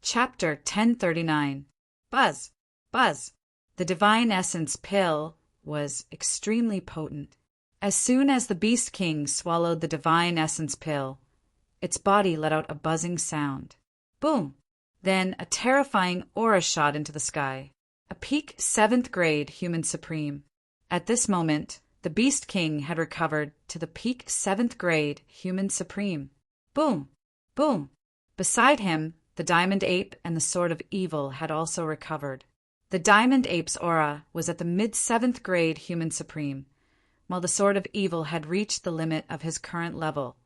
Chapter 1039. Buzz, Buzz. The Divine Essence pill was extremely potent. As soon as the Beast King swallowed the Divine Essence pill, its body let out a buzzing sound. Boom! Then a terrifying aura shot into the sky. A peak 7th grade human supreme. At this moment, the Beast King had recovered to the peak 7th grade human supreme. Boom! Boom! Beside him, the Diamond Ape and the Sword of Evil had also recovered. The Diamond Ape's aura was at the mid-7th grade human supreme, while the Sword of Evil had reached the limit of his current level,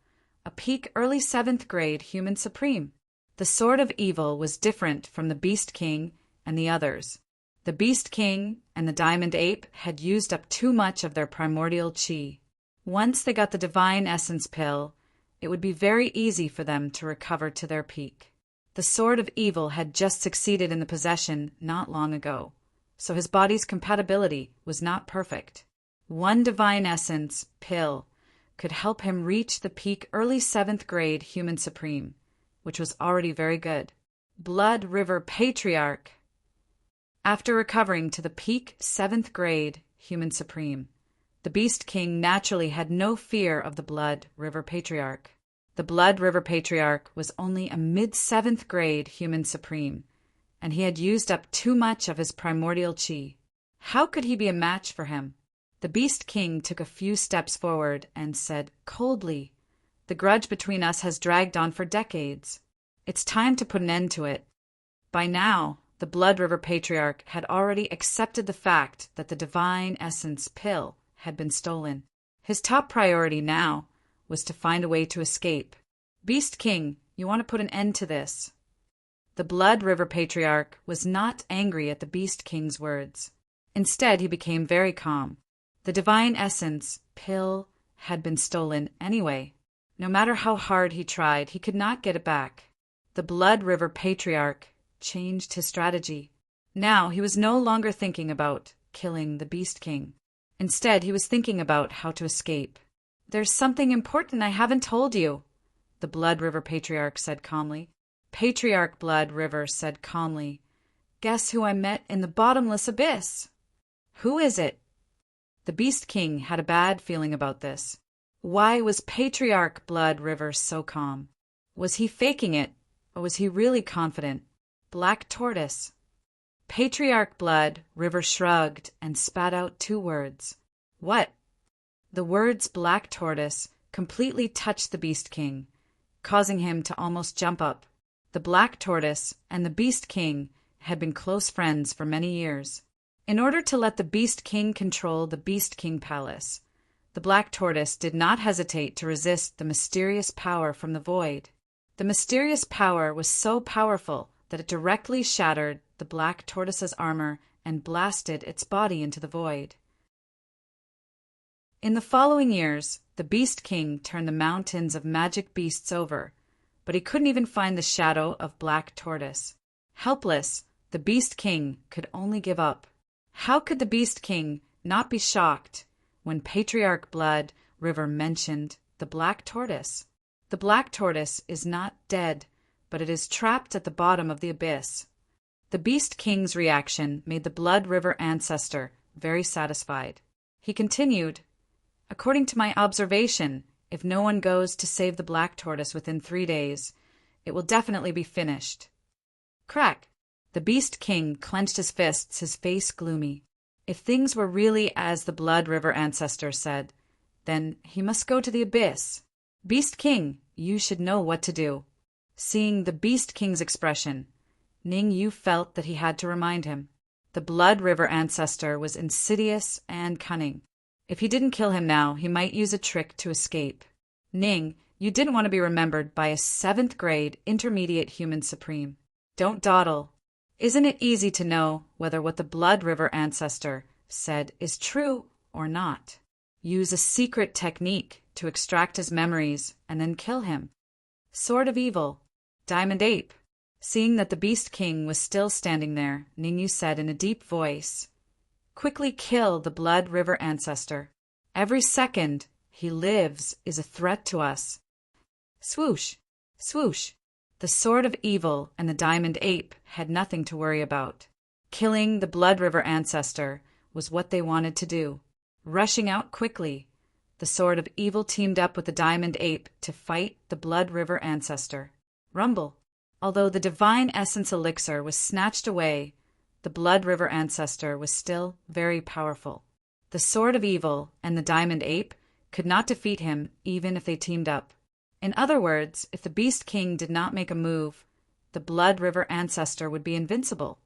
a peak early 7th grade human supreme. The Sword of Evil was different from the Beast King and the others. The Beast King and the Diamond Ape had used up too much of their primordial chi. Once they got the Divine Essence pill, it would be very easy for them to recover to their peak. The Sword of Evil had just succeeded in the possession not long ago, so his body's compatibility was not perfect. One Divine Essence pill could help him reach the peak early 7th grade human supreme, which was already very good. Blood River Patriarch. After recovering to the peak 7th grade human supreme, the Beast King naturally had no fear of the Blood River Patriarch. The Blood River Patriarch was only a mid-7th grade human supreme, and he had used up too much of his primordial chi. How could he be a match for him? The Beast King took a few steps forward and said coldly, "The grudge between us has dragged on for decades. It's time to put an end to it." By now, the Blood River Patriarch had already accepted the fact that the Divine Essence pill had been stolen. His top priority now was to find a way to escape. "Beast King, you want to put an end to this." The Blood River Patriarch was not angry at the Beast King's words. Instead, he became very calm. The Divine Essence pill had been stolen anyway. No matter how hard he tried, he could not get it back. The Blood River Patriarch changed his strategy. Now he was no longer thinking about killing the Beast King. Instead, he was thinking about how to escape. "There's something important I haven't told you," the Blood River Patriarch said calmly. Patriarch Blood River said calmly, "Guess who I met in the bottomless abyss?" "Who is it?" The Beast King had a bad feeling about this. Why was Patriarch Blood River so calm? Was he faking it, or was he really confident? Black Tortoise. Patriarch Blood River shrugged and spat out 2 words. "What?" The words Black Tortoise completely touched the Beast King, causing him to almost jump up. The Black Tortoise and the Beast King had been close friends for many years. In order to let the Beast King control the Beast King Palace, the Black Tortoise did not hesitate to resist the mysterious power from the void. The mysterious power was so powerful that it directly shattered the Black Tortoise's armor and blasted its body into the void. In the following years, the Beast King turned the mountains of magic beasts over, but he couldn't even find the shadow of Black Tortoise. Helpless, the Beast King could only give up. How could the Beast King not be shocked when Patriarch Blood River mentioned the Black Tortoise? The Black Tortoise is not dead, but it is trapped at the bottom of the abyss. The Beast King's reaction made the Blood River ancestor very satisfied. He continued, "According to my observation, if no one goes to save the Black Tortoise within 3 days, it will definitely be finished." Crack! The Beast King clenched his fists, his face gloomy. If things were really as the Blood River ancestor said, then he must go to the abyss. "Beast King, you should know what to do." Seeing the Beast King's expression, Ning Yu felt that he had to remind him. The Blood River ancestor was insidious and cunning. If he didn't kill him now, he might use a trick to escape. "Ning, you didn't want to be remembered by a 7th grade intermediate human supreme. Don't dawdle. Isn't it easy to know whether what the Blood River ancestor said is true or not? Use a secret technique to extract his memories and then kill him." Sword of Evil. Diamond Ape. Seeing that the Beast King was still standing there, Ningyu said in a deep voice, "Quickly kill the Blood River ancestor. Every second he lives is a threat to us." Swoosh! Swoosh! The Sword of Evil and the Diamond Ape had nothing to worry about. Killing the Blood River ancestor was what they wanted to do. Rushing out quickly, the Sword of Evil teamed up with the Diamond Ape to fight the Blood River ancestor. Rumble. Although the Divine Essence Elixir was snatched away, the Blood River ancestor was still very powerful. The Sword of Evil and the Diamond Ape could not defeat him even if they teamed up. In other words, if the Beast King did not make a move, the Blood River ancestor would be invincible.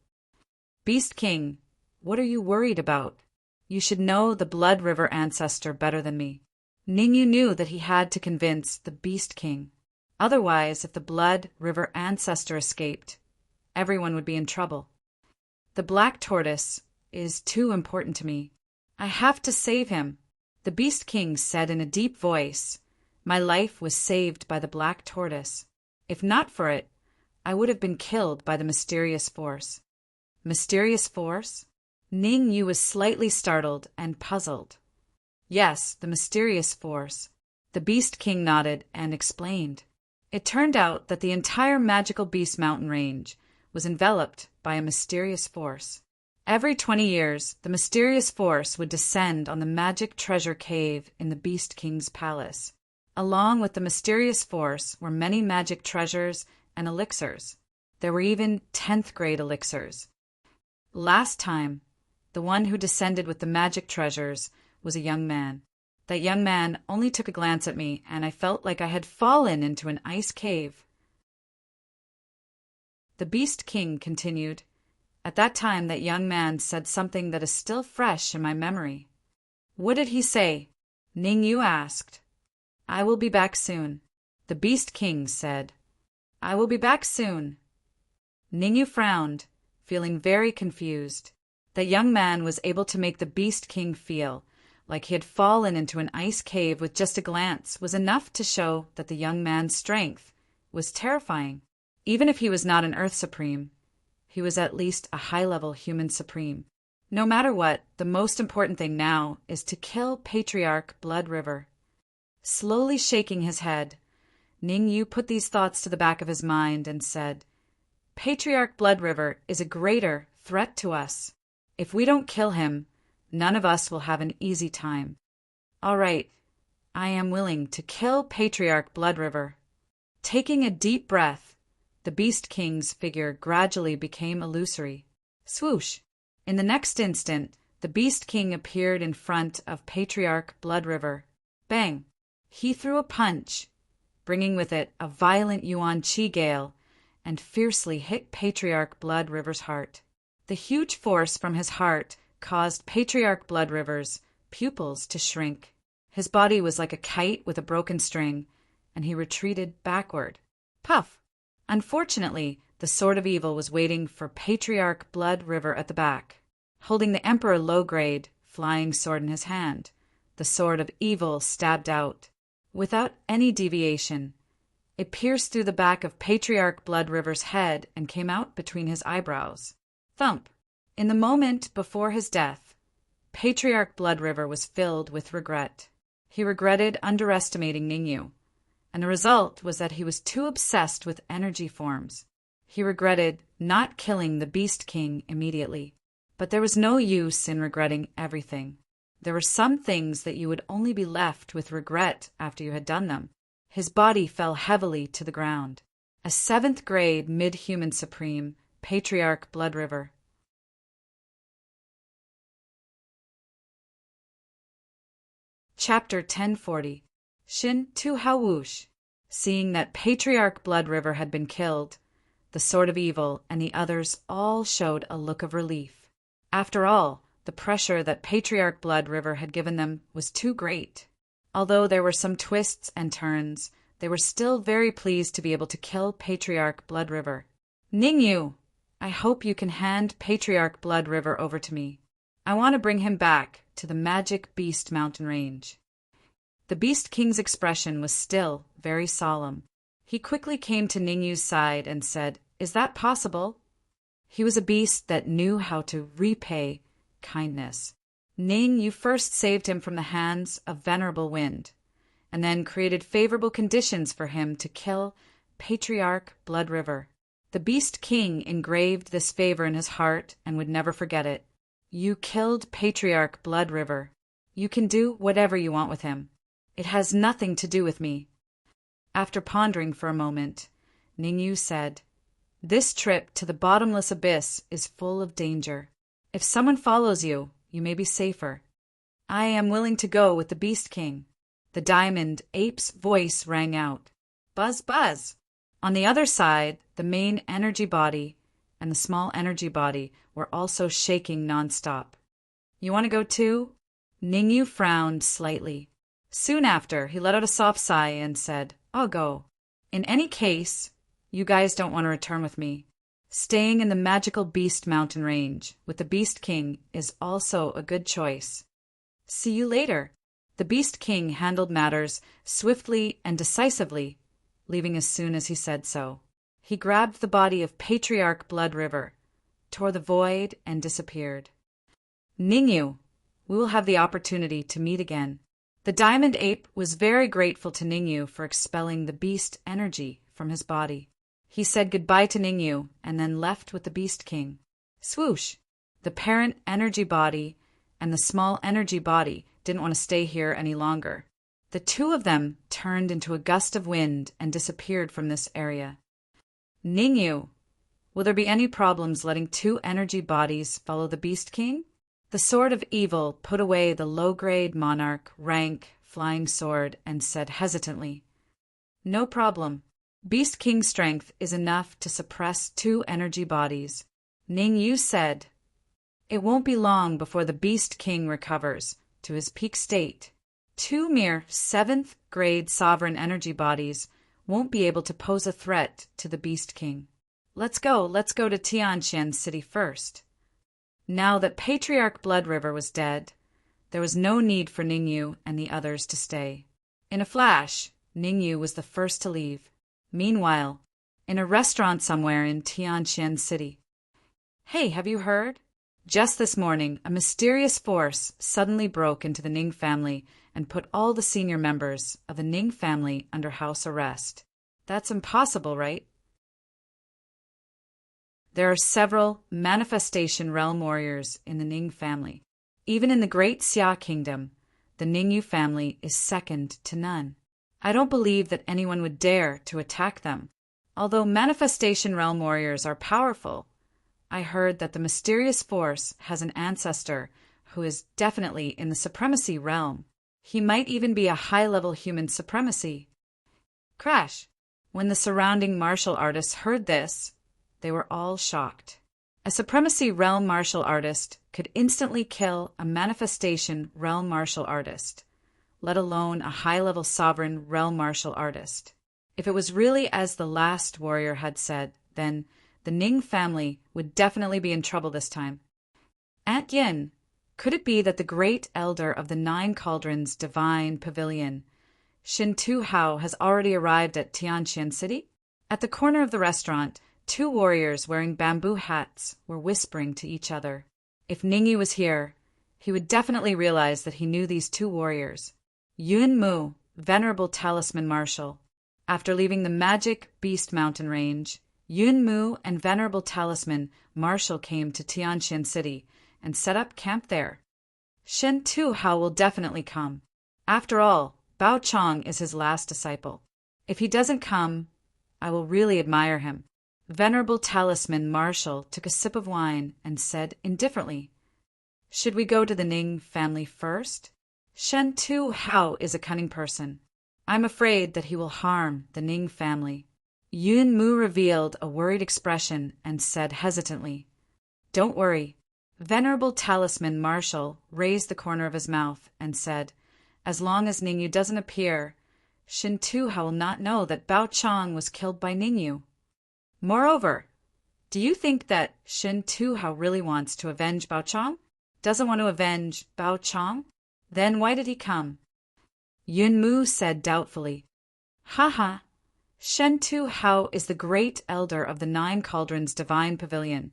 Beast King, what are you worried about? You should know the Blood River ancestor better than me. Ningyu knew that he had to convince the Beast King. Otherwise, if the Blood River ancestor escaped, everyone would be in trouble. The Black Tortoise is too important to me. I have to save him. The Beast King said in a deep voice, "My life was saved by the Black Tortoise. If not for it, I would have been killed by the mysterious force." Mysterious force? Ning Yu was slightly startled and puzzled. Yes, the mysterious force. The Beast King nodded and explained. It turned out that the entire magical Beast Mountain range was enveloped by a mysterious force. Every 20 years, the mysterious force would descend on the magic treasure cave in the Beast King's palace. Along with the mysterious force were many magic treasures and elixirs. There were even 10th grade elixirs. Last time, the one who descended with the magic treasures was a young man. That young man only took a glance at me, and I felt like I had fallen into an ice cave. The Beast King continued. At that time, that young man said something that is still fresh in my memory. What did he say? Ning Yu asked. I will be back soon. The Beast King said. I will be back soon. Ning Yu frowned, feeling very confused. The young man was able to make the Beast King feel like he had fallen into an ice cave with just a glance was enough to show that the young man's strength was terrifying. Even if he was not an Earth Supreme, he was at least a high-level human supreme. No matter what, the most important thing now is to kill Patriarch Blood River. Slowly shaking his head, Ning Yu put these thoughts to the back of his mind and said, Patriarch Blood River is a greater threat to us. If we don't kill him, none of us will have an easy time. All right, I am willing to kill Patriarch Blood River. Taking a deep breath, the Beast King's figure gradually became illusory. Swoosh! In the next instant, the Beast King appeared in front of Patriarch Blood River. Bang! He threw a punch, bringing with it a violent Yuan Qi gale, and fiercely hit Patriarch Blood River's heart. The huge force from his heart caused Patriarch Blood River's pupils to shrink. His body was like a kite with a broken string, and he retreated backward. Puff! Unfortunately, the Sword of Evil was waiting for Patriarch Blood River at the back. Holding the Emperor Low-Grade flying sword in his hand, the Sword of Evil stabbed out. Without any deviation, it pierced through the back of Patriarch Blood River's head and came out between his eyebrows. Thump! In the moment before his death, Patriarch Blood River was filled with regret. He regretted underestimating Ningyu, and the result was that he was too obsessed with energy forms. He regretted not killing the Beast King immediately. But there was no use in regretting everything. There were some things that you would only be left with regret after you had done them. His body fell heavily to the ground. A 7th grade mid-human supreme, Patriarch Blood River. Chapter 1040. Shin Tu Hawush. Seeing that Patriarch Blood River had been killed, the Sword of Evil and the others all showed a look of relief. After all, the pressure that Patriarch Blood River had given them was too great. Although there were some twists and turns, they were still very pleased to be able to kill Patriarch Blood River. Ningyu, I hope you can hand Patriarch Blood River over to me. I want to bring him back to the Magic Beast Mountain Range. The Beast King's expression was still very solemn. He quickly came to Ningyu's side and said, Is that possible? He was a beast that knew how to repay kindness. Ning, you first saved him from the hands of Venerable Wind, and then created favorable conditions for him to kill Patriarch Blood River. The Beast King engraved this favor in his heart and would never forget it. You killed Patriarch Blood River. You can do whatever you want with him. It has nothing to do with me. After pondering for a moment, Ningyu said, "This trip to the bottomless abyss is full of danger. If someone follows you, you may be safer. I am willing to go with the Beast King." The diamond ape's voice rang out. Buzz, buzz! On the other side, the main energy body and the small energy body were also shaking nonstop. "You want to go too?" Ningyu frowned slightly. Soon after, he let out a soft sigh and said, "I'll go. In any case, you guys don't want to return with me. Staying in the magical Beast Mountain Range with the Beast King is also a good choice. See you later." The Beast King handled matters swiftly and decisively, leaving as soon as he said so. He grabbed the body of Patriarch Blood River, tore the void, and disappeared. "Ningyu, we will have the opportunity to meet again." The diamond ape was very grateful to Ningyu for expelling the beast energy from his body. He said goodbye to Ningyu and then left with the Beast King. Swoosh! The parent energy body and the small energy body didn't want to stay here any longer. The two of them turned into a gust of wind and disappeared from this area. "Ningyu, will there be any problems letting two energy bodies follow the Beast King?" The Sword of Evil put away the low-grade monarch rank flying sword and said hesitantly, "No problem. Beast King's strength is enough to suppress two energy bodies." Ningyu said, "It won't be long before the Beast King recovers to his peak state. Two mere 7th-grade sovereign energy bodies won't be able to pose a threat to the Beast King. Let's go to Tianxian City first." Now that Patriarch Blood River was dead, there was no need for Ningyu and the others to stay. In a flash, Ningyu was the first to leave. Meanwhile, in a restaurant somewhere in Tianxian City. "Hey, have you heard? Just this morning, a mysterious force suddenly broke into the Ning family and put all the senior members of the Ning family under house arrest. That's impossible, right? There are several manifestation realm warriors in the Ning family. Even in the Great Xia Kingdom, the Ningyu family is second to none. I don't believe that anyone would dare to attack them. Although manifestation realm warriors are powerful, I heard that the mysterious force has an ancestor who is definitely in the supremacy realm. He might even be a high-level human supremacy." Crash! When the surrounding martial artists heard this, they were all shocked. A supremacy realm martial artist could instantly kill a manifestation realm martial artist, let alone a high-level sovereign realm martial artist. If it was really as the last warrior had said, then the Ning family would definitely be in trouble this time. Aunt Yin, could it be that the great elder of the 9 Cauldrons Divine Pavilion, Shin Tu Hao, has already arrived at Tianxian City? At the corner of the restaurant, 2 warriors wearing bamboo hats were whispering to each other. If Ningyu was here, he would definitely realize that he knew these 2 warriors. Yun Mu, Venerable Talisman Marshal. After leaving the magic Beast Mountain Range, Yun Mu and Venerable Talisman Marshal came to Tianxian City and set up camp there. Shen Tu Hao will definitely come. After all, Bao Chong is his last disciple. If he doesn't come, I will really admire him. Venerable Talisman Marshal took a sip of wine and said indifferently, "Should we go to the Ning family first? Shen Tu Hao is a cunning person. I'm afraid that he will harm the Ning family." Yun Mu revealed a worried expression and said hesitantly, "Don't worry." Venerable Talisman Marshal raised the corner of his mouth and said, "As long as Ningyu doesn't appear, Shin Tu Hao will not know that Bao Chong was killed by Ningyu. Moreover, do you think that Shin Tu Hao really wants to avenge Bao Chong? Doesn't want to avenge Bao Chong? Then why did he come?" Yun Mu said doubtfully, "Haha, Shen Tu Hao is the great elder of the 9 Cauldrons Divine Pavilion,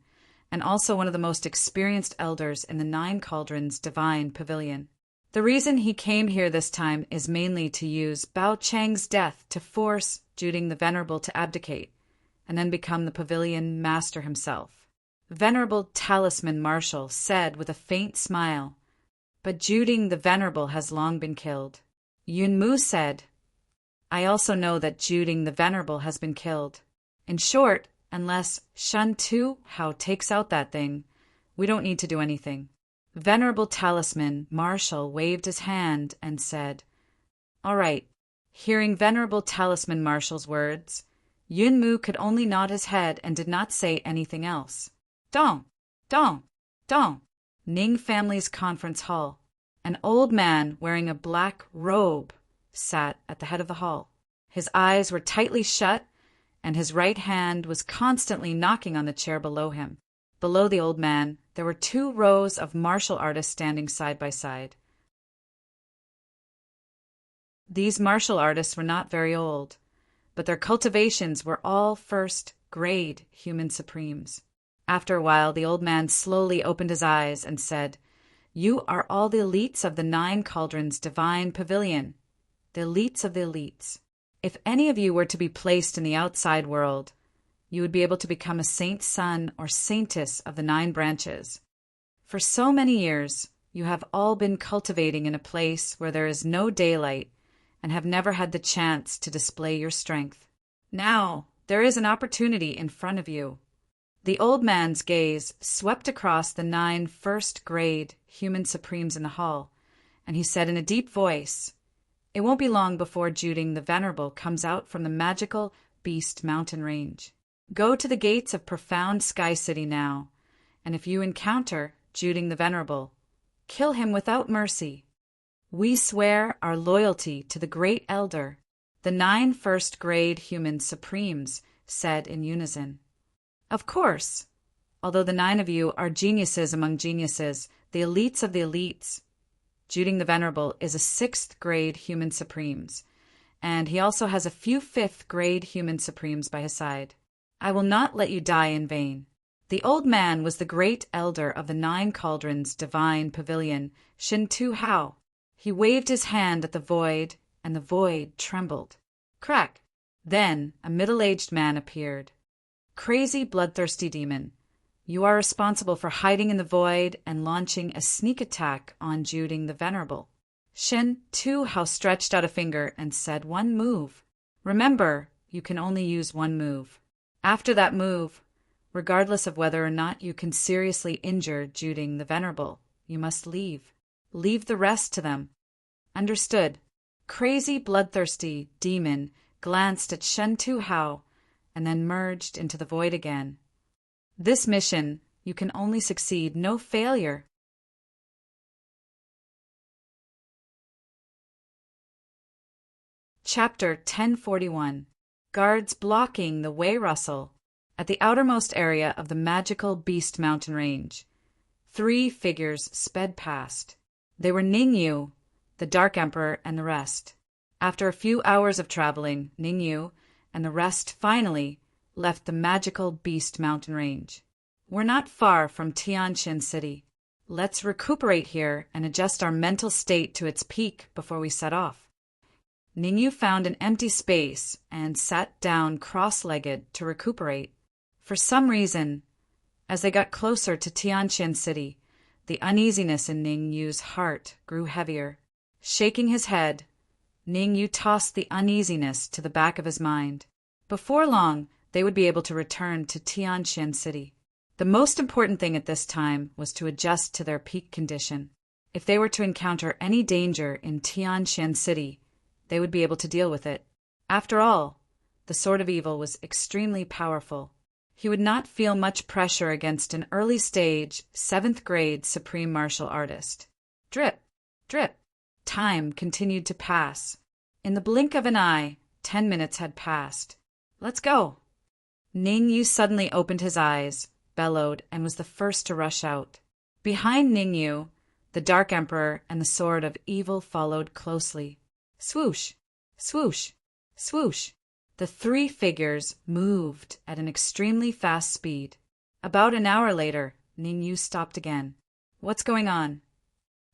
and also one of the most experienced elders in the 9 Cauldrons Divine Pavilion. The reason he came here this time is mainly to use Bao Chang's death to force Juding the Venerable to abdicate, and then become the pavilion master himself. Venerable Talisman Marshal said with a faint smile, "But Juding the Venerable has long been killed." Yun Mu said, "I also know that Juding the Venerable has been killed. In short, unless Shen Tu Hao takes out that thing, we don't need to do anything." Venerable Talisman Marshal waved his hand and said, "All right." Hearing Venerable Talisman Marshal's words, Yun Mu could only nod his head and did not say anything else. Dong, dong, dong. Ning family's conference hall. An old man wearing a black robe sat at the head of the hall. His eyes were tightly shut, and his right hand was constantly knocking on the chair below him. Below the old man, there were 2 rows of martial artists standing side by side. These martial artists were not very old, but their cultivations were all first-grade human supremes. After a while, the old man slowly opened his eyes and said, "You are all the elites of the 9 Cauldrons Divine Pavilion, the elites of the elites. If any of you were to be placed in the outside world, you would be able to become a saint's son or saintess of the 9 branches. For so many years, you have all been cultivating in a place where there is no daylight and have never had the chance to display your strength. Now, there is an opportunity in front of you." The old man's gaze swept across the 9 first-grade human supremes in the hall, and he said in a deep voice, "It won't be long before Juding the Venerable comes out from the magical Beast Mountain Range. Go to the gates of Profound Sky City now, and if you encounter Juding the Venerable, kill him without mercy. We swear our loyalty to the Great Elder," the 9 first-grade human supremes said in unison. "Of course. Although the 9 of you are geniuses among geniuses, the elites of the elites, Juding the Venerable is a 6th-grade human supremes, and he also has a few 5th-grade human supremes by his side. I will not let you die in vain." The old man was the great elder of the 9 Cauldrons Divine Pavilion, Shen Tu Hao. He waved his hand at the void, and the void trembled. Crack! Then a middle-aged man appeared. "Crazy, bloodthirsty demon, you are responsible for hiding in the void and launching a sneak attack on Juding the Venerable." Shen Tu Hao stretched out a finger and said, "One move. Remember, you can only use 1 move. After that move, regardless of whether or not you can seriously injure Juding the Venerable, you must leave. Leave the rest to them. Understood?" Crazy, bloodthirsty demon glanced at Shen Tu Hao and then merged into the void again. "This mission, you can only succeed, no failure." Chapter 1041. Guards blocking the way. Russell. At the outermost area of the magical Beast Mountain Range, 3 figures sped past. They were Ning Yu, the Dark Emperor, and the rest. After a few hours of traveling, Ning Yu and the rest finally left the magical Beast Mountain Range. "We're not far from Tianjin City. Let's recuperate here and adjust our mental state to its peak before we set off." Ningyu found an empty space and sat down cross-legged to recuperate. For some reason, as they got closer to Tianjin City, the uneasiness in Ningyu's heart grew heavier. Shaking his head, Ningyu tossed the uneasiness to the back of his mind. Before long, they would be able to return to Tianjin City. The most important thing at this time was to adjust to their peak condition. If they were to encounter any danger in Tianjin City, they would be able to deal with it. After all, the Sword of Evil was extremely powerful. He would not feel much pressure against an early-stage, 7th-grade supreme martial artist. Drip, drip. Time continued to pass. In the blink of an eye, 10 minutes had passed. "Let's go." Ningyu suddenly opened his eyes, bellowed, and was the first to rush out. Behind Ningyu, the Dark Emperor and the Sword of Evil followed closely. Swoosh, swoosh, swoosh. The 3 figures moved at an extremely fast speed. About an hour later, Ningyu stopped again. "What's going on?"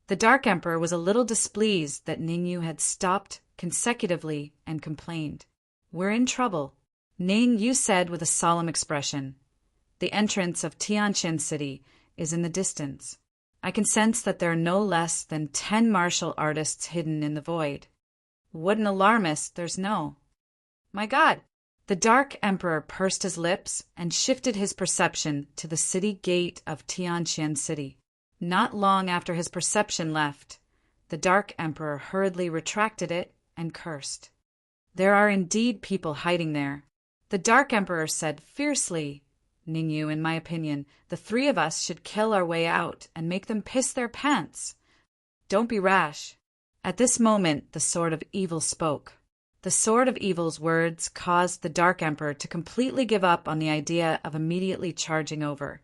The Dark Emperor was a little displeased that Ningyu had stopped consecutively and complained. "We're in trouble," Ningyu said with a solemn expression. "The entrance of Tianqian City is in the distance. I can sense that there are no less than 10 martial artists hidden in the void. What an alarmist there's no. My God!" The Dark Emperor pursed his lips and shifted his perception to the city gate of Tianqian City. Not long after his perception left, the Dark Emperor hurriedly retracted it and cursed. "There are indeed people hiding there," the Dark Emperor said fiercely. "Ningyu, in my opinion, the 3 of us should kill our way out and make them piss their pants. Don't be rash." At this moment, the Sword of Evil spoke. The Sword of Evil's words caused the Dark Emperor to completely give up on the idea of immediately charging over.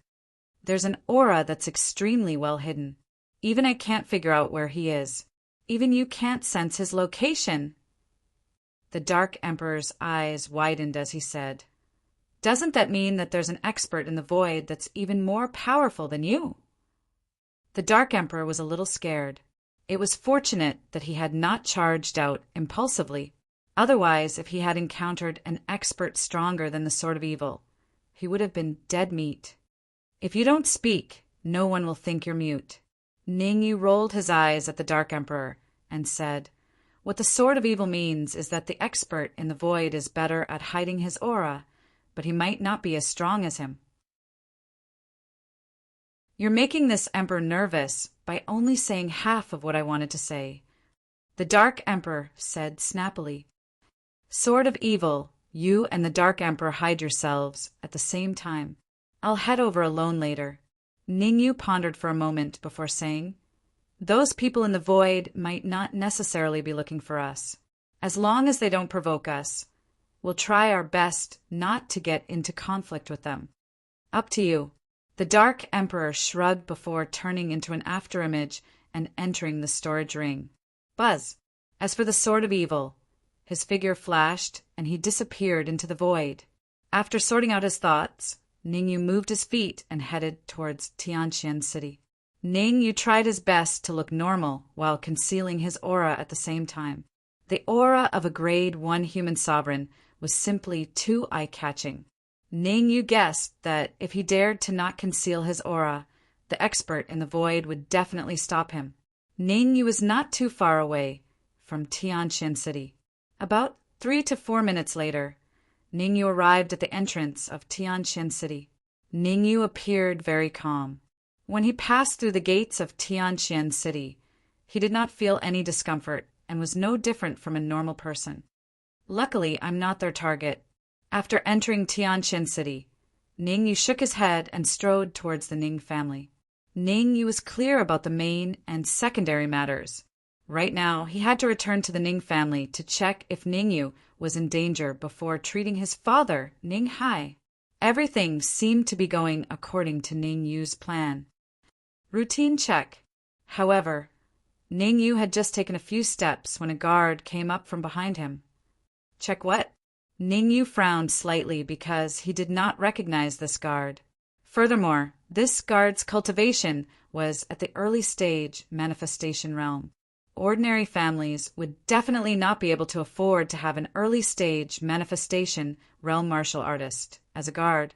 "There's an aura that's extremely well hidden. Even I can't figure out where he is. Even you can't sense his location." The Dark Emperor's eyes widened as he said, "Doesn't that mean that there's an expert in the void that's even more powerful than you?" The Dark Emperor was a little scared. It was fortunate that he had not charged out impulsively. Otherwise, if he had encountered an expert stronger than the Sword of Evil, he would have been dead meat. "If you don't speak, no one will think you're mute." Ningyu rolled his eyes at the Dark Emperor and said, "What the Sword of Evil means is that the expert in the void is better at hiding his aura, but he might not be as strong as him." "You're making this Emperor nervous by only saying half of what I wanted to say," the Dark Emperor said snappily. "Sword of Evil, you and the Dark Emperor hide yourselves at the same time. I'll head over alone later." Ningyu pondered for a moment before saying, "Those people in the void might not necessarily be looking for us. As long as they don't provoke us, we'll try our best not to get into conflict with them. Up to you." The Dark Emperor shrugged before turning into an afterimage and entering the storage ring. Buzz. As for the Sword of Evil, his figure flashed and he disappeared into the void. After sorting out his thoughts, Ningyu moved his feet and headed towards Tianqian City. Ningyu tried his best to look normal while concealing his aura at the same time. The aura of a grade 1 human sovereign was simply too eye-catching. Ningyu guessed that if he dared to not conceal his aura, the expert in the void would definitely stop him. Ningyu was not too far away from Tianqian City. About 3 to 4 minutes later, Ningyu arrived at the entrance of Tianqian City. Ningyu appeared very calm. When he passed through the gates of Tianqian City, he did not feel any discomfort and was no different from a normal person. "Luckily, I'm not their target." After entering Tianqian City, Ningyu shook his head and strode towards the Ning family. Ningyu was clear about the main and secondary matters. Right now, he had to return to the Ning family to check if Ningyu was in danger before treating his father, Ning Hai. Everything seemed to be going according to Ningyu's plan. Routine check. However, Ningyu had just taken a few steps when a guard came up from behind him. "Check what?" Ningyu frowned slightly because he did not recognize this guard. Furthermore, this guard's cultivation was at the early stage manifestation realm. Ordinary families would definitely not be able to afford to have an early-stage manifestation realm martial artist as a guard.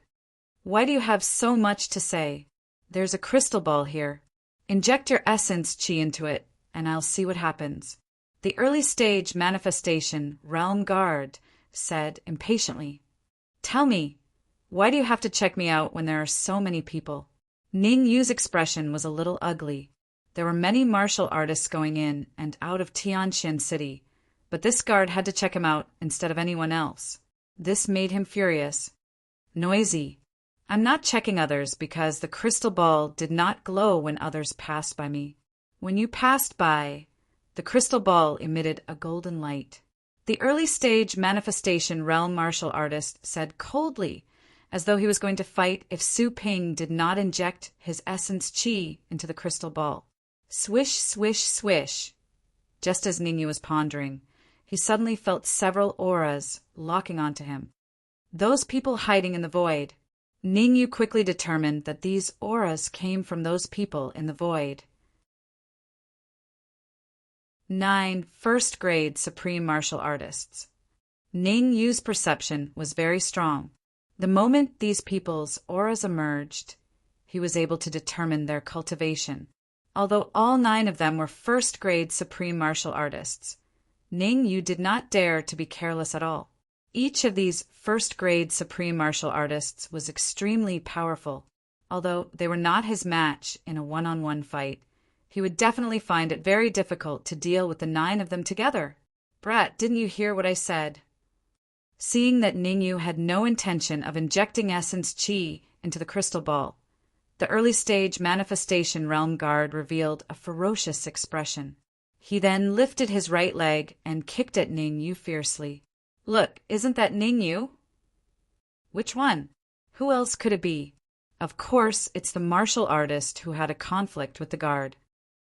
"Why do you have so much to say? There's a crystal ball here. Inject your essence chi into it, and I'll see what happens." The early-stage manifestation realm guard said impatiently. "Tell me, why do you have to check me out when there are so many people?" Ningyu's expression was a little ugly. There were many martial artists going in and out of Tianqian City, but this guard had to check him out instead of anyone else. This made him furious. "Noisy. I'm not checking others because the crystal ball did not glow when others passed by me. When you passed by, the crystal ball emitted a golden light." The early-stage manifestation realm martial artist said coldly, as though he was going to fight if Su Ping did not inject his essence chi into the crystal ball. Swish, swish, swish. Just as Ningyu was pondering, he suddenly felt several auras locking onto him. Those people hiding in the void. Ningyu quickly determined that these auras came from those people in the void. 9 first-grade supreme martial artists. Ning Yu's perception was very strong. The moment these people's auras emerged, he was able to determine their cultivation. Although all 9 of them were first-grade supreme martial artists, Ning Yu did not dare to be careless at all. Each of these first-grade supreme martial artists was extremely powerful. Although they were not his match in a one-on-one fight, he would definitely find it very difficult to deal with the 9 of them together. Brat, didn't you hear what I said? Seeing that Ning Yu had no intention of injecting essence qi into the crystal ball, the early-stage manifestation realm guard revealed a ferocious expression. He then lifted his right leg and kicked at Ning Yu fiercely. Look, isn't that Ning Yu? Which one? Who else could it be? Of course, it's the martial artist who had a conflict with the guard.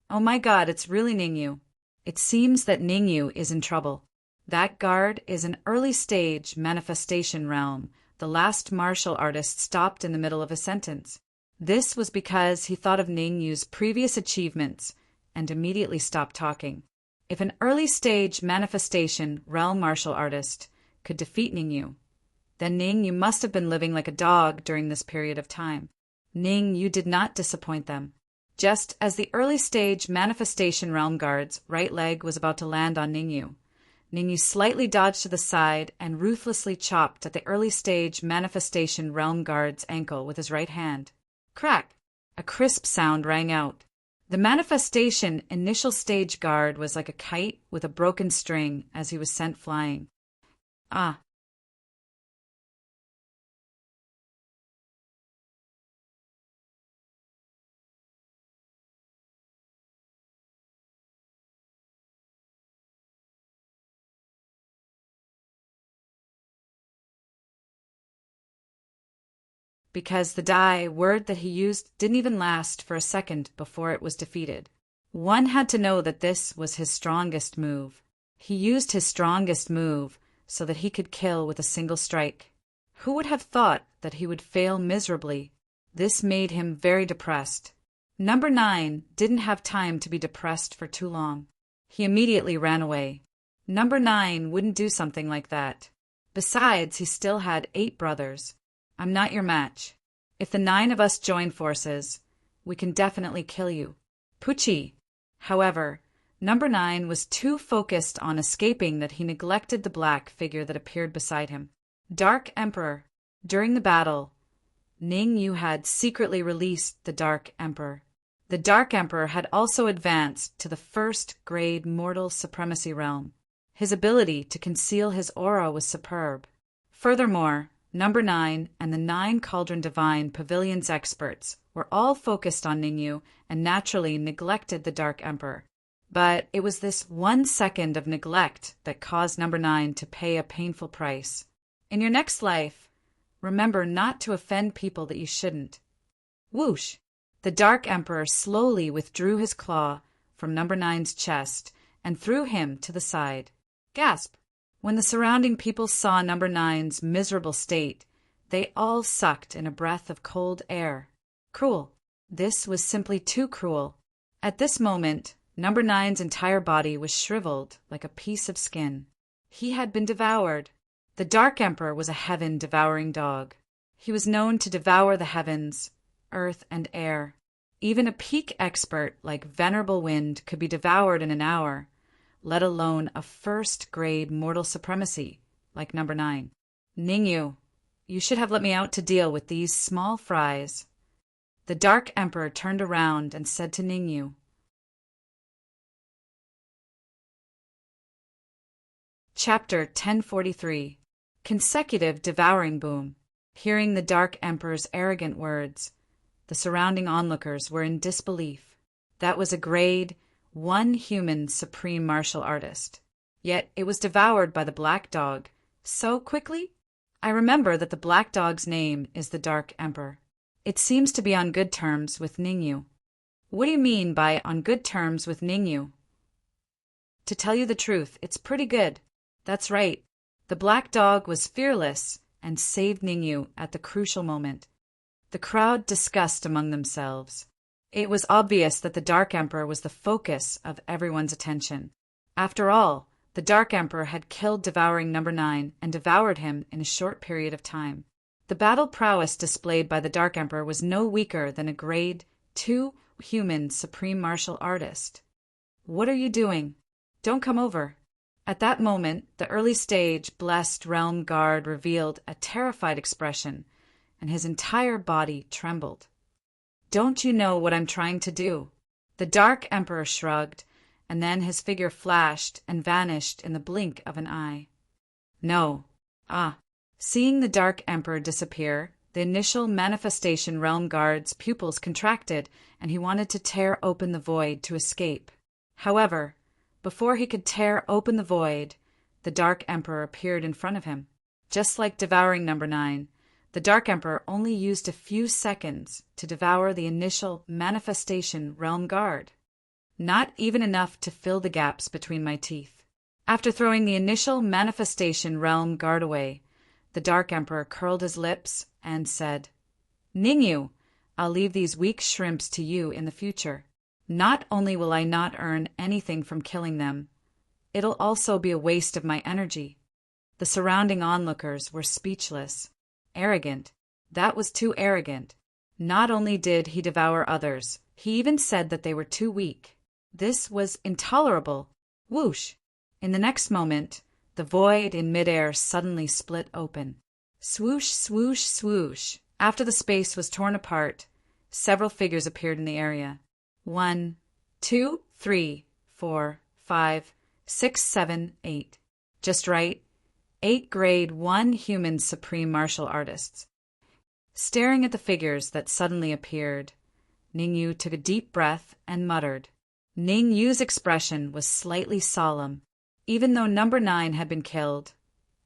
Oh my God, it's really Ning Yu. It seems that Ning Yu is in trouble. That guard is an early-stage manifestation realm. The last martial artist stopped in the middle of a sentence. This was because he thought of Ning Yu's previous achievements and immediately stopped talking. If an early-stage manifestation realm martial artist could defeat Ning Yu, then Ning Yu must have been living like a dog during this period of time. Ning Yu did not disappoint them. Just as the early-stage manifestation realm guard's right leg was about to land on Ning Yu slightly dodged to the side and ruthlessly chopped at the early-stage manifestation realm guard's ankle with his right hand. Crack! A crisp sound rang out. The manifestation initial stage guard was like a kite with a broken string as he was sent flying. Ah! Because the die word that he used didn't even last for a second before it was defeated. One had to know that this was his strongest move. He used his strongest move so that he could kill with a single strike. Who would have thought that he would fail miserably? This made him very depressed. Number 9 didn't have time to be depressed for too long. He immediately ran away. Number 9 wouldn't do something like that. Besides, he still had 8 brothers. I'm not your match. If the 9 of us join forces, we can definitely kill you. Pucci. However, number 9 was too focused on escaping that he neglected the black figure that appeared beside him. Dark Emperor. During the battle, Ning Yu had secretly released the Dark Emperor. The Dark Emperor had also advanced to the first-grade mortal supremacy realm. His ability to conceal his aura was superb. Furthermore, Number 9 and the 9 Cauldron Divine Pavilion's experts were all focused on Ning Yu and naturally neglected the Dark Emperor. But it was this 1 second of neglect that caused Number 9 to pay a painful price. In your next life, remember not to offend people that you shouldn't. Whoosh! The Dark Emperor slowly withdrew his claw from Number 9's chest and threw him to the side. Gasp! When the surrounding people saw Number 9's miserable state, they all sucked in a breath of cold air. Cruel. This was simply too cruel. At this moment, Number 9's entire body was shriveled like a piece of skin. He had been devoured. The Dark Emperor was a heaven-devouring dog. He was known to devour the heavens, earth, and air. Even a peak expert like Venerable Wind could be devoured in an hour, let alone a first-grade mortal supremacy like Number 9. Ning Yu, you should have let me out to deal with these small fries. The Dark Emperor turned around and said to Ning Yu, Chapter 1043. Consecutive Devouring Boom. Hearing the Dark Emperor's arrogant words, the surrounding onlookers were in disbelief. That was a grade 1 human supreme martial artist. Yet it was devoured by the black dog so quickly. I remember that the black dog's name is the Dark Emperor. It seems to be on good terms with Ning Yu. What do you mean by on good terms with Ning Yu? To tell you the truth, it's pretty good. That's right. The black dog was fearless and saved Ning Yu at the crucial moment. The crowd discussed among themselves. It was obvious that the Dark Emperor was the focus of everyone's attention. After all, the Dark Emperor had killed devouring number 9 and devoured him in a short period of time. The battle prowess displayed by the Dark Emperor was no weaker than a grade 2 human supreme martial artist. "What are you doing? Don't come over." At that moment, the early stage blessed realm guard revealed a terrified expression, and his entire body trembled. "Don't you know what I'm trying to do?" The Dark Emperor shrugged, and then his figure flashed and vanished in the blink of an eye. "No." "Ah." Seeing the Dark Emperor disappear, the initial manifestation realm guard's pupils contracted, and he wanted to tear open the void to escape. However, before he could tear open the void, the Dark Emperor appeared in front of him. Just like devouring number 9, the Dark Emperor only used a few seconds to devour the initial manifestation realm guard. Not even enough to fill the gaps between my teeth. After throwing the initial manifestation realm guard away, the Dark Emperor curled his lips and said, "Ningyu, I'll leave these weak shrimps to you in the future. Not only will I not earn anything from killing them, it'll also be a waste of my energy." The surrounding onlookers were speechless. Arrogant. That was too arrogant. Not only did he devour others, he even said that they were too weak. This was intolerable. Whoosh! In the next moment, the void in midair suddenly split open. Swoosh, swoosh, swoosh. After the space was torn apart, several figures appeared in the area. 1, 2, 3, 4, 5, 6, 7, 8. Just right. 8 grade 1 human supreme martial artists. Staring at the figures that suddenly appeared, Ningyu took a deep breath and muttered. Ningyu's expression was slightly solemn. Even though number 9 had been killed,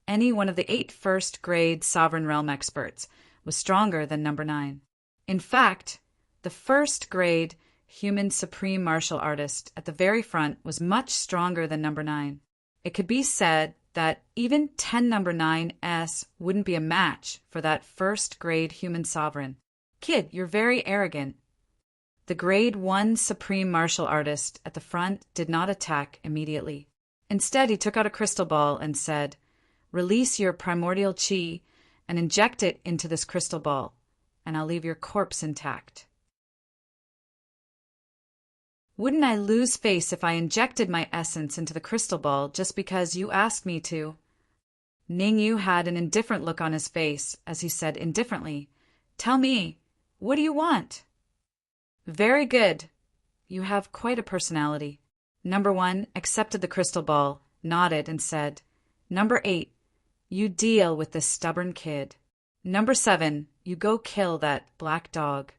any one of the 8 first-grade Sovereign Realm experts was stronger than number 9. In fact, the first-grade human supreme martial artist at the very front was much stronger than number 9. It could be said that even 10 number 9s wouldn't be a match for that first-grade human sovereign. "Kid, you're very arrogant." The grade 1 supreme martial artist at the front did not attack immediately. Instead, he took out a crystal ball and said, "Release your primordial chi and inject it into this crystal ball, and I'll leave your corpse intact." "Wouldn't I lose face if I injected my essence into the crystal ball just because you asked me to?" Ningyu had an indifferent look on his face as he said indifferently, "Tell me, what do you want?" "Very good. You have quite a personality." Number 1 accepted the crystal ball, nodded, and said, "Number 8, you deal with this stubborn kid. Number 7, you go kill that black dog."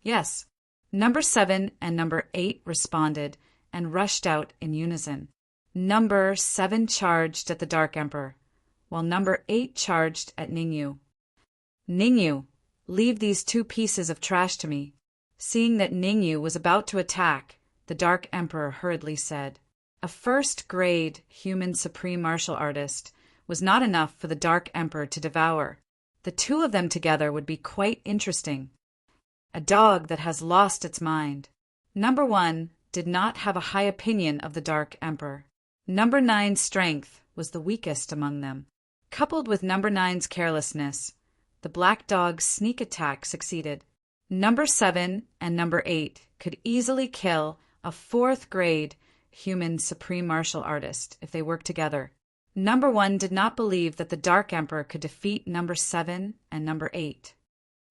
"Yes." Number 7 and number 8 responded and rushed out in unison. Number 7 charged at the Dark Emperor, while number 8 charged at Ningyu. "Ningyu, leave these 2 pieces of trash to me." Seeing that Ningyu was about to attack, the Dark Emperor hurriedly said, a first-grade human supreme martial artist was not enough for the Dark Emperor to devour. The 2 of them together would be quite interesting. A dog that has lost its mind. Number 1 did not have a high opinion of the Dark Emperor. Number 9's strength was the weakest among them. Coupled with number 9's carelessness, the black dog's sneak attack succeeded. Number 7 and number 8 could easily kill a 4th-grade human supreme martial artist if they worked together. Number 1 did not believe that the Dark Emperor could defeat number 7 and number 8.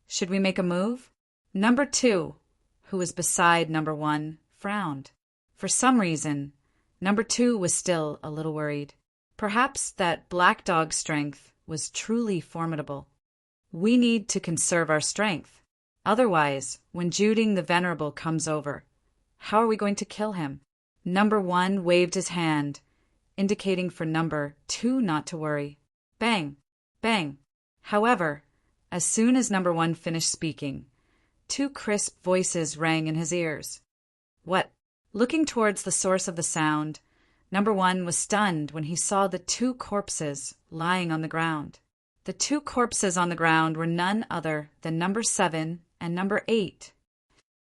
Should we make a move? Number 2, who was beside number 1, frowned. For some reason, number 2 was still a little worried. Perhaps that black dog's strength was truly formidable. We need to conserve our strength. Otherwise, when Juding the Venerable comes over, how are we going to kill him? Number 1 waved his hand, indicating for number 2 not to worry. Bang! Bang! However, as soon as number 1 finished speaking, 2 crisp voices rang in his ears. What? Looking towards the source of the sound, number 1 was stunned when he saw the 2 corpses lying on the ground. The 2 corpses on the ground were none other than number 7 and number 8.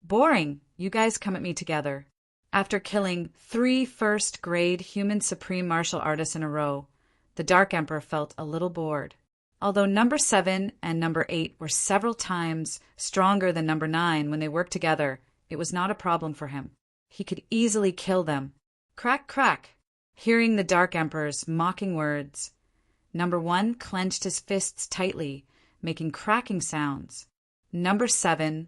"Boring. You guys come at me together." After killing 3 first-grade human supreme martial artists in a row, the Dark Emperor felt a little bored. Although number 7 and number 8 were several times stronger than number 9 when they worked together, it was not a problem for him. He could easily kill them. Crack, crack! Hearing the Dark Emperor's mocking words, number 1 clenched his fists tightly, making cracking sounds. Number 7,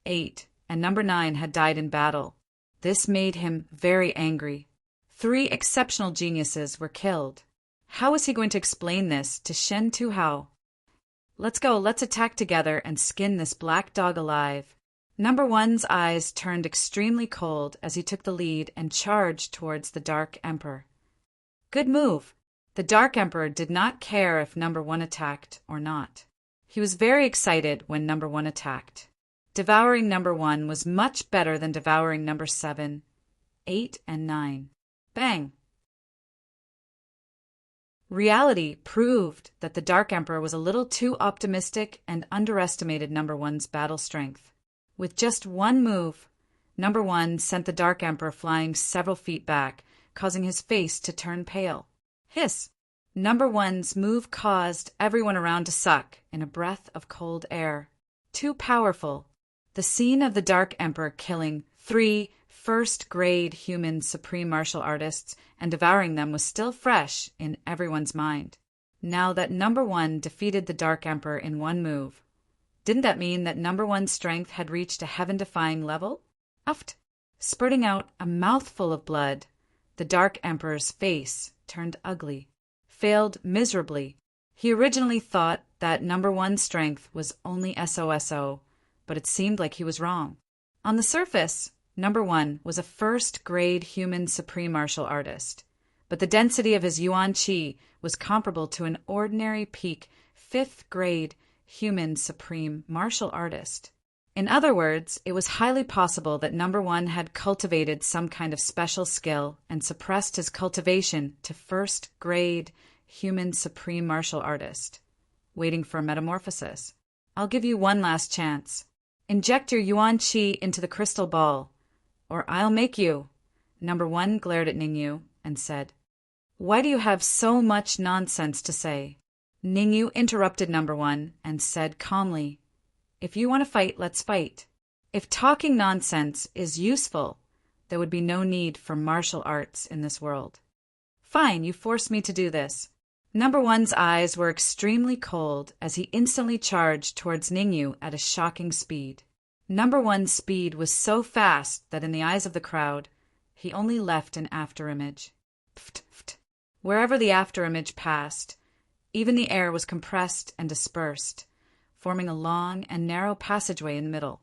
8, and number 9 had died in battle. This made him very angry. 3 exceptional geniuses were killed. How was he going to explain this to Shen Tuhao? Let's go, let's attack together and skin this black dog alive. Number 1's eyes turned extremely cold as he took the lead and charged towards the Dark Emperor. Good move. The Dark Emperor did not care if number 1 attacked or not. He was very excited when number 1 attacked. Devouring number 1 was much better than devouring number 7, 8, and 9. Bang! Reality proved that the Dark Emperor was a little too optimistic and underestimated number 1's battle strength. With just one move, number 1 sent the Dark Emperor flying several feet back, causing his face to turn pale. Hiss! Number 1's move caused everyone around to suck in a breath of cold air. Too powerful. The scene of the Dark Emperor killing 3 first-grade human supreme martial artists and devouring them was still fresh in everyone's mind. Now that number 1 defeated the Dark Emperor in one move, didn't that mean that number 1's strength had reached a heaven-defying level? Uft! Spurting out a mouthful of blood, the Dark Emperor's face turned ugly. Failed miserably. He originally thought that number 1's strength was only SOSO, but it seemed like he was wrong. On the surface, number 1 was a first-grade human supreme martial artist, but the density of his Yuan Qi was comparable to an ordinary peak 5th-grade human supreme martial artist. In other words, it was highly possible that number 1 had cultivated some kind of special skill and suppressed his cultivation to first-grade human supreme martial artist, waiting for metamorphosis. I'll give you one last chance. Inject your Yuan Qi into the crystal ball, or I'll make you. Number 1 glared at Ningyu and said, Why do you have so much nonsense to say? Ningyu interrupted number 1 and said calmly, If you want to fight, let's fight. If talking nonsense is useful, there would be no need for martial arts in this world. Fine, you forced me to do this. Number 1's eyes were extremely cold as he instantly charged towards Ningyu at a shocking speed. Number 1's speed was so fast that in the eyes of the crowd, he only left an afterimage. Pft, pft. Wherever the afterimage passed, even the air was compressed and dispersed, forming a long and narrow passageway in the middle.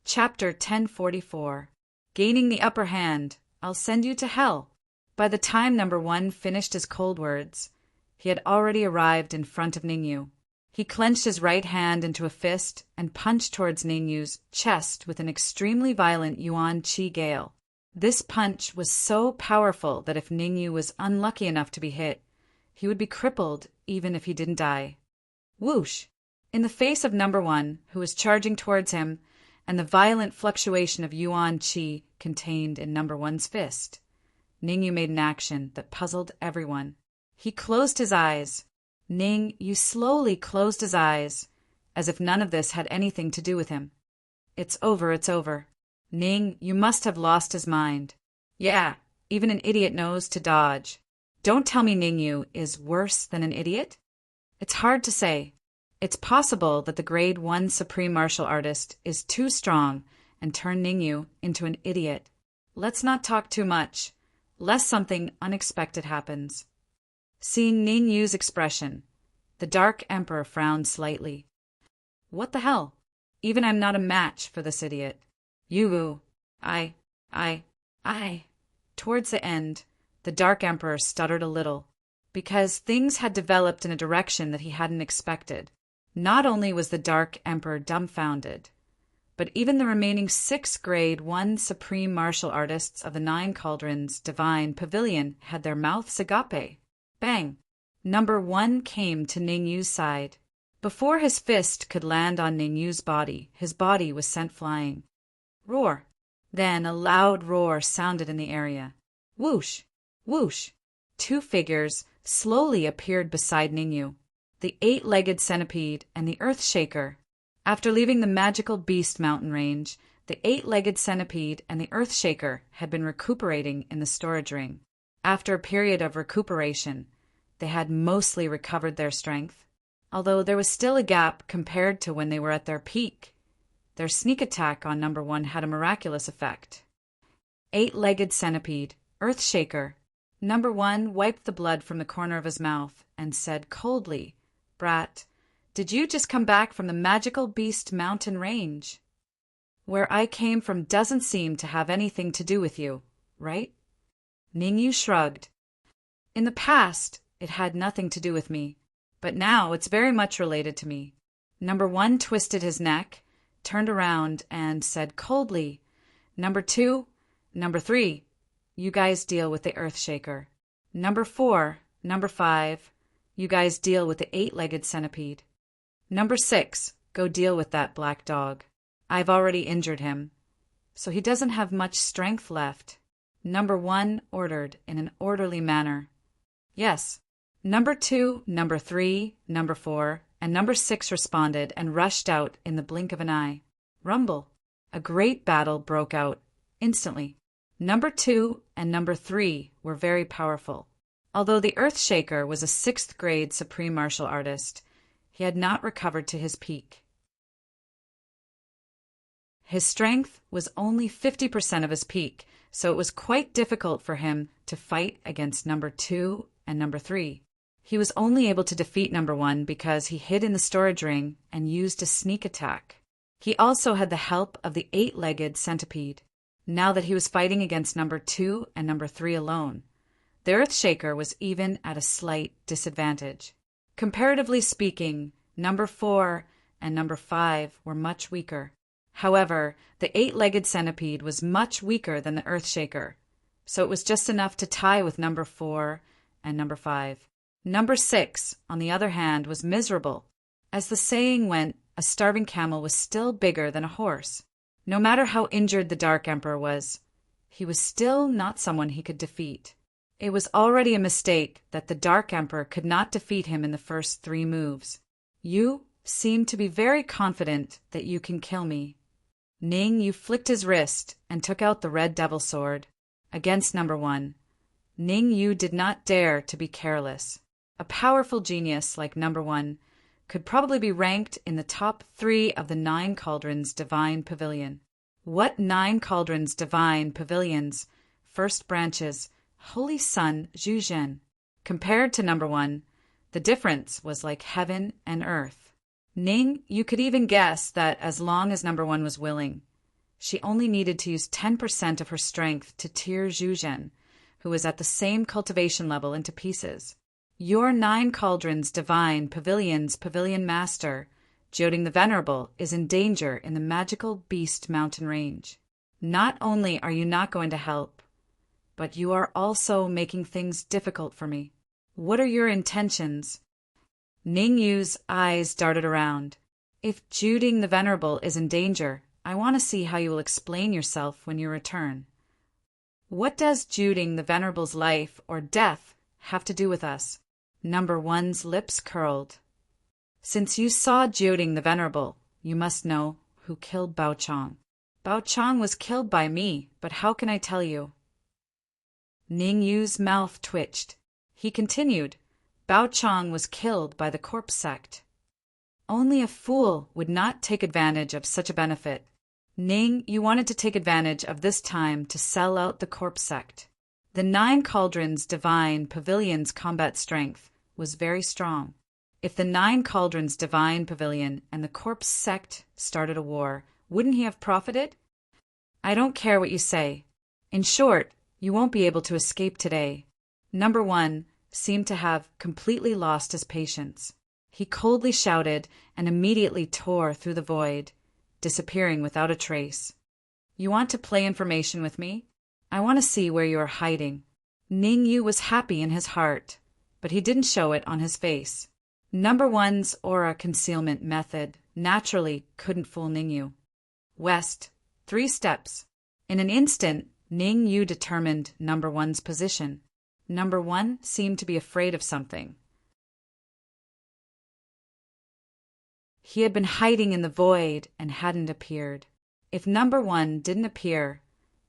Chapter 1044. Gaining the upper hand, I'll send you to hell. By the time number 1 finished his cold words, he had already arrived in front of Ningyu. He clenched his right hand into a fist and punched towards Ningyu's chest with an extremely violent Yuan Qi gale. This punch was so powerful that if Ningyu was unlucky enough to be hit, he would be crippled even if he didn't die. Whoosh! In the face of number 1, who was charging towards him, and the violent fluctuation of Yuan Qi contained in number 1's fist, Ningyu made an action that puzzled everyone. He closed his eyes. Ningyu slowly closed his eyes, as if none of this had anything to do with him. It's over, it's over. Ningyu must have lost his mind. Yeah, even an idiot knows to dodge. Don't tell me Ningyu is worse than an idiot? It's hard to say. It's possible that the grade 1 supreme martial artist is too strong and turned Ningyu into an idiot. Let's not talk too much, lest something unexpected happens. Seeing Ningyu's expression, the Dark Emperor frowned slightly. What the hell? Even I'm not a match for this idiot. Yugu, I. Towards the end, the Dark Emperor stuttered a little, because things had developed in a direction that he hadn't expected. Not only was the Dark Emperor dumbfounded, but even the remaining 6 grade 1 supreme martial artists of the 9 Cauldrons Divine Pavilion had their mouths agape. Bang! Number 1 came to Ningyu's side. Before his fist could land on Ningyu's body, his body was sent flying. Roar! Then a loud roar sounded in the area. Whoosh! Whoosh! Two figures slowly appeared beside Ningyu, the eight-legged centipede and the earth shaker. After leaving the magical beast mountain range, the eight-legged centipede and the earth shaker had been recuperating in the storage ring. After a period of recuperation, they had mostly recovered their strength, although there was still a gap compared to when they were at their peak. Their sneak attack on number 1 had a miraculous effect. Eight-legged centipede, earth shaker. Number 1 wiped the blood from the corner of his mouth and said coldly, "Brat, did you just come back from the magical beast mountain range? Where I came from doesn't seem to have anything to do with you, right?" Ningyu shrugged. "In the past, it had nothing to do with me, but now it's very much related to me." Number 1 twisted his neck, turned around, and said coldly, "Number 2, Number 3, you guys deal with the earth shaker. Number 4, Number 5, you guys deal with the eight-legged centipede. Number 6, go deal with that black dog. I've already injured him, so he doesn't have much strength left." Number 1 ordered in an orderly manner. "Yes." Number 2, Number 3, Number 4, and Number 6 responded and rushed out in the blink of an eye. Rumble. A great battle broke out instantly. Number 2 and Number 3 were very powerful. Although the Earth Shaker was a 6th grade supreme martial artist, he had not recovered to his peak. His strength was only 50% of his peak, so it was quite difficult for him to fight against Number 2 and Number 3. He was only able to defeat Number 1 because he hid in the storage ring and used a sneak attack. He also had the help of the eight-legged centipede. Now that he was fighting against Number 2 and Number 3 alone, the Earth Shaker was even at a slight disadvantage. Comparatively speaking, Number 4 and Number 5 were much weaker. However, the eight-legged centipede was much weaker than the Earth Shaker, so it was just enough to tie with Number 4 and Number 5. Number 6, on the other hand, was miserable. As the saying went, a starving camel was still bigger than a horse. No matter how injured the Dark Emperor was, he was still not someone he could defeat. It was already a mistake that the Dark Emperor could not defeat him in the first 3 moves. "You seem to be very confident that you can kill me." Ningyu flicked his wrist and took out the Red Devil Sword. Against Number 1, Ningyu did not dare to be careless. A powerful genius like Number 1 could probably be ranked in the top 3 of the 9 Cauldrons Divine Pavilion. What 9 Cauldrons Divine Pavilions? First branches, Holy Sun Zhuzhen. Compared to Number 1, the difference was like heaven and earth. You could even guess that as long as Number 1 was willing, she only needed to use 10% of her strength to tear Zhuzhen, who was at the same cultivation level, into pieces. Your 9 Cauldrons Divine Pavilion's Pavilion Master, Joding the Venerable, is in danger in the magical Beast Mountain Range. Not only are you not going to help, but you are also making things difficult for me. What are your intentions? Ningyu's eyes darted around. If Joding the Venerable is in danger, I want to see how you will explain yourself when you return. What does Joding the Venerable's life or death have to do with us? Number 1's lips curled. Since you saw Joding the Venerable, you must know who killed Bao Chong. Bao Chong was killed by me, but how can I tell you? Ningyu's mouth twitched. He continued, Bao Chong was killed by the corpse sect. Only a fool would not take advantage of such a benefit. You wanted to take advantage of this time to sell out the corpse sect. The 9 Cauldrons Divine Pavilion's combat strength was very strong. If the 9 Cauldrons Divine Pavilion and the corpse sect started a war, wouldn't he have profited? I don't care what you say. In short, you won't be able to escape today. Number 1 seemed to have completely lost his patience. He coldly shouted and immediately tore through the void, disappearing without a trace. You want to play information with me? I want to see where you are hiding. Ningyu was happy in his heart, but he didn't show it on his face. Number one's aura concealment method naturally couldn't fool Ningyu. West, 3 steps. In an instant, Ningyu determined number one's position. Number one seemed to be afraid of something. He had been hiding in the void and hadn't appeared. If number one didn't appear,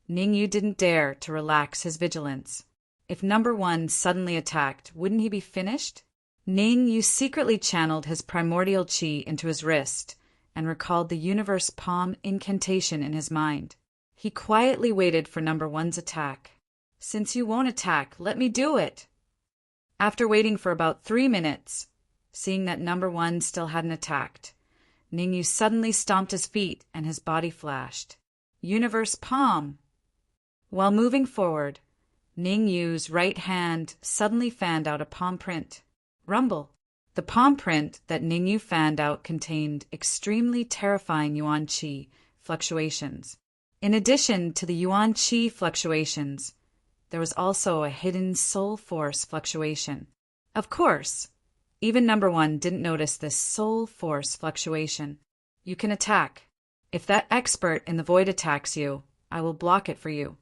Ningyu didn't dare to relax his vigilance. If number one suddenly attacked, wouldn't he be finished? Ningyu secretly channeled his primordial chi into his wrist and recalled the universe palm incantation in his mind. He quietly waited for number one's attack. Since you won't attack, let me do it. After waiting for about 3 minutes, seeing that number one still hadn't attacked, Ningyu suddenly stomped his feet and his body flashed. Universe palm! While moving forward, Ningyu's right hand suddenly fanned out a palm print. Rumble! The palm print that Ningyu fanned out contained extremely terrifying yuan qi fluctuations. In addition to the yuan qi fluctuations, there was also a hidden soul force fluctuation. Of course, even number one didn't notice this soul force fluctuation. You can attack. If that expert in the void attacks you, I will block it for you.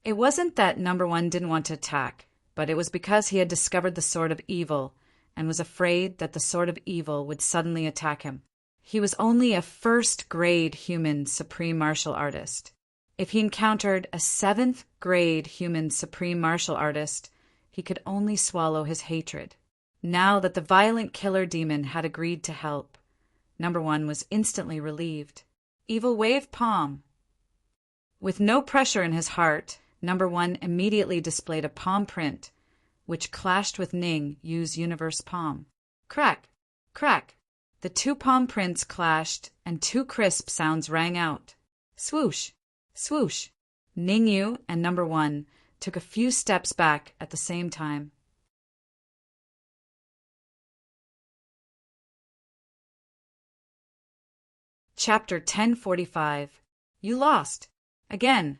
It wasn't that number one didn't want to attack, but it was because he had discovered the sword of evil and was afraid that the sword of evil would suddenly attack him. He was only a first-grade human supreme martial artist. If he encountered a 7th-grade human supreme martial artist, he could only swallow his hatred. Now that the violent killer demon had agreed to help, number one was instantly relieved. Evil wave palm. With no pressure in his heart, number one immediately displayed a palm print, which clashed with Ningyu's universe palm. Crack! Crack! The 2 palm prints clashed, and 2 crisp sounds rang out. Swoosh! Swoosh! Ningyu and number one took a few steps back at the same time. Chapter 1045. You lost. Again.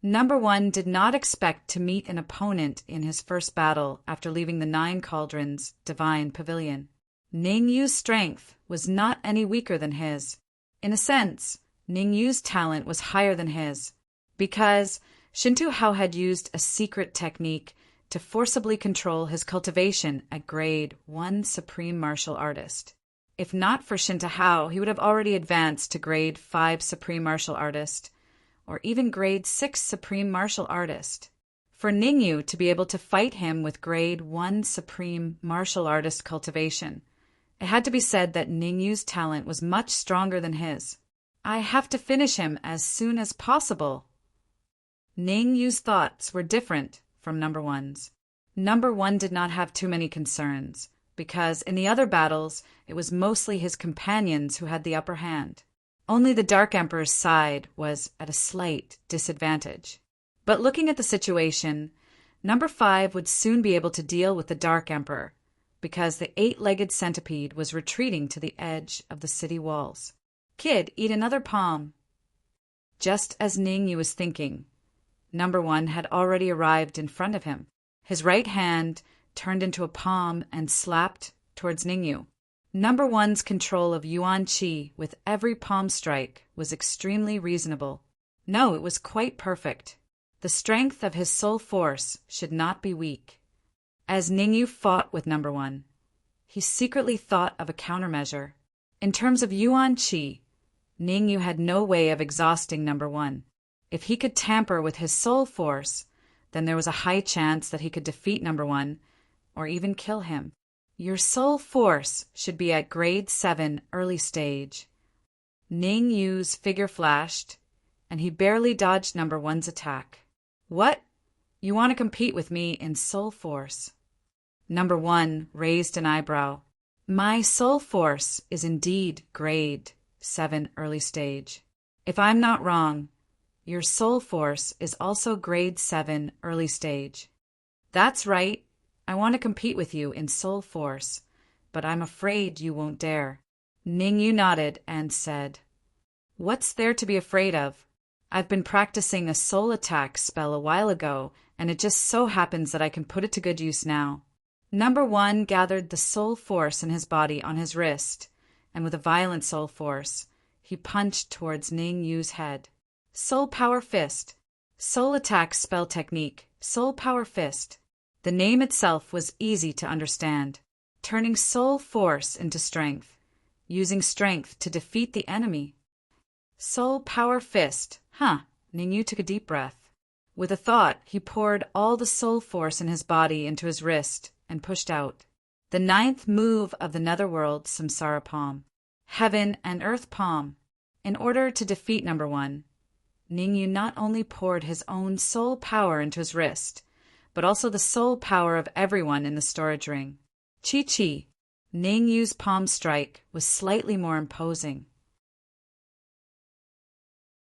Number one did not expect to meet an opponent in his first battle after leaving the 9 Cauldrons Divine Pavilion. Ningyu's strength was not any weaker than his. In a sense, Ningyu's talent was higher than his, because Shinto Hao had used a secret technique to forcibly control his cultivation at grade 1 Supreme Martial Artist. If not for Shinto Hao, he would have already advanced to grade 5 Supreme Martial Artist, or even grade 6 Supreme Martial Artist. For Ningyu to be able to fight him with grade 1 Supreme Martial Artist cultivation, it had to be said that Ningyu's talent was much stronger than his. I have to finish him as soon as possible. Ningyu's thoughts were different from number one's. Number one did not have too many concerns, because in the other battles it was mostly his companions who had the upper hand. Only the Dark Emperor's side was at a slight disadvantage. But looking at the situation, number 5 would soon be able to deal with the Dark Emperor, because the 8-legged centipede was retreating to the edge of the city walls. Kid, eat another palm. Just as Ningyu was thinking, number 1 had already arrived in front of him. His right hand turned into a palm and slapped towards Ningyu. Number 1's control of yuan qi with every palm strike was extremely reasonable. No, it was quite perfect. The strength of his soul force should not be weak. As Ningyu fought with number 1, he secretly thought of a countermeasure. In terms of yuan qi, Ningyu had no way of exhausting number 1. If he could tamper with his soul force, then there was a high chance that he could defeat number 1 or even kill him. Your soul force should be at grade 7 early stage. Ningyu's figure flashed, and he barely dodged number 1's attack. What? You want to compete with me in soul force? Number 1 raised an eyebrow. My soul force is indeed grade 7 early stage. If I'm not wrong, your soul force is also grade 7 early stage. That's right. I want to compete with you in soul force, but I'm afraid you won't dare. Ningyu nodded and said, What's there to be afraid of? I've been practicing a soul attack spell a while ago, and it just so happens that I can put it to good use now. Number one gathered the soul force in his body on his wrist, and with a violent soul force, he punched towards Ning Yu's head. Soul Power Fist. Soul Attack Spell Technique. Soul Power Fist. The name itself was easy to understand. Turning soul force into strength. Using strength to defeat the enemy. Soul Power Fist. Ning Yu took a deep breath. With a thought, he poured all the soul force in his body into his wrist and pushed out. The 9th move of the Netherworld Samsara Palm. Heaven and Earth Palm. In order to defeat number one, Ning Yu not only poured his own soul power into his wrist, but also the soul power of everyone in the storage ring. Chi. Ning Yu's palm strike was slightly more imposing.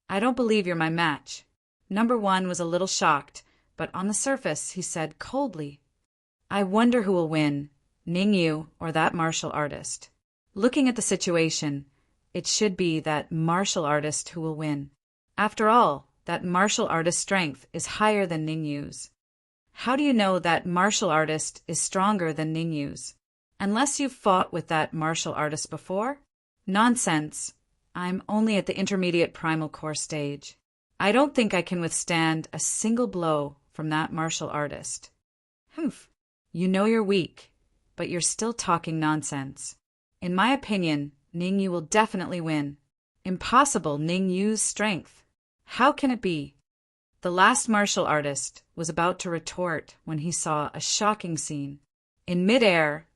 I don't believe you're my match. Number one was a little shocked, but on the surface he said coldly, I wonder who will win, Ning Yu or that martial artist. Looking at the situation, it should be that martial artist who will win. After all, that martial artist's strength is higher than Ning Yu's. How do you know that martial artist is stronger than Ning Yu's? Unless you've fought with that martial artist before? Nonsense. I'm only at the intermediate primal core stage. I don't think I can withstand a single blow from that martial artist. Humph. You know you're weak, but you're still talking nonsense. In my opinion, Ning Yu will definitely win. Impossible Ning Yu's strength. How can it be? The last martial artist was about to retort when he saw a shocking scene. In midair,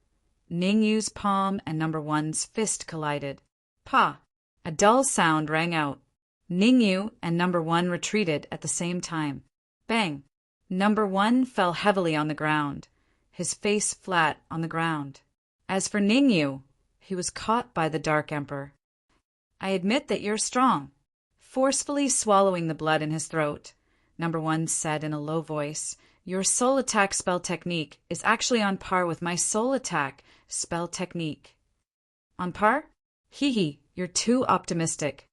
Ning Yu's palm and number one's fist collided. Pa! A dull sound rang out. Ning Yu and number one retreated at the same time. Bang! Number one fell heavily on the ground, his face flat on the ground. As for Ning Yu, he was caught by the Dark Emperor. I admit that you're strong. Forcefully swallowing the blood in his throat, number one said in a low voice, your soul attack spell technique is actually on par with my soul attack spell technique. On par? Hee, you're too optimistic.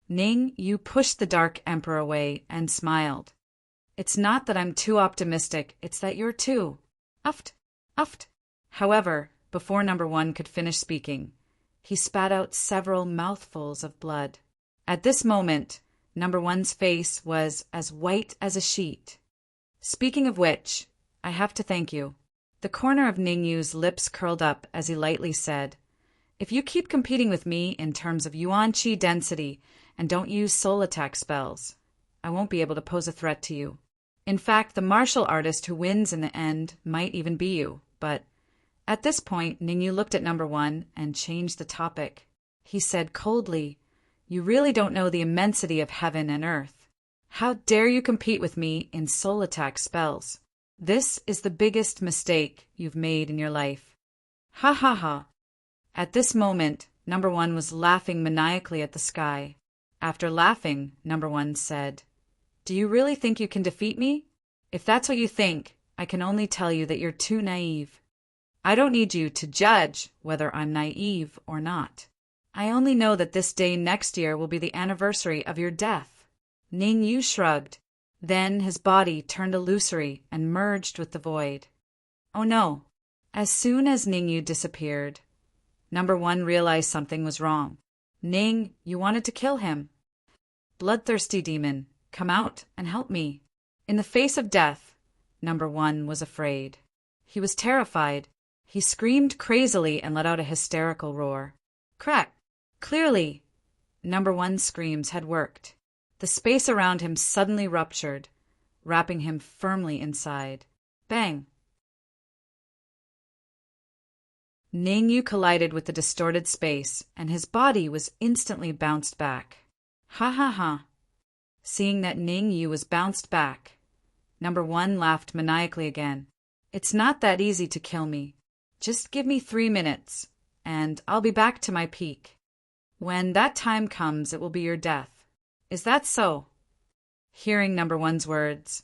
Ning Yu pushed the Dark Emperor away and smiled. It's not that I'm too optimistic, it's that you're too. Uft. However, before number one could finish speaking, he spat out several mouthfuls of blood. At this moment, number one's face was as white as a sheet. Speaking of which, I have to thank you. The corner of Ning Yu's lips curled up as he lightly said, if you keep competing with me in terms of Yuan Qi density and don't use soul attack spells, I won't be able to pose a threat to you. In fact, the martial artist who wins in the end might even be you, but at this point, Ning Yu looked at number one and changed the topic. He said coldly, you really don't know the immensity of heaven and earth. How dare you compete with me in soul attack spells? This is the biggest mistake you've made in your life. Ha. At this moment, number one was laughing maniacally at the sky. After laughing, number one said, do you really think you can defeat me? If that's what you think, I can only tell you that you're too naive. I don't need you to judge whether I'm naive or not. I only know that this day next year will be the anniversary of your death. Ning Yu shrugged. Then his body turned illusory and merged with the void. Oh no. As soon as Ning Yu disappeared, number one realized something was wrong. Ning, you wanted to kill him. Bloodthirsty demon, come out and help me. In the face of death, number one was afraid. He was terrified. He screamed crazily and let out a hysterical roar. Crack! Clearly, number one's screams had worked. The space around him suddenly ruptured, wrapping him firmly inside. Bang! Ning Yu collided with the distorted space, and his body was instantly bounced back. Ha. Seeing that Ning Yu was bounced back, number one laughed maniacally again. It's not that easy to kill me. Just give me 3 minutes, and I'll be back to my peak. When that time comes, it will be your death. Is that so? Hearing number one's words,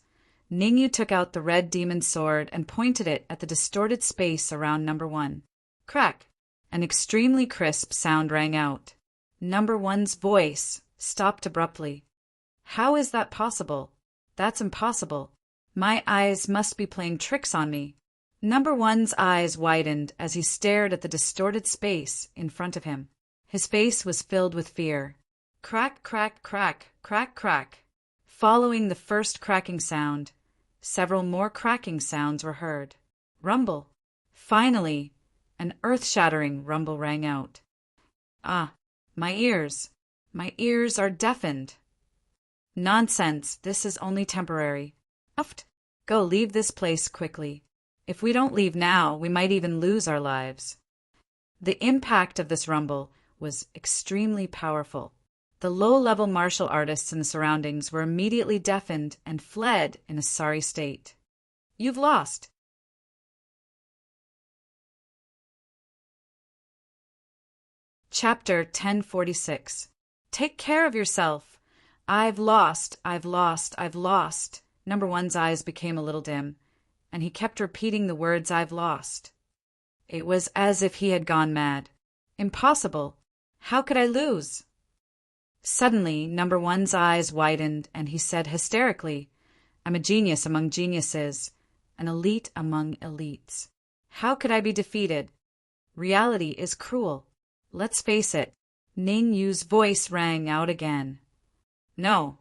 Ning Yu took out the red demon sword and pointed it at the distorted space around number one. Crack! An extremely crisp sound rang out. Number one's voice stopped abruptly. How is that possible? That's impossible. My eyes must be playing tricks on me. Number one's eyes widened as he stared at the distorted space in front of him. His face was filled with fear. Crack, crack, crack, crack, crack. Following the first cracking sound, several more cracking sounds were heard. Rumble. Finally, an earth-shattering rumble rang out. Ah, my ears. My ears are deafened. Nonsense, this is only temporary. Uft. Go leave this place quickly. If we don't leave now, we might even lose our lives. The impact of this rumble was extremely powerful. The low-level martial artists in the surroundings were immediately deafened and fled in a sorry state. You've lost. Chapter 1046. Take care of yourself. I've lost, I've lost, I've lost. Number one's eyes became a little dim, and he kept repeating the words, I've lost. It was as if he had gone mad. Impossible. How could I lose? Suddenly, number one's eyes widened, and he said hysterically, I'm a genius among geniuses, an elite among elites. How could I be defeated? Reality is cruel. Let's face it. Ning Yu's voice rang out again. No,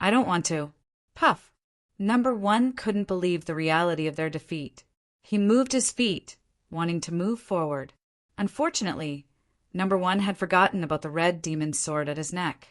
I don't want to. Puff. Number one couldn't believe the reality of their defeat. He moved his feet, wanting to move forward. Unfortunately, Number one had forgotten about the red demon's sword at his neck.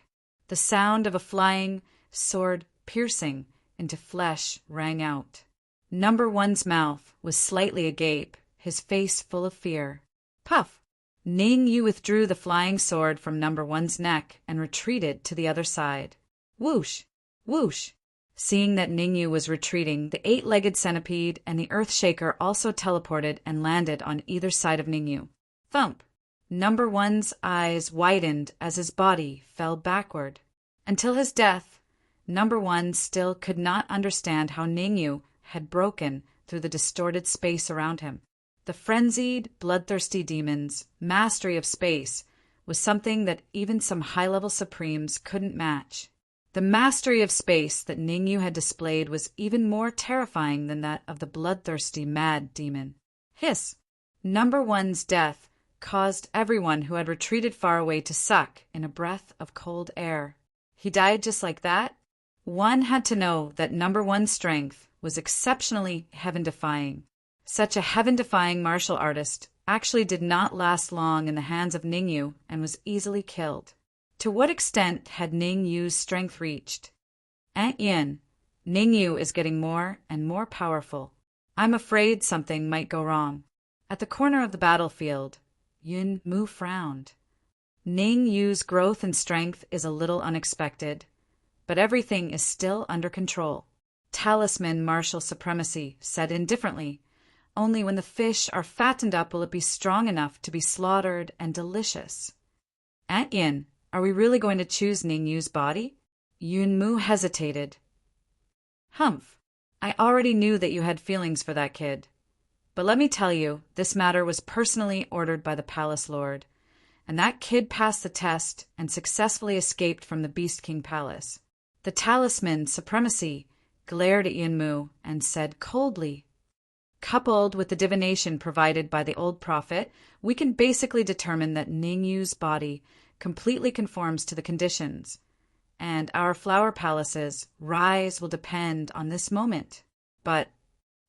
The sound of a flying sword piercing into flesh rang out. Number one's mouth was slightly agape, his face full of fear. Puff! Ning Yu withdrew the flying sword from number one's neck and retreated to the other side. Whoosh! Whoosh! Seeing that Ning Yu was retreating, the eight-legged centipede and the earth shaker also teleported and landed on either side of Ning Yu. Thump! Number one's eyes widened as his body fell backward. Until his death, Number one still could not understand how Ning Yu had broken through the distorted space around him. The frenzied, bloodthirsty demon's mastery of space was something that even some high-level supremes couldn't match. The mastery of space that Ning Yu had displayed was even more terrifying than that of the bloodthirsty mad demon. Hiss! Number one's death caused everyone who had retreated far away to suck in a breath of cold air. He died just like that? One had to know that Number one's strength was exceptionally heaven-defying. Such a heaven-defying martial artist actually did not last long in the hands of Ning Yu and was easily killed. To what extent had Ning Yu's strength reached? Aunt Yin, Ning Yu is getting more and more powerful. I'm afraid something might go wrong. At the corner of the battlefield, Yun Mu frowned. Ning Yu's growth and strength is a little unexpected, but everything is still under control. Talisman martial supremacy set indifferently. Only when the fish are fattened up will it be strong enough to be slaughtered and delicious. Aunt Yin, are we really going to choose Ning Yu's body? Yun Mu hesitated. Humph, I already knew that you had feelings for that kid. But let me tell you, this matter was personally ordered by the Palace Lord, and that kid passed the test and successfully escaped from the Beast King Palace. The Talisman Supremacy glared at Yun Mu and said coldly, coupled with the divination provided by the old prophet, we can basically determine that Ning Yu's body completely conforms to the conditions, and our flower palace's rise will depend on this moment. But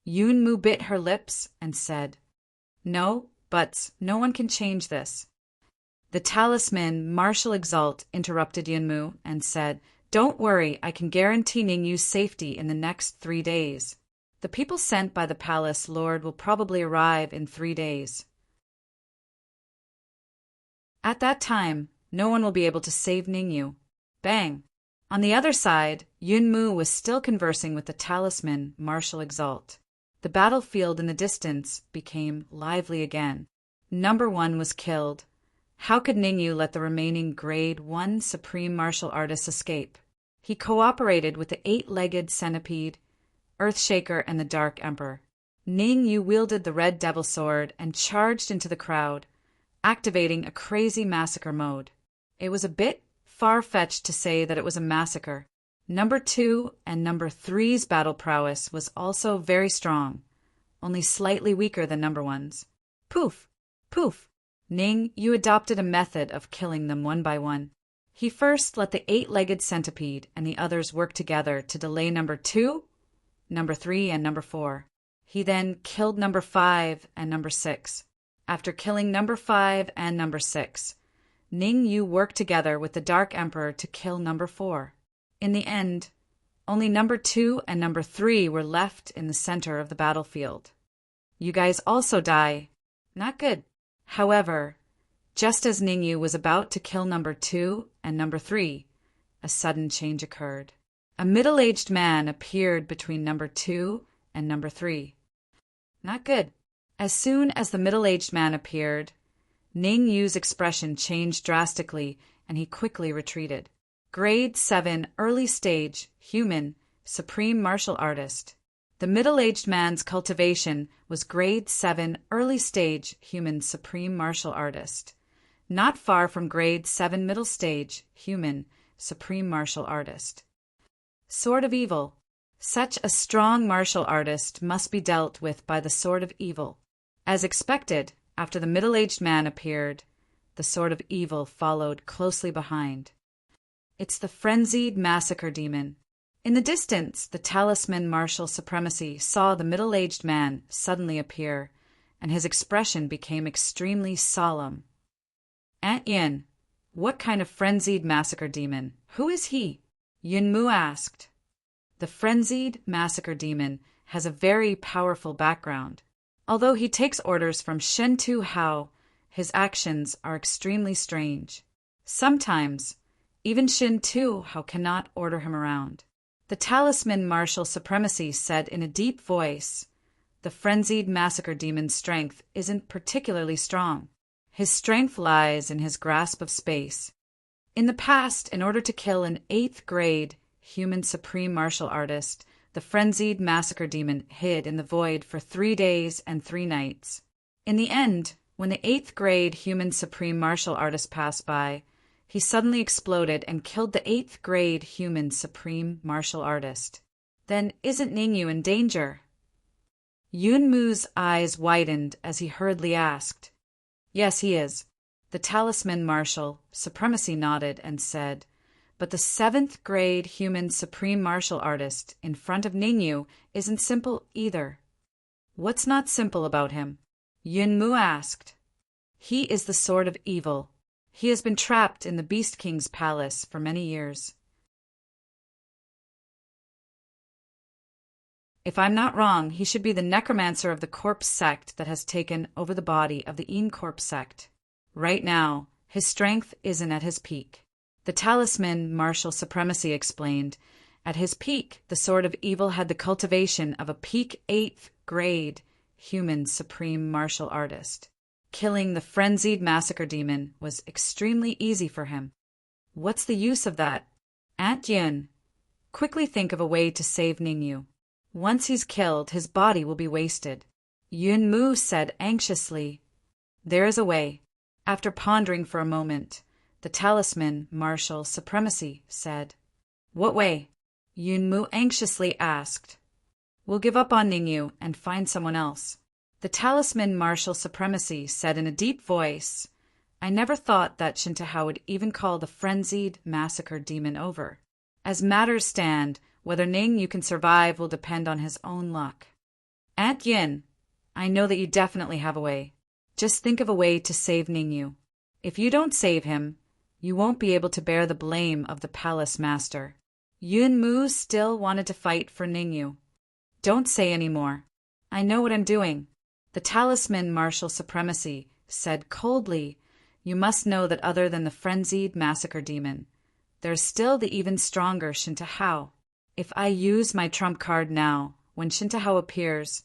Yun Mu bit her lips and said, No buts, no one can change this. The talisman Marshal Exalt interrupted Yun Mu and said, Don't worry, I can guarantee Ning Yu's safety in the next 3 days. The people sent by the Palace Lord will probably arrive in 3 days. At that time, no one will be able to save Ning Yu. Bang! On the other side, Yun Mu was still conversing with the talisman Marshal Exalt. The battlefield in the distance became lively again. Number one was killed. How could Ning Yu let the remaining Grade 1 Supreme Martial Artists escape? He cooperated with the eight-legged centipede, Earthshaker, and the Dark Emperor. Ning Yu wielded the Red Devil Sword and charged into the crowd, activating a crazy massacre mode. It was a bit far-fetched to say that it was a massacre. Number 2 and Number 3's battle prowess was also very strong. only slightly weaker than number ones. Poof! Poof! Ning Yu adopted a method of killing them one by one. He first let the 8-legged centipede and the others work together to delay number 2, number 3, and number 4. He then killed number 5 and number 6. After killing number 5 and number 6, Ning Yu worked together with the Dark Emperor to kill number 4. In the end, only number 2 and number 3 were left in the center of the battlefield. You guys also die. Not good. However, just as Ning Yu was about to kill number 2 and number 3, a sudden change occurred. A middle-aged man appeared between number 2 and number 3. Not good. As soon as the middle-aged man appeared, Ning Yu's expression changed drastically and he quickly retreated. Grade 7 Early Stage Human Supreme Martial Artist. The middle-aged man's cultivation was Grade 7 Early Stage Human Supreme Martial Artist. Not far from Grade 7 Middle Stage Human Supreme Martial Artist. Sword of Evil. Such a strong martial artist must be dealt with by the Sword of Evil. As expected, after the middle-aged man appeared, the Sword of Evil followed closely behind. It's the frenzied massacre demon. In the distance, the talisman martial supremacy saw the middle-aged man suddenly appear, and his expression became extremely solemn. Aunt Yin, what kind of frenzied massacre demon? Who is he? Yunmu asked. The frenzied massacre demon has a very powerful background. Although he takes orders from Shen Tu Hao, his actions are extremely strange. Sometimes, even Shen Tu Hao cannot order him around. The talisman martial supremacy said in a deep voice, the frenzied massacre demon's strength isn't particularly strong. His strength lies in his grasp of space. In the past, in order to kill an 8th grade human supreme martial artist, the frenzied massacre demon hid in the void for 3 days and 3 nights. In the end, when the 8th grade human supreme martial artist passed by, he suddenly exploded and killed the 8th grade human supreme martial artist. Then isn't Ningyu in danger? Yunmu's eyes widened as he hurriedly asked. Yes, he is. The talisman martial supremacy nodded and said, but the 7th grade human supreme martial artist in front of Ningyu isn't simple either. What's not simple about him? Yunmu asked. He is the Sword of Evil. He has been trapped in the Beast King's palace for many years. If I'm not wrong, he should be the necromancer of the corpse sect that has taken over the body of the Een Corpse sect. Right now, his strength isn't at his peak. The talisman martial supremacy explained. At his peak, the Sword of Evil had the cultivation of a peak 8th grade human supreme martial artist. Killing the frenzied massacre demon was extremely easy for him. What's the use of that? Aunt Yun, quickly think of a way to save Ningyu. Once he's killed, his body will be wasted. Yunmu said anxiously. There is a way. After pondering for a moment, the talisman martial supremacy said. What way? Yunmu anxiously asked. We'll give up on Ningyu and find someone else. The talisman martial supremacy said in a deep voice. I never thought that Shintahao would even call the frenzied massacre demon over. As matters stand, whether Ningyu can survive will depend on his own luck. Aunt Yin, I know that you definitely have a way. Just think of a way to save Ningyu. If you don't save him, you won't be able to bear the blame of the palace master. Yunmu still wanted to fight for Ningyu. Don't say any more. I know what I'm doing. The talisman martial supremacy said coldly, you must know that other than the frenzied massacre demon, there's still the even stronger Shintahao. If I use my trump card now, when Shintahao appears,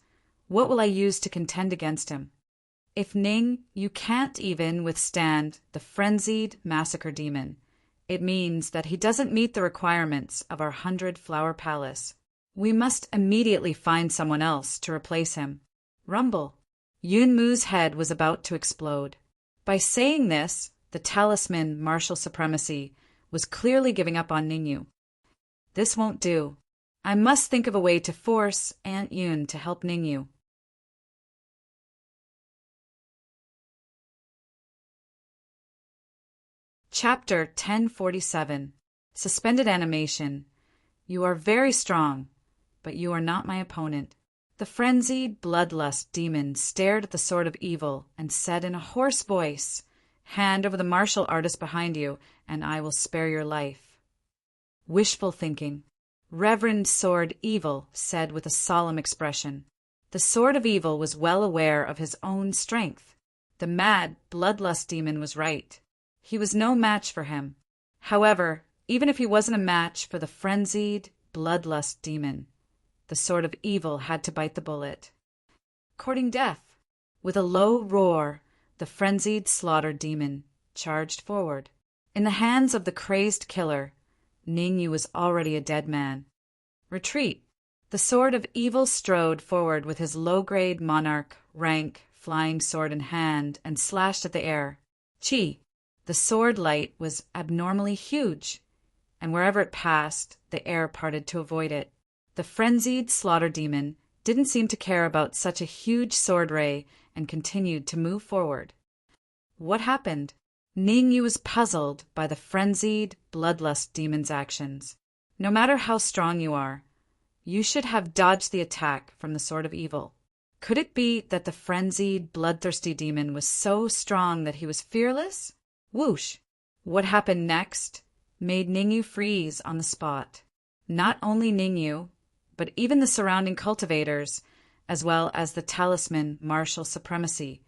what will I use to contend against him? If you can't even withstand the frenzied massacre demon, it means that he doesn't meet the requirements of our 100-flower palace. We must immediately find someone else to replace him. Rumble. Yunmu's head was about to explode. By saying this, the talisman martial supremacy was clearly giving up on Ningyu. This won't do. I must think of a way to force Aunt Yun to help Ningyu. Chapter 1047. Suspended Animation. You are very strong, but you are not my opponent. The frenzied bloodlust demon stared at the sword of evil and said in a hoarse voice, "Hand over the martial artist behind you, and I will spare your life." Wishful thinking. Reverend Sword Evil said with a solemn expression. The sword of evil was well aware of his own strength. The mad bloodlust demon was right. He was no match for him. However, even if he wasn't a match for the frenzied bloodlust demon, the sword of evil had to bite the bullet. Courting death. With a low roar, the frenzied slaughter demon charged forward. In the hands of the crazed killer, Ningyu was already a dead man. Retreat. The sword of evil strode forward with his low-grade monarch rank flying sword in hand and slashed at the air. Chi. The sword light was abnormally huge, and wherever it passed, the air parted to avoid it. The frenzied slaughter demon didn't seem to care about such a huge sword ray and continued to move forward. What happened? Ningyu was puzzled by the frenzied bloodlust demon's actions. No matter how strong you are, you should have dodged the attack from the sword of evil. Could it be that the frenzied, bloodthirsty demon was so strong that he was fearless? Whoosh! What happened next made Ningyu freeze on the spot. Not only Ningyu, but even the surrounding cultivators, as well as the talisman martial supremacy,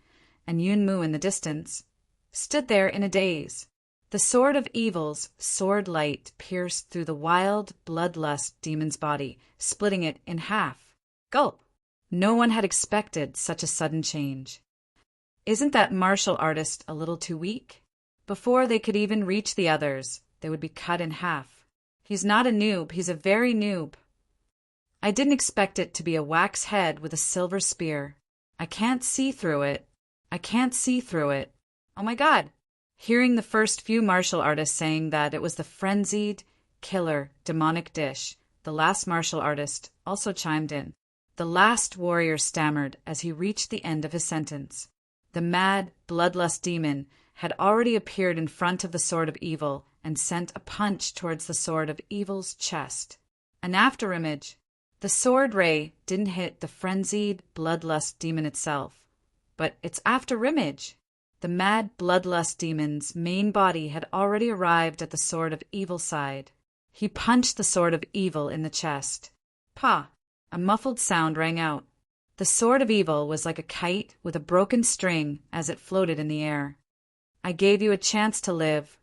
and Yunmu in the distance, stood there in a daze. The sword of evil's sword light pierced through the wild bloodlust demon's body, splitting it in half. Gulp! No one had expected such a sudden change. Isn't that martial artist a little too weak? Before they could even reach the others, they would be cut in half. He's not a noob, he's a very noob. I didn't expect it to be a wax head with a silver spear. I can't see through it. I can't see through it. Oh my God! Hearing the first few martial artists saying that it was the frenzied, killer, demonic dish, the last martial artist also chimed in. The last warrior stammered as he reached the end of his sentence. The mad, bloodlust demon had already appeared in front of the sword of evil and sent a punch towards the sword of evil's chest. An afterimage. The sword ray didn't hit the frenzied bloodlust demon itself, but its afterimage. The mad bloodlust demon's main body had already arrived at the sword of evil side. He punched the sword of evil in the chest. Pa! A muffled sound rang out. The sword of evil was like a kite with a broken string as it floated in the air. I gave you a chance to live,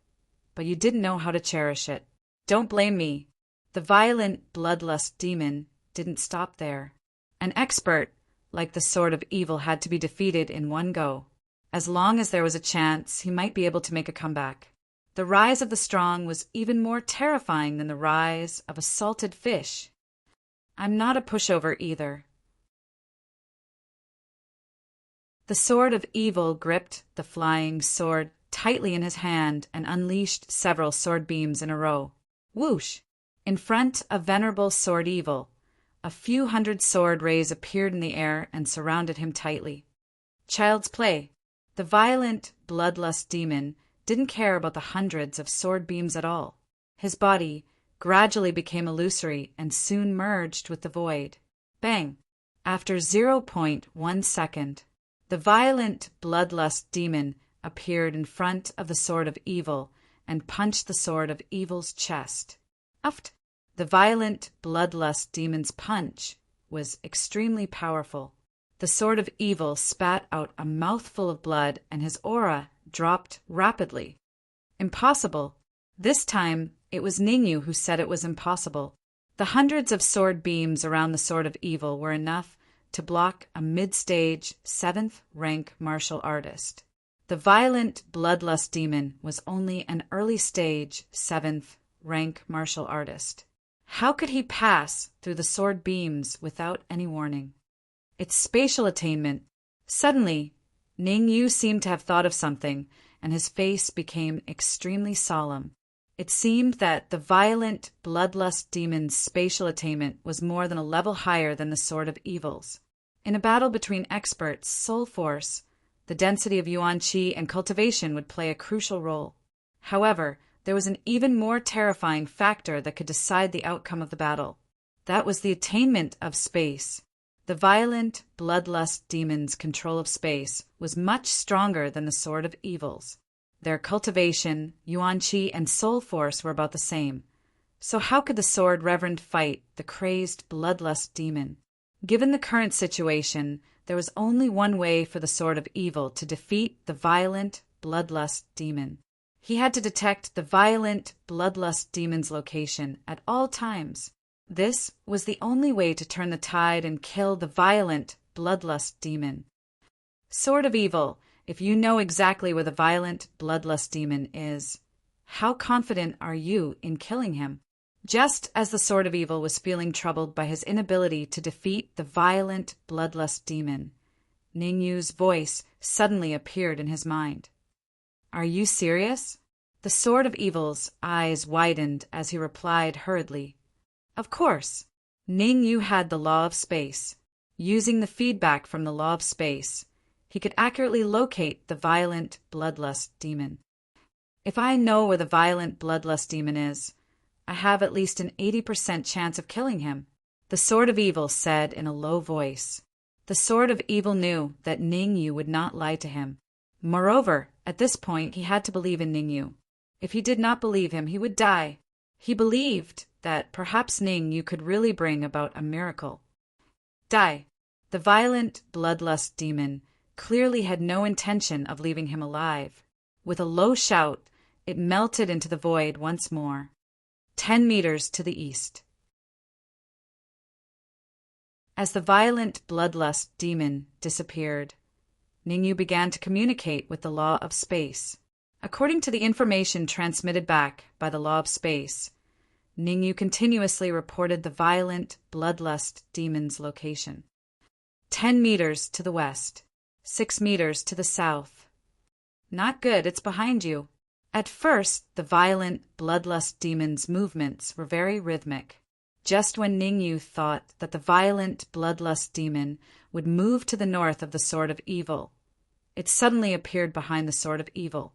but you didn't know how to cherish it. Don't blame me. The violent bloodlust demon didn't stop there. An expert, like the sword of evil, had to be defeated in one go. As long as there was a chance, he might be able to make a comeback. The rise of the strong was even more terrifying than the rise of a salted fish. I'm not a pushover either. The sword of evil gripped the flying sword tightly in his hand and unleashed several sword beams in a row. Whoosh! In front of venerable sword evil, a few hundred sword rays appeared in the air and surrounded him tightly. Child's play. The violent, bloodlust demon didn't care about the hundreds of sword beams at all. His body gradually became illusory and soon merged with the void. Bang! After 0.1 second, the violent bloodlust demon appeared in front of the sword of evil and punched the sword of evil's chest. Uft! The violent bloodlust demon's punch was extremely powerful. The sword of evil spat out a mouthful of blood and his aura dropped rapidly. Impossible. This time, it was Ningyu who said it was impossible. The hundreds of sword beams around the sword of evil were enough to block a mid-stage 7th rank martial artist. The violent bloodlust demon was only an early stage 7th rank martial artist. How could he pass through the sword beams without any warning? It's spatial attainment. Suddenly, Ningyu seemed to have thought of something, and his face became extremely solemn. It seemed that the violent bloodlust demon's spatial attainment was more than a level higher than the sword of evil's. In a battle between experts, soul force, the density of yuan qi and cultivation would play a crucial role. However, there was an even more terrifying factor that could decide the outcome of the battle. That was the attainment of space. The violent, bloodlust demon's control of space was much stronger than the Sword of Evil's. Their cultivation, yuan qi, and soul force were about the same. So how could the Sword Reverend fight the crazed, bloodlust demon? Given the current situation, there was only one way for the Sword of Evil to defeat the violent, bloodlust demon. He had to detect the violent, bloodlust demon's location at all times. This was the only way to turn the tide and kill the violent, bloodlust demon. Sword of Evil, if you know exactly where the violent, bloodlust demon is, how confident are you in killing him? Just as the Sword of Evil was feeling troubled by his inability to defeat the violent, bloodlust demon, Ningyu's voice suddenly appeared in his mind. Are you serious? The Sword of Evil's eyes widened as he replied hurriedly. Of course. Ningyu had the law of space. Using the feedback from the law of space, he could accurately locate the violent, bloodlust demon. If I know where the violent, bloodlust demon is, I have at least an 80% chance of killing him, the Sword of Evil said in a low voice. The Sword of Evil knew that Ningyu would not lie to him. Moreover, at this point he had to believe in Ningyu. If he did not believe him, he would die. He believed that perhaps Ningyu could really bring about a miracle. Die. The violent, bloodlust demon clearly had no intention of leaving him alive. With a low shout, it melted into the void once more. 10 meters to the east. As the violent, bloodlust demon disappeared, Ningyu began to communicate with the law of space. According to the information transmitted back by the law of space, Ningyu continuously reported the violent, bloodlust demon's location. 10 meters to the west, 6 meters to the south. Not good, it's behind you. At first, the violent, bloodlust demon's movements were very rhythmic. Just when Ningyu thought that the violent, bloodlust demon would move to the north of the Sword of Evil, it suddenly appeared behind the Sword of Evil.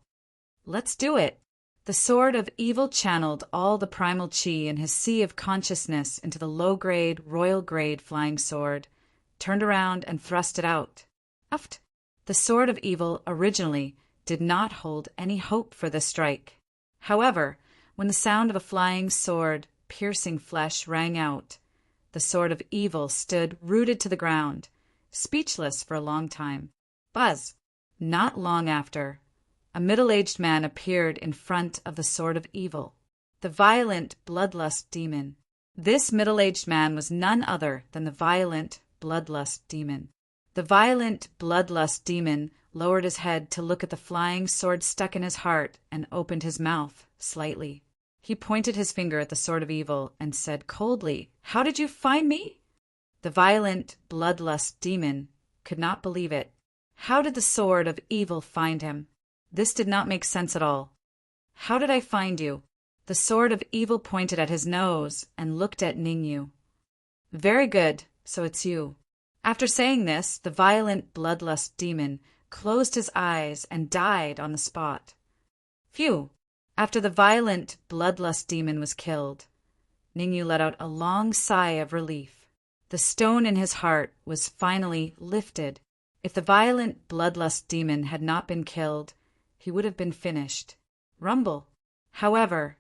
Let's do it! The Sword of Evil channeled all the primal chi in his sea of consciousness into the low-grade, royal-grade flying sword, turned around and thrust it out. Uft! The Sword of Evil originally did not hold any hope for this strike. However, when the sound of a flying sword piercing flesh rang out, the Sword of Evil stood rooted to the ground, speechless for a long time. Buzz! Not long after, a middle-aged man appeared in front of the Sword of Evil, the violent, bloodlust demon. This middle-aged man was none other than the violent, bloodlust demon. The violent, bloodlust demon lowered his head to look at the flying sword stuck in his heart and opened his mouth slightly. He pointed his finger at the Sword of Evil and said coldly, "How did you find me?" The violent, bloodlust demon could not believe it. How did the Sword of Evil find him? This did not make sense at all. How did I find you? The Sword of Evil pointed at his nose and looked at Ningyu. Very good, so it's you. After saying this, the violent, bloodlust demon closed his eyes and died on the spot. Phew! After the violent, bloodlust demon was killed, Ningyu let out a long sigh of relief. The stone in his heart was finally lifted. If the violent, bloodlust demon had not been killed, he would have been finished. Rumble. However,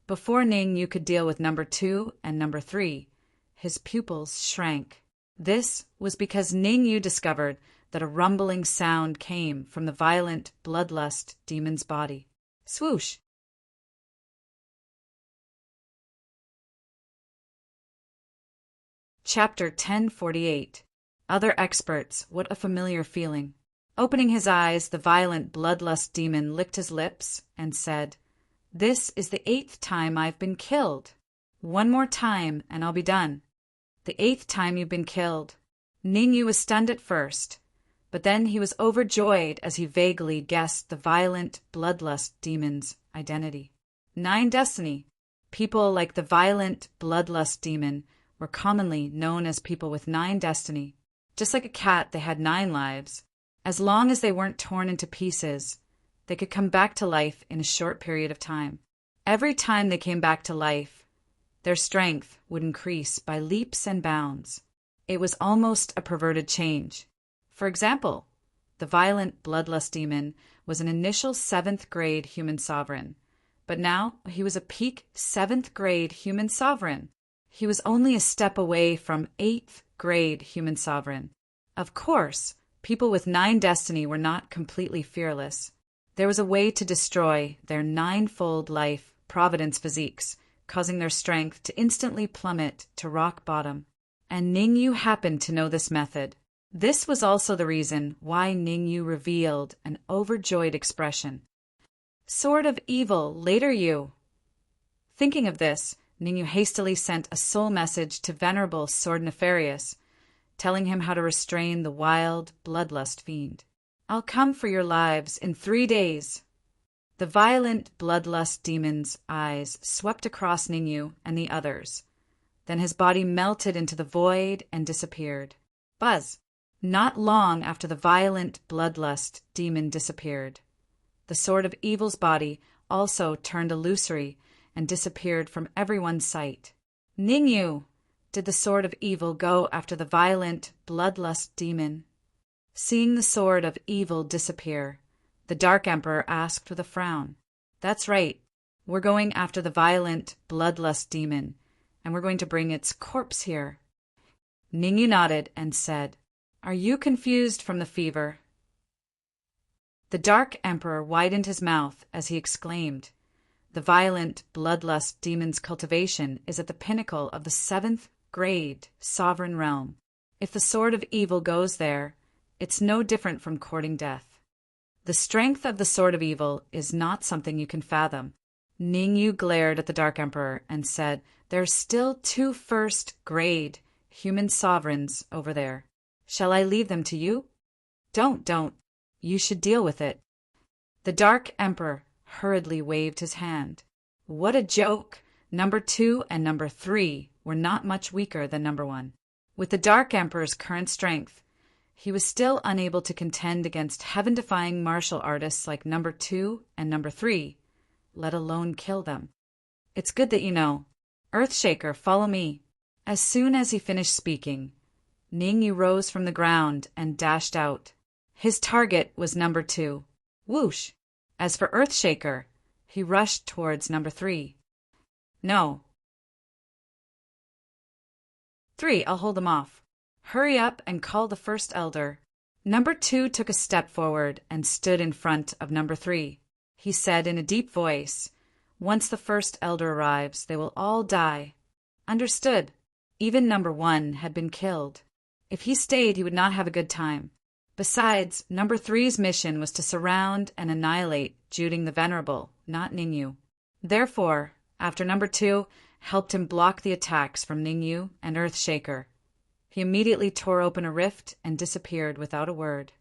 before Ningyu could deal with number 2 and number 3, his pupils shrank. This was because Ningyu discovered that a rumbling sound came from the violent, bloodlust demon's body. Swoosh! Chapter 1048. Other experts, what a familiar feeling. Opening his eyes, the violent, bloodlust demon licked his lips and said, "This is the 8th time I've been killed. One more time and I'll be done. The 8th time you've been killed." Ningyu was stunned at first, but then he was overjoyed as he vaguely guessed the violent, bloodlust demon's identity. 9 destiny. People like the violent, bloodlust demon were commonly known as people with 9 destiny. Just like a cat, they had 9 lives. As long as they weren't torn into pieces, they could come back to life in a short period of time. Every time they came back to life, their strength would increase by leaps and bounds. It was almost a perverted change. For example, the violent bloodlust demon was an initial 7th grade human sovereign, but now he was a peak 7th grade human sovereign. He was only a step away from 8th grade human sovereign. Of course, people with 9 destiny were not completely fearless. There was a way to destroy their 9-fold life providence physiques, causing their strength to instantly plummet to rock bottom. And Ningyu happened to know this method. This was also the reason why Ningyu revealed an overjoyed expression. Sword of evil, later you. Thinking of this, Ningyu hastily sent a soul message to Venerable Sword Nefarious, telling him how to restrain the wild bloodlust fiend. I'll come for your lives in 3 days. The violent bloodlust demon's eyes swept across Ningyu and the others. Then his body melted into the void and disappeared. Buzz! Not long after the violent bloodlust demon disappeared, the sword of evil's body also turned illusory and disappeared from everyone's sight. Ningyu! Did the sword of evil go after the violent bloodlust demon? Seeing the sword of evil disappear, the Dark Emperor asked with a frown. That's right. We're going after the violent bloodlust demon, and we're going to bring its corpse here. Ningyu nodded and said, Are you confused from the fever? The Dark Emperor widened his mouth as he exclaimed, The violent bloodlust demon's cultivation is at the pinnacle of the 7th grade sovereign realm. If the sword of evil goes there, it's no different from courting death. The strength of the sword of evil is not something you can fathom. Ningyu glared at the Dark Emperor and said, There's still 2 1st-grade human sovereigns over there. Shall I leave them to you? Don't. You should deal with it. The Dark Emperor hurriedly waved his hand. What a joke! Number 2 and number 3 were not much weaker than number 1. With the Dark Emperor's current strength, he was still unable to contend against heaven-defying martial artists like number 2 and number 3, let alone kill them. It's good that you know. Earthshaker, follow me. As soon as he finished speaking, Ningyu rose from the ground and dashed out. His target was number 2. Whoosh! As for Earthshaker, he rushed towards number 3. No. 3, I'll hold them off. Hurry up and call the first elder. Number 2 took a step forward and stood in front of number 3. He said in a deep voice, Once the first elder arrives, they will all die. Understood. Even number 1 had been killed. If he stayed, he would not have a good time. Besides, number 3's mission was to surround and annihilate Juding the Venerable, not Ningyu. Therefore, after number 2 helped him block the attacks from Ningyu and Earthshaker, he immediately tore open a rift and disappeared without a word.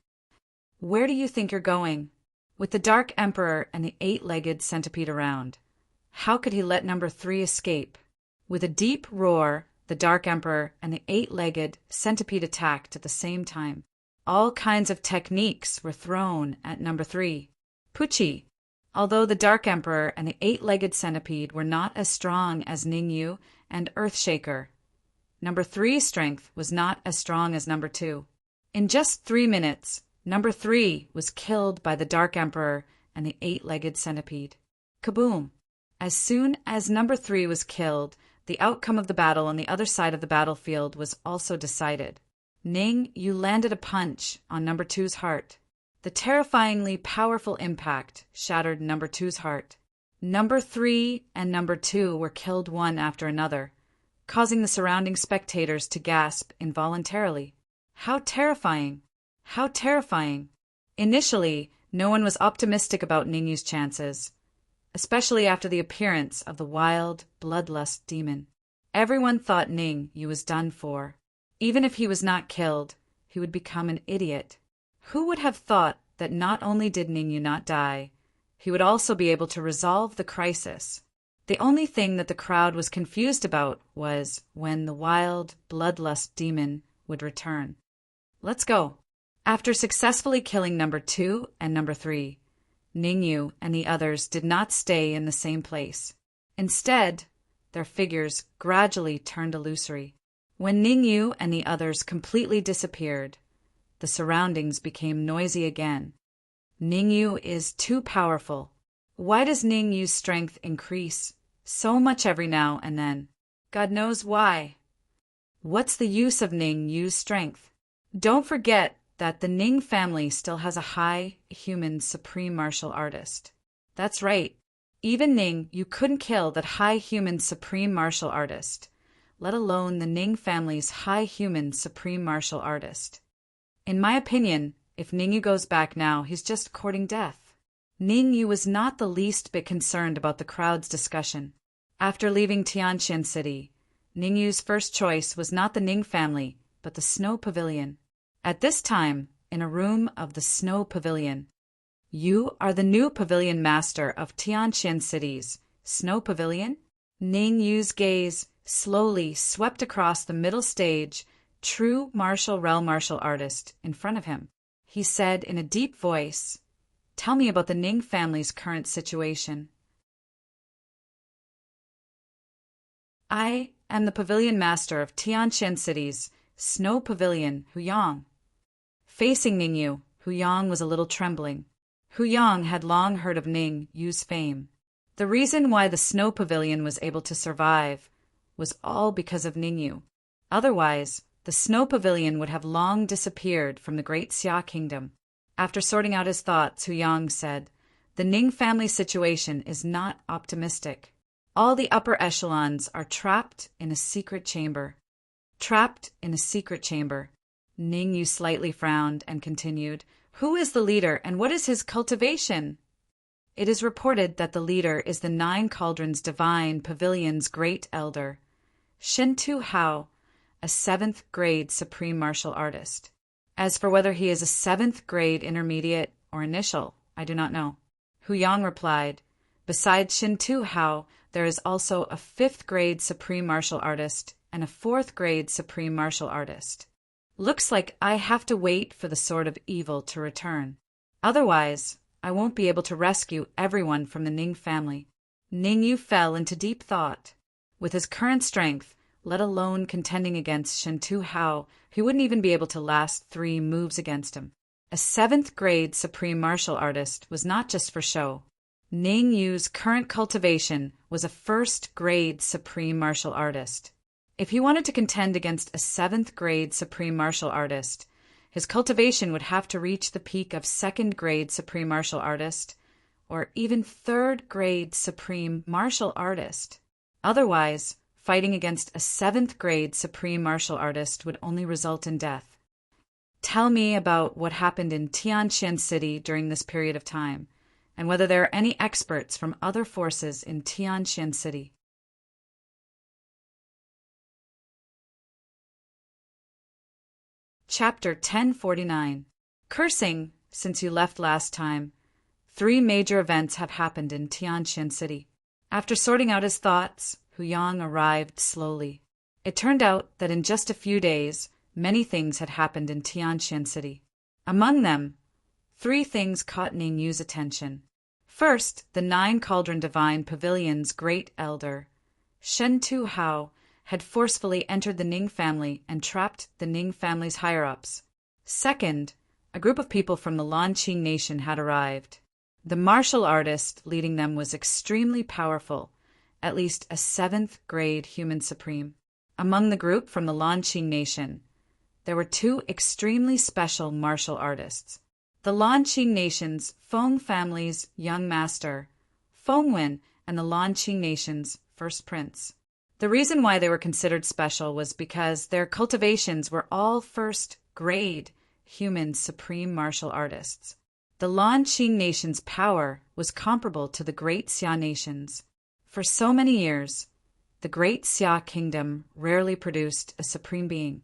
Where do you think you're going? With the Dark Emperor and the 8-legged centipede around, how could he let number 3 escape? With a deep roar, the Dark Emperor and the 8-legged centipede attacked at the same time. All kinds of techniques were thrown at number 3. Pucci! Although the Dark Emperor and the 8-legged centipede were not as strong as Ningyu and Earthshaker, number 3's strength was not as strong as number 2. In just 3 minutes, number 3 was killed by the Dark Emperor and the 8-legged centipede. Kaboom! As soon as number 3 was killed, the outcome of the battle on the other side of the battlefield was also decided. Ning, you landed a punch on number 2's heart. The terrifyingly powerful impact shattered number 2's heart. Number 3 and number 2 were killed one after another, causing the surrounding spectators to gasp involuntarily. How terrifying! How terrifying! Initially, no one was optimistic about Ningyu's chances, especially after the appearance of the wild bloodlust demon. Everyone thought Ningyu was done for. Even if he was not killed, he would become an idiot. Who would have thought that not only did Ningyu not die, he would also be able to resolve the crisis? The only thing that the crowd was confused about was when the wild bloodlust demon would return. Let's go. After successfully killing number 2 and number 3, Ningyu and the others did not stay in the same place. Instead, their figures gradually turned illusory. When Ningyu and the others completely disappeared, the surroundings became noisy again. Ningyu is too powerful. Why does Ningyu's strength increase so much every now and then? God knows why. What's the use of Ningyu's strength? Don't forget that the Ning family still has a high human supreme martial artist. That's right. Even Ning, you couldn't kill that high human supreme martial artist, let alone the Ning family's high human supreme martial artist. In my opinion, if Ningyu goes back now, he's just courting death. Ningyu was not the least bit concerned about the crowd's discussion. After leaving Tianjin City, Ningyu's first choice was not the Ning family, but the Snow Pavilion. At this time, in a room of the Snow Pavilion, "You are the new pavilion master of Tianjin City's Snow Pavilion?" Ningyu's gaze slowly swept across the middle stage, true martial realm martial artist in front of him. He said in a deep voice, "Tell me about the Ning family's current situation." "I am the pavilion master of Tianjin City's Snow Pavilion, Huyang." Facing Ningyu, Huyang was a little trembling. Huyang had long heard of Ningyu's fame. The reason why the Snow Pavilion was able to survive was all because of Ningyu. Otherwise, the Snow Pavilion would have long disappeared from the Great Xia Kingdom. After sorting out his thoughts, Huyang said, "The Ning family situation is not optimistic. All the upper echelons are trapped in a secret chamber." Trapped in a secret chamber. Ningyu slightly frowned and continued, "Who is the leader and what is his cultivation?" "It is reported that the leader is the Nine Cauldrons Divine Pavilion's great elder, Shintu Hao, a 7th grade supreme martial artist. As for whether he is a 7th grade intermediate or initial, I do not know." Huyang replied, "Besides Shintu Hao, there is also a 5th grade supreme martial artist and a 4th grade supreme martial artist. Looks like I have to wait for the Sword of Evil to return. Otherwise, I won't be able to rescue everyone from the Ning family." Ningyu fell into deep thought. With his current strength, let alone contending against Shintu Hao, he wouldn't even be able to last 3 moves against him. A 7th grade supreme martial artist was not just for show. Ningyu's current cultivation was a 1st grade supreme martial artist. If he wanted to contend against a 7th grade supreme martial artist, his cultivation would have to reach the peak of 2nd grade supreme martial artist, or even 3rd grade supreme martial artist. Otherwise, fighting against a 7th grade supreme martial artist would only result in death. Tell me about what happened in Tianjin City during this period of time, and whether there are any experts from other forces in Tianjin City. Chapter 1049. Cursing, since you left last time, 3 major events have happened in Tianjin City. After sorting out his thoughts, Huyang arrived slowly. It turned out that in just a few days, many things had happened in Tianjin City. Among them, 3 things caught Ningyu's attention. First, the 9 Cauldron Divine Pavilion's great elder, Shentu Hao, had forcefully entered the Ning family and trapped the Ning family's higher-ups. Second, a group of people from the Lanqing nation had arrived. The martial artist leading them was extremely powerful, at least a 7th grade human supreme. Among the group from the Lanqing nation, there were 2 extremely special martial artists. The Lanqing nation's Feng family's young master, Fengwen, and the Lanqing nation's first prince. The reason why they were considered special was because their cultivations were all 1st grade human supreme martial artists. The Lanqing nation's power was comparable to the Great Xia nation's. For so many years, the Great Xia kingdom rarely produced a supreme being.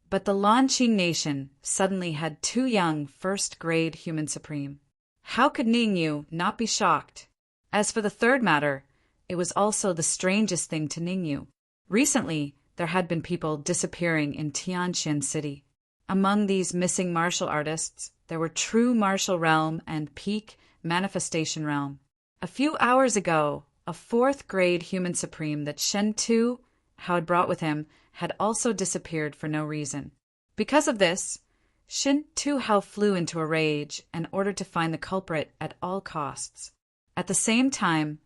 But the Lanqing nation suddenly had 2 young 1st grade human supreme. How could Ningyu not be shocked? As for the third matter, it was also the strangest thing to Ningyu. Recently, there had been people disappearing in Tianjin City. Among these missing martial artists, there were true martial realm and peak manifestation realm. A few hours ago, a fourth-grade human supreme that Shen Tu Hao had brought with him had also disappeared for no reason. Because of this, Shen Tu Hao flew into a rage and ordered to find the culprit at all costs. At the same time,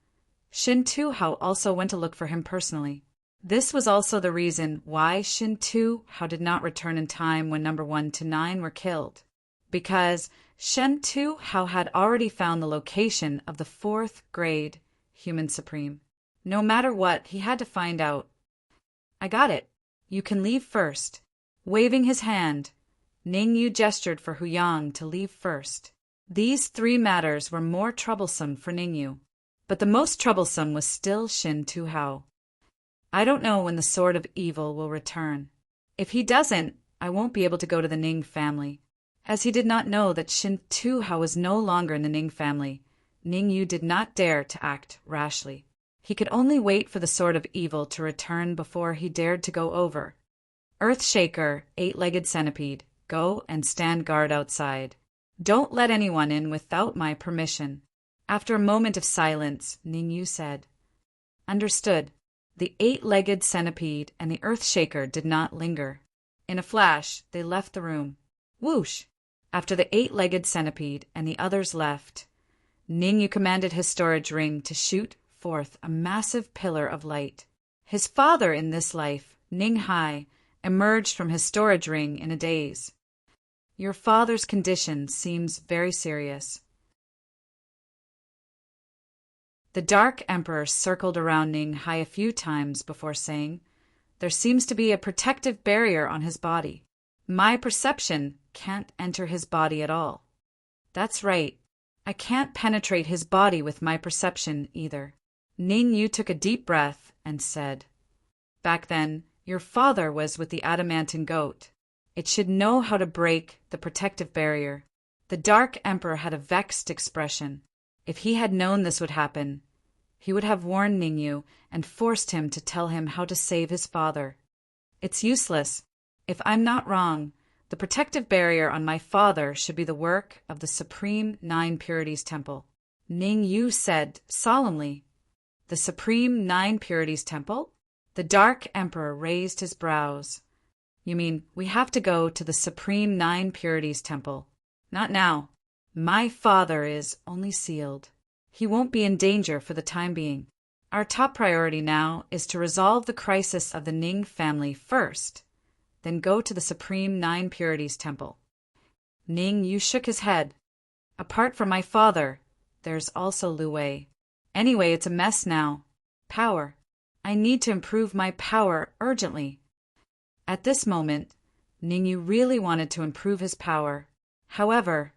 Shen Tu Hao also went to look for him personally. This was also the reason why Shen Tu Hao did not return in time when number 1 to 9 were killed, because Shen Tu Hao had already found the location of the fourth-grade human supreme. No matter what, he had to find out. I got it. You can leave first. Waving his hand, Ning Yu gestured for Hu Yang to leave first. These 3 matters were more troublesome for Ning Yu, but the most troublesome was still Shen Tu Hao. I don't know when the sword of evil will return. If he doesn't, I won't be able to go to the Ning family. As he did not know that Shen Tu Hao was no longer in the Ning family, Ning Yu did not dare to act rashly. He could only wait for the sword of evil to return before he dared to go over. Earthshaker, 8-legged centipede, go and stand guard outside. Don't let anyone in without my permission. After a moment of silence, Ning Yu said, Understood. The 8-legged centipede and the Earthshaker did not linger. In a flash, they left the room. Whoosh! After the 8-legged centipede and the others left, Ning Yu commanded his storage ring to shoot forth a massive pillar of light. His father in this life, Ning Hai, emerged from his storage ring in a daze. Your father's condition seems very serious. The Dark Emperor circled around Ning Hai a few times before saying, There seems to be a protective barrier on his body. My perception can't enter his body at all. That's right. I can't penetrate his body with my perception either. Ning Yu took a deep breath and said, Back then, your father was with the adamantine goat. It should know how to break the protective barrier. The Dark Emperor had a vexed expression. If he had known this would happen, he would have warned Ning Yu and forced him to tell him how to save his father. It's useless. If I'm not wrong, the protective barrier on my father should be the work of the Supreme 9 Purities Temple. Ning Yu said solemnly, The Supreme 9 Purities Temple? The Dark Emperor raised his brows. You mean we have to go to the Supreme 9 Purities Temple? Not now. My father is only sealed. He won't be in danger for the time being. Our top priority now is to resolve the crisis of the Ning family first, then go to the Supreme 9 Purities Temple. Ning Yu shook his head. Apart from my father, there's also Lu Wei. Anyway, it's a mess now. Power. I need to improve my power urgently. At this moment, Ning Yu really wanted to improve his power. However,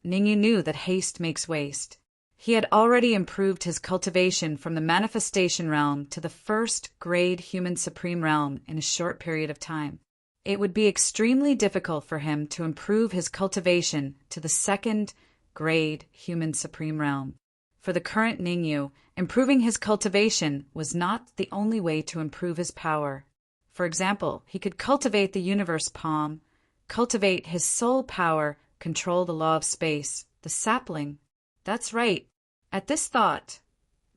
Ning Yu knew that haste makes waste. He had already improved his cultivation from the manifestation realm to the first-grade human supreme realm in a short period of time. It would be extremely difficult for him to improve his cultivation to the second-grade human supreme realm. For the current Ning Yu, improving his cultivation was not the only way to improve his power. For example, he could cultivate the universe palm, cultivate his soul power, control the law of space, the sapling. That's right. At this thought,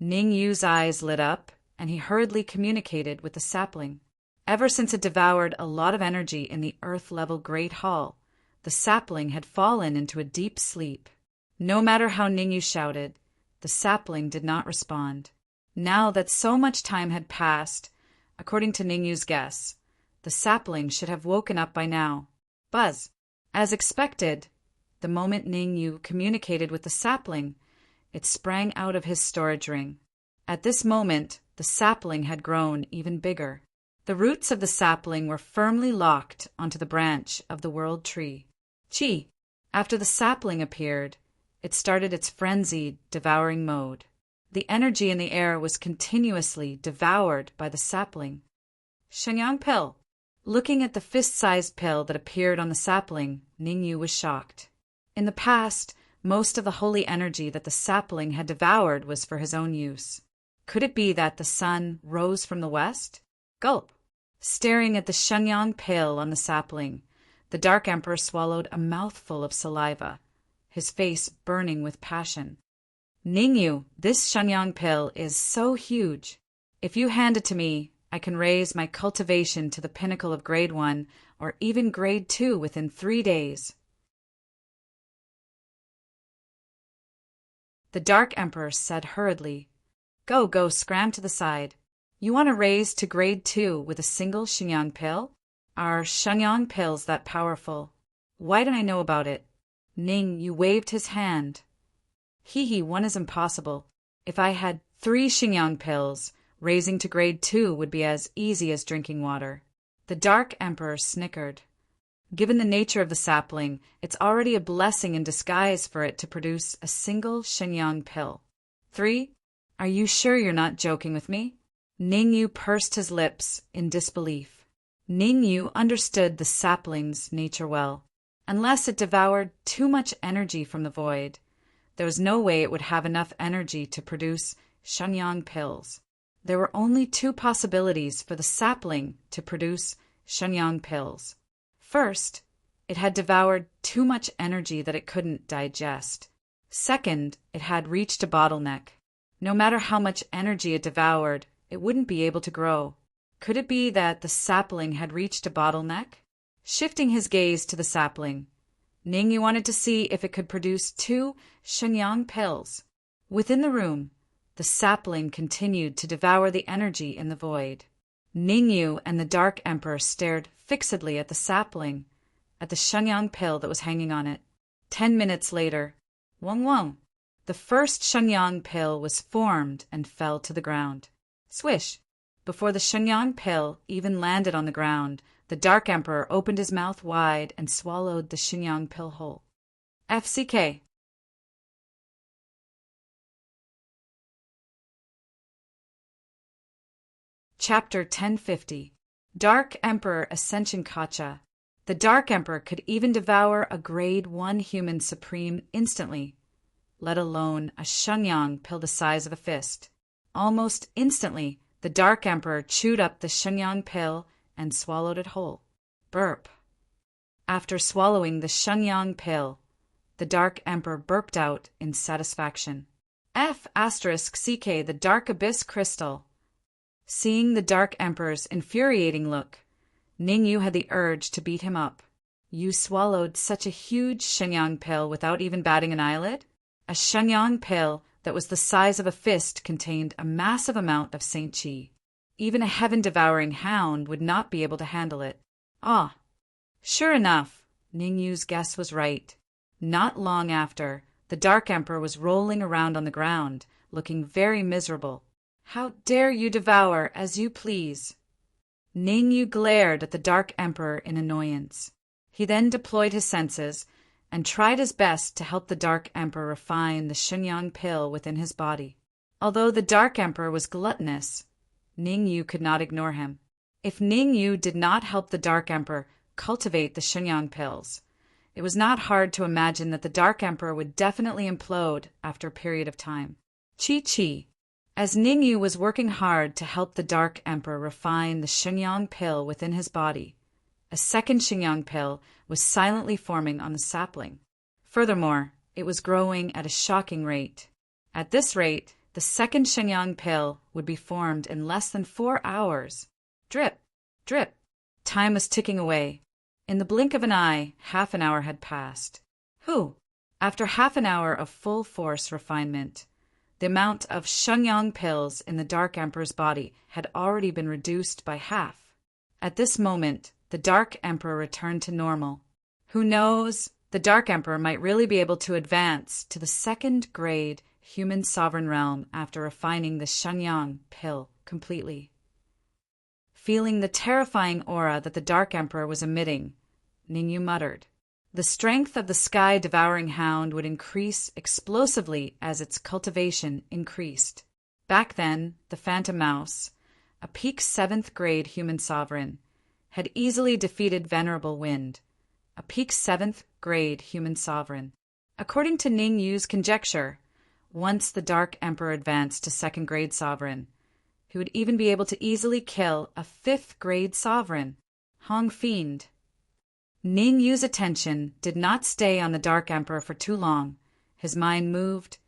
Ning Yu's eyes lit up, and he hurriedly communicated with the sapling. Ever since it devoured a lot of energy in the Earth-level Great Hall, the sapling had fallen into a deep sleep. No matter how Ning Yu shouted, the sapling did not respond. Now that so much time had passed, according to Ning Yu's guess, the sapling should have woken up by now. Buzz. As expected, the moment Ning Yu communicated with the sapling, it sprang out of his storage ring. At this moment, the sapling had grown even bigger. The roots of the sapling were firmly locked onto the branch of the world tree. Chi. After the sapling appeared, it started its frenzied, devouring mode. The energy in the air was continuously devoured by the sapling. Shenyang pill. Looking at the fist-sized pill that appeared on the sapling, Ning Yu was shocked. In the past, most of the holy energy that the sapling had devoured was for his own use. Could it be that the sun rose from the west? Gulp. Staring at the Shenyang pill on the sapling, the Dark Emperor swallowed a mouthful of saliva, his face burning with passion. Ningyu, this Shenyang pill is so huge. If you hand it to me, I can raise my cultivation to the pinnacle of grade 1 or even grade 2 within 3 days. The Dark Emperor said hurriedly, Go, scram to the side. You want to raise to grade 2 with a single Shenyang pill? Are Shenyang pills that powerful? Why didn't I know about it? Ningyu waved his hand. One is impossible. If I had 3 Shenyang pills, raising to grade 2 would be as easy as drinking water. The Dark Emperor snickered. Given the nature of the sapling, it's already a blessing in disguise for it to produce a single Shenyang pill. 3? Are you sure you're not joking with me? Ningyu pursed his lips in disbelief. Ningyu understood the sapling's nature well. Unless it devoured too much energy from the void, there was no way it would have enough energy to produce Shenyang pills. There were only 2 possibilities for the sapling to produce Shenyang pills. First, it had devoured too much energy that it couldn't digest. Second, it had reached a bottleneck. No matter how much energy it devoured, it wouldn't be able to grow. Could it be that the sapling had reached a bottleneck? Shifting his gaze to the sapling, Ningyu wanted to see if it could produce 2 Shenyang pills. Within the room, the sapling continued to devour the energy in the void. Ningyu and the Dark Emperor stared fixedly at the sapling, at the Shenyang pill that was hanging on it. 10 minutes later, Wong, the first Shenyang pill was formed and fell to the ground. Swish! Before the Shenyang pill even landed on the ground, the Dark Emperor opened his mouth wide and swallowed the Shenyang pill whole. FCK. Chapter 1050. Dark Emperor Ascension Kacha. The Dark Emperor could even devour a grade 1 human supreme instantly, let alone a Shenyang pill the size of a fist. Almost instantly, the Dark Emperor chewed up the Shenyang pill and swallowed it whole. Burp. After swallowing the Shenyang pill, the Dark Emperor burped out in satisfaction. F***CK, the Dark Abyss Crystal. Seeing the Dark Emperor's infuriating look, Ningyu had the urge to beat him up. You swallowed such a huge Shenyang pill without even batting an eyelid? A Shenyang pill that was the size of a fist contained a massive amount of Saint Qi. Even a heaven-devouring hound would not be able to handle it. Ah! Sure enough, Ningyu's guess was right. Not long after, the Dark Emperor was rolling around on the ground, looking very miserable. How dare you devour as you please? Ningyu glared at the Dark Emperor in annoyance. He then deployed his senses and tried his best to help the Dark Emperor refine the Shenyang pill within his body. Although the Dark Emperor was gluttonous, Ningyu could not ignore him. If Ningyu did not help the Dark Emperor cultivate the Shenyang pills, it was not hard to imagine that the Dark Emperor would definitely implode after a period of time. Chi. As Ningyu was working hard to help the Dark Emperor refine the Shenyang pill within his body, a second Shenyang pill was silently forming on the sapling. Furthermore, it was growing at a shocking rate. At this rate, the second Shenyang pill would be formed in less than 4 hours. Drip, drip. Time was ticking away. In the blink of an eye, half an hour had passed. After half an hour of full force refinement, the amount of Shenyang pills in the Dark Emperor's body had already been reduced by half. At this moment, the Dark Emperor returned to normal. Who knows? The Dark Emperor might really be able to advance to the 2nd grade human sovereign realm after refining the Shenyang pill completely. Feeling the terrifying aura that the Dark Emperor was emitting, Ningyu muttered. The strength of the sky-devouring hound would increase explosively as its cultivation increased. Back then, the Phantom Mouse, a peak 7th grade human sovereign, had easily defeated Venerable Wind, a peak 7th grade human sovereign. According to Ningyu's conjecture, once the Dark Emperor advanced to 2nd grade sovereign, he would even be able to easily kill a 5th grade sovereign, Hong Fiend. Ningyu's attention did not stay on the Dark Emperor for too long. His mind moved,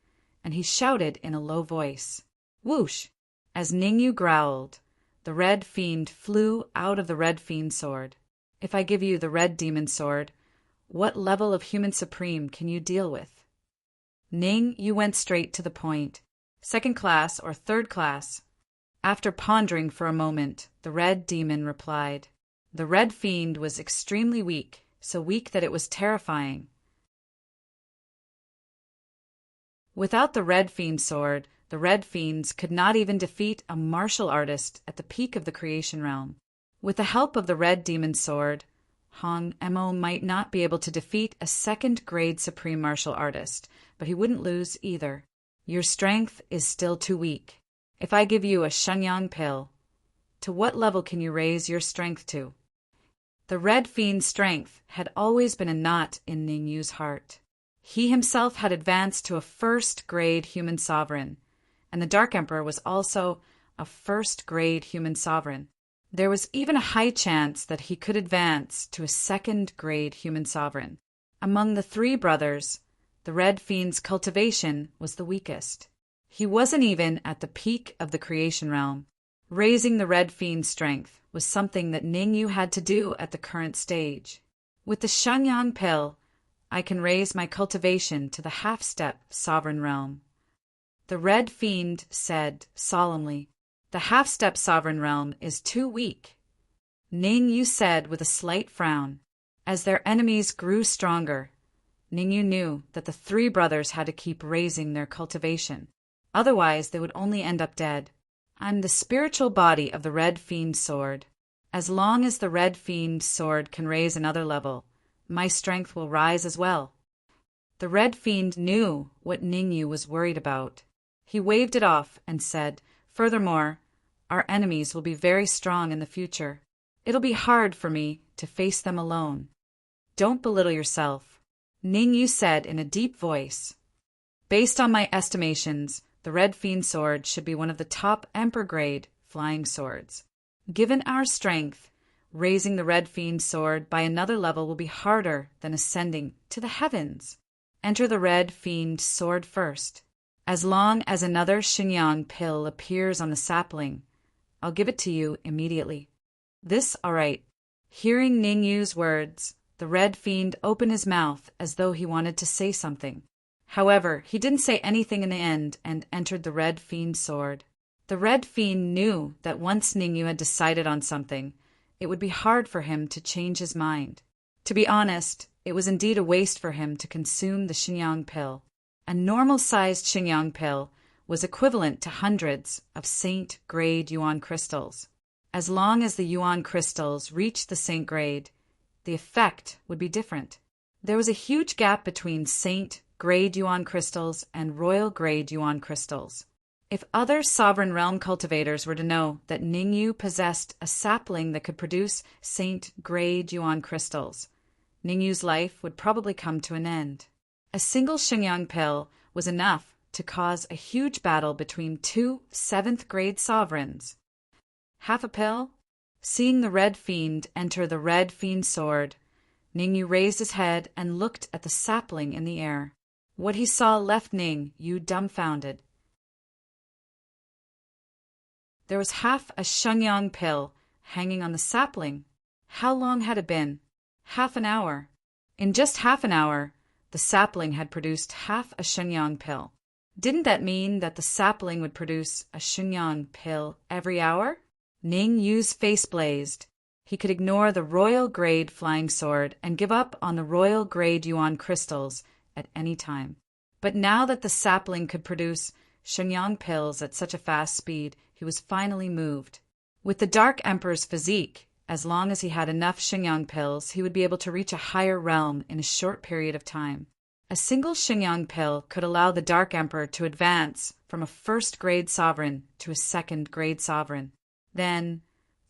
and he shouted in a low voice. Whoosh! As Ningyu growled, the red fiend flew out of the red fiend sword. If I give you the red demon sword, what level of human supreme can you deal with? Ningyu went straight to the point. Second class or third class? After pondering for a moment, the red demon replied. The red fiend was extremely weak, so weak that it was terrifying. Without the red fiend sword, the red fiends could not even defeat a martial artist at the peak of the creation realm. With the help of the red demon sword, Hong Emo might not be able to defeat a second-grade supreme martial artist, but he wouldn't lose either. Your strength is still too weak. If I give you a Shenyang pill, to what level can you raise your strength to? The red fiend's strength had always been a knot in Ningyu's heart. He himself had advanced to a first-grade human sovereign, and the Dark Emperor was also a first-grade human sovereign. There was even a high chance that he could advance to a second-grade human sovereign. Among the three brothers, the red fiend's cultivation was the weakest. He wasn't even at the peak of the creation realm. Raising the red fiend's strength was something that Ningyu had to do at the current stage. With the Shenyang pill, I can raise my cultivation to the half-step sovereign realm. The red fiend said solemnly, the half-step sovereign realm is too weak. Ningyu said with a slight frown. As their enemies grew stronger, Ningyu knew that the three brothers had to keep raising their cultivation. Otherwise, they would only end up dead. I'm the spiritual body of the red fiend sword. As long as the red fiend sword can raise another level, my strength will rise as well. The red fiend knew what Ningyu was worried about. He waved it off and said, furthermore, our enemies will be very strong in the future. It'll be hard for me to face them alone. Don't belittle yourself, Ningyu said in a deep voice. Based on my estimations, the red fiend sword should be one of the top emperor-grade flying swords. Given our strength, raising the red fiend sword by another level will be harder than ascending to the heavens. Enter the red fiend sword first. As long as another Shenyang pill appears on the sapling, I'll give it to you immediately. This, all right. Hearing Ningyu's words, the red fiend opened his mouth as though he wanted to say something. However, he didn't say anything in the end and entered the red fiend sword. The red fiend knew that once Ningyu had decided on something, it would be hard for him to change his mind. To be honest, it was indeed a waste for him to consume the Shenyang pill. A normal-sized Shenyang pill was equivalent to hundreds of Saint grade Yuan crystals. As long as the Yuan crystals reached the Saint grade, the effect would be different. There was a huge gap between Saint grade Yuan crystals and royal grade Yuan crystals. If other sovereign realm cultivators were to know that Ningyu possessed a sapling that could produce Saint grade Yuan crystals, Ningyu's life would probably come to an end. A single Shenyang pill was enough to cause a huge battle between two 7th-grade sovereigns. Half a pill? Seeing the red fiend enter the red fiend sword, Ningyu raised his head and looked at the sapling in the air. What he saw left Ningyu dumbfounded. There was half a Shenyang pill hanging on the sapling. How long had it been? Half an hour. In just half an hour, the sapling had produced half a Shenyang pill. Didn't that mean that the sapling would produce a Shenyang pill every hour? Ningyu's face blazed. He could ignore the royal grade flying sword and give up on the royal grade Yuan crystals at any time. But now that the sapling could produce Shenyang pills at such a fast speed, he was finally moved. With the Dark Emperor's physique, as long as he had enough Shenyang pills, he would be able to reach a higher realm in a short period of time. A single Shenyang pill could allow the Dark Emperor to advance from a first-grade sovereign to a second-grade sovereign. Then,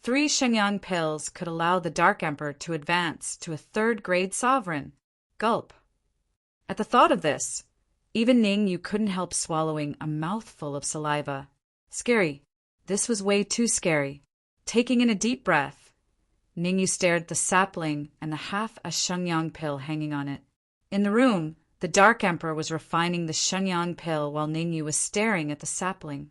3 Shenyang pills could allow the Dark Emperor to advance to a third-grade sovereign. Gulp. At the thought of this, even Ningyu couldn't help swallowing a mouthful of saliva. Scary. This was way too scary. Taking in a deep breath, Ningyu stared at the sapling and the half a Shenyang pill hanging on it. In the room, The Dark Emperor was refining the Shenyang pill while Ningyu was staring at the sapling.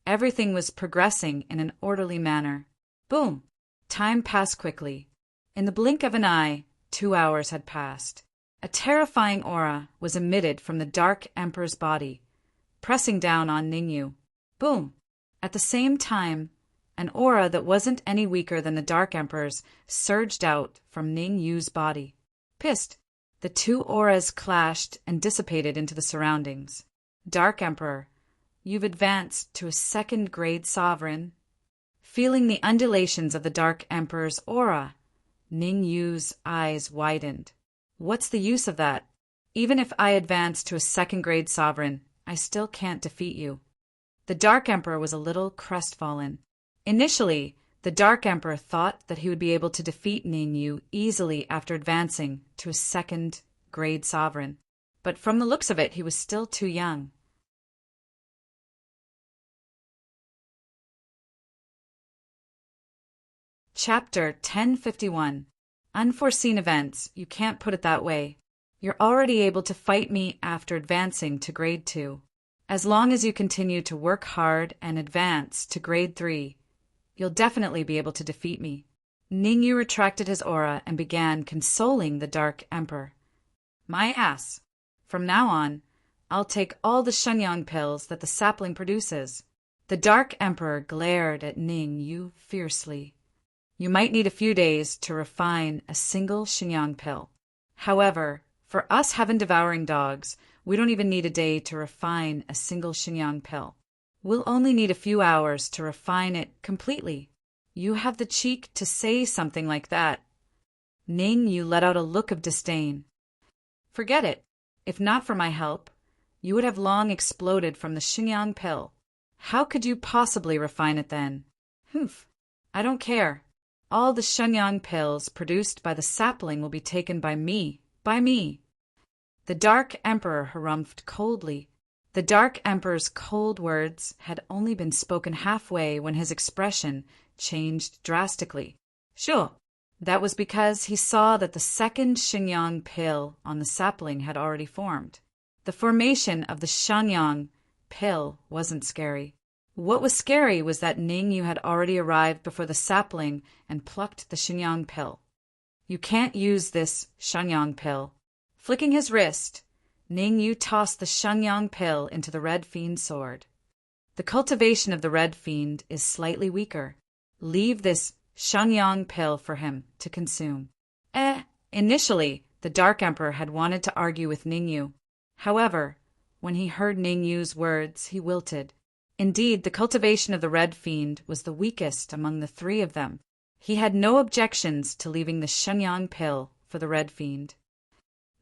Everything was progressing in an orderly manner. Boom! Time passed quickly. In the blink of an eye, 2 hours had passed. A terrifying aura was emitted from the Dark Emperor's body, pressing down on Ningyu. Boom! At the same time, an aura that wasn't any weaker than the Dark Emperor's surged out from Ningyu's body. Pissed, the two auras clashed and dissipated into the surroundings. Dark Emperor, you've advanced to a second-grade sovereign. Feeling the undulations of the Dark Emperor's aura, Ningyu's eyes widened. What's the use of that? Even if I advance to a second-grade sovereign, I still can't defeat you. The Dark Emperor was a little crestfallen. Initially, the Dark Emperor thought that he would be able to defeat Ningyu easily after advancing to a second-grade sovereign. But from the looks of it, he was still too young. Chapter 1051. Unforeseen events. You can't put it that way. You're already able to fight me after advancing to Grade 2. As long as you continue to work hard and advance to Grade 3, you'll definitely be able to defeat me. Ningyu retracted his aura and began consoling the Dark Emperor. My ass. From now on, I'll take all the Shenyang pills that the sapling produces. The Dark Emperor glared at Ningyu fiercely. You might need a few days to refine a single Shenyang pill. However, for us heaven-devouring dogs, we don't even need a day to refine a single Shenyang pill. We'll only need a few hours to refine it completely. You have the cheek to say something like that. Ningyu let out a look of disdain. Forget it. If not for my help, you would have long exploded from the Shenyang pill. How could you possibly refine it then? Humph. I don't care. All the Shenyang pills produced by the sapling will be taken by me. By me. The Dark Emperor harumphed coldly. The Dark Emperor's cold words had only been spoken halfway when his expression changed drastically. Sure, that was because he saw that the second Shenyang pill on the sapling had already formed. The formation of the Shenyang pill wasn't scary. What was scary was that Ningyu had already arrived before the sapling and plucked the Shenyang pill. You can't use this Shenyang pill. Flicking his wrist, Ningyu tossed the Shenyang pill into the Red Fiend's sword. The cultivation of the Red Fiend is slightly weaker. Leave this Shenyang pill for him to consume. Initially, the Dark Emperor had wanted to argue with Ningyu. However, when he heard Ningyu's words, he wilted. Indeed, the cultivation of the Red Fiend was the weakest among the three of them. He had no objections to leaving the Shenyang pill for the Red Fiend.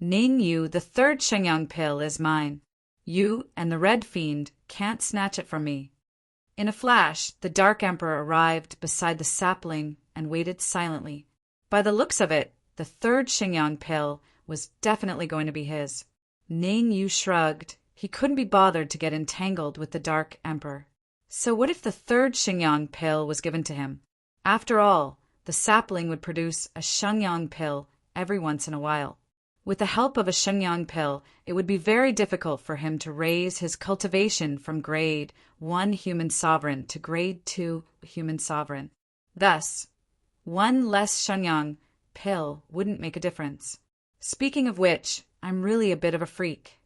Ningyu, the third Shenyang pill is mine. You and the Red Fiend can't snatch it from me. In a flash, the Dark Emperor arrived beside the sapling and waited silently. By the looks of it, the third Shenyang pill was definitely going to be his. Ningyu shrugged. He couldn't be bothered to get entangled with the Dark Emperor. So what if the third Shenyang pill was given to him? After all, the sapling would produce a Shenyang pill every once in a while. With the help of a Shenyang pill, it would be very difficult for him to raise his cultivation from Grade 1 human sovereign to Grade 2 human sovereign. Thus, one less Shenyang pill wouldn't make a difference. Speaking of which, I'm really a bit of a freak.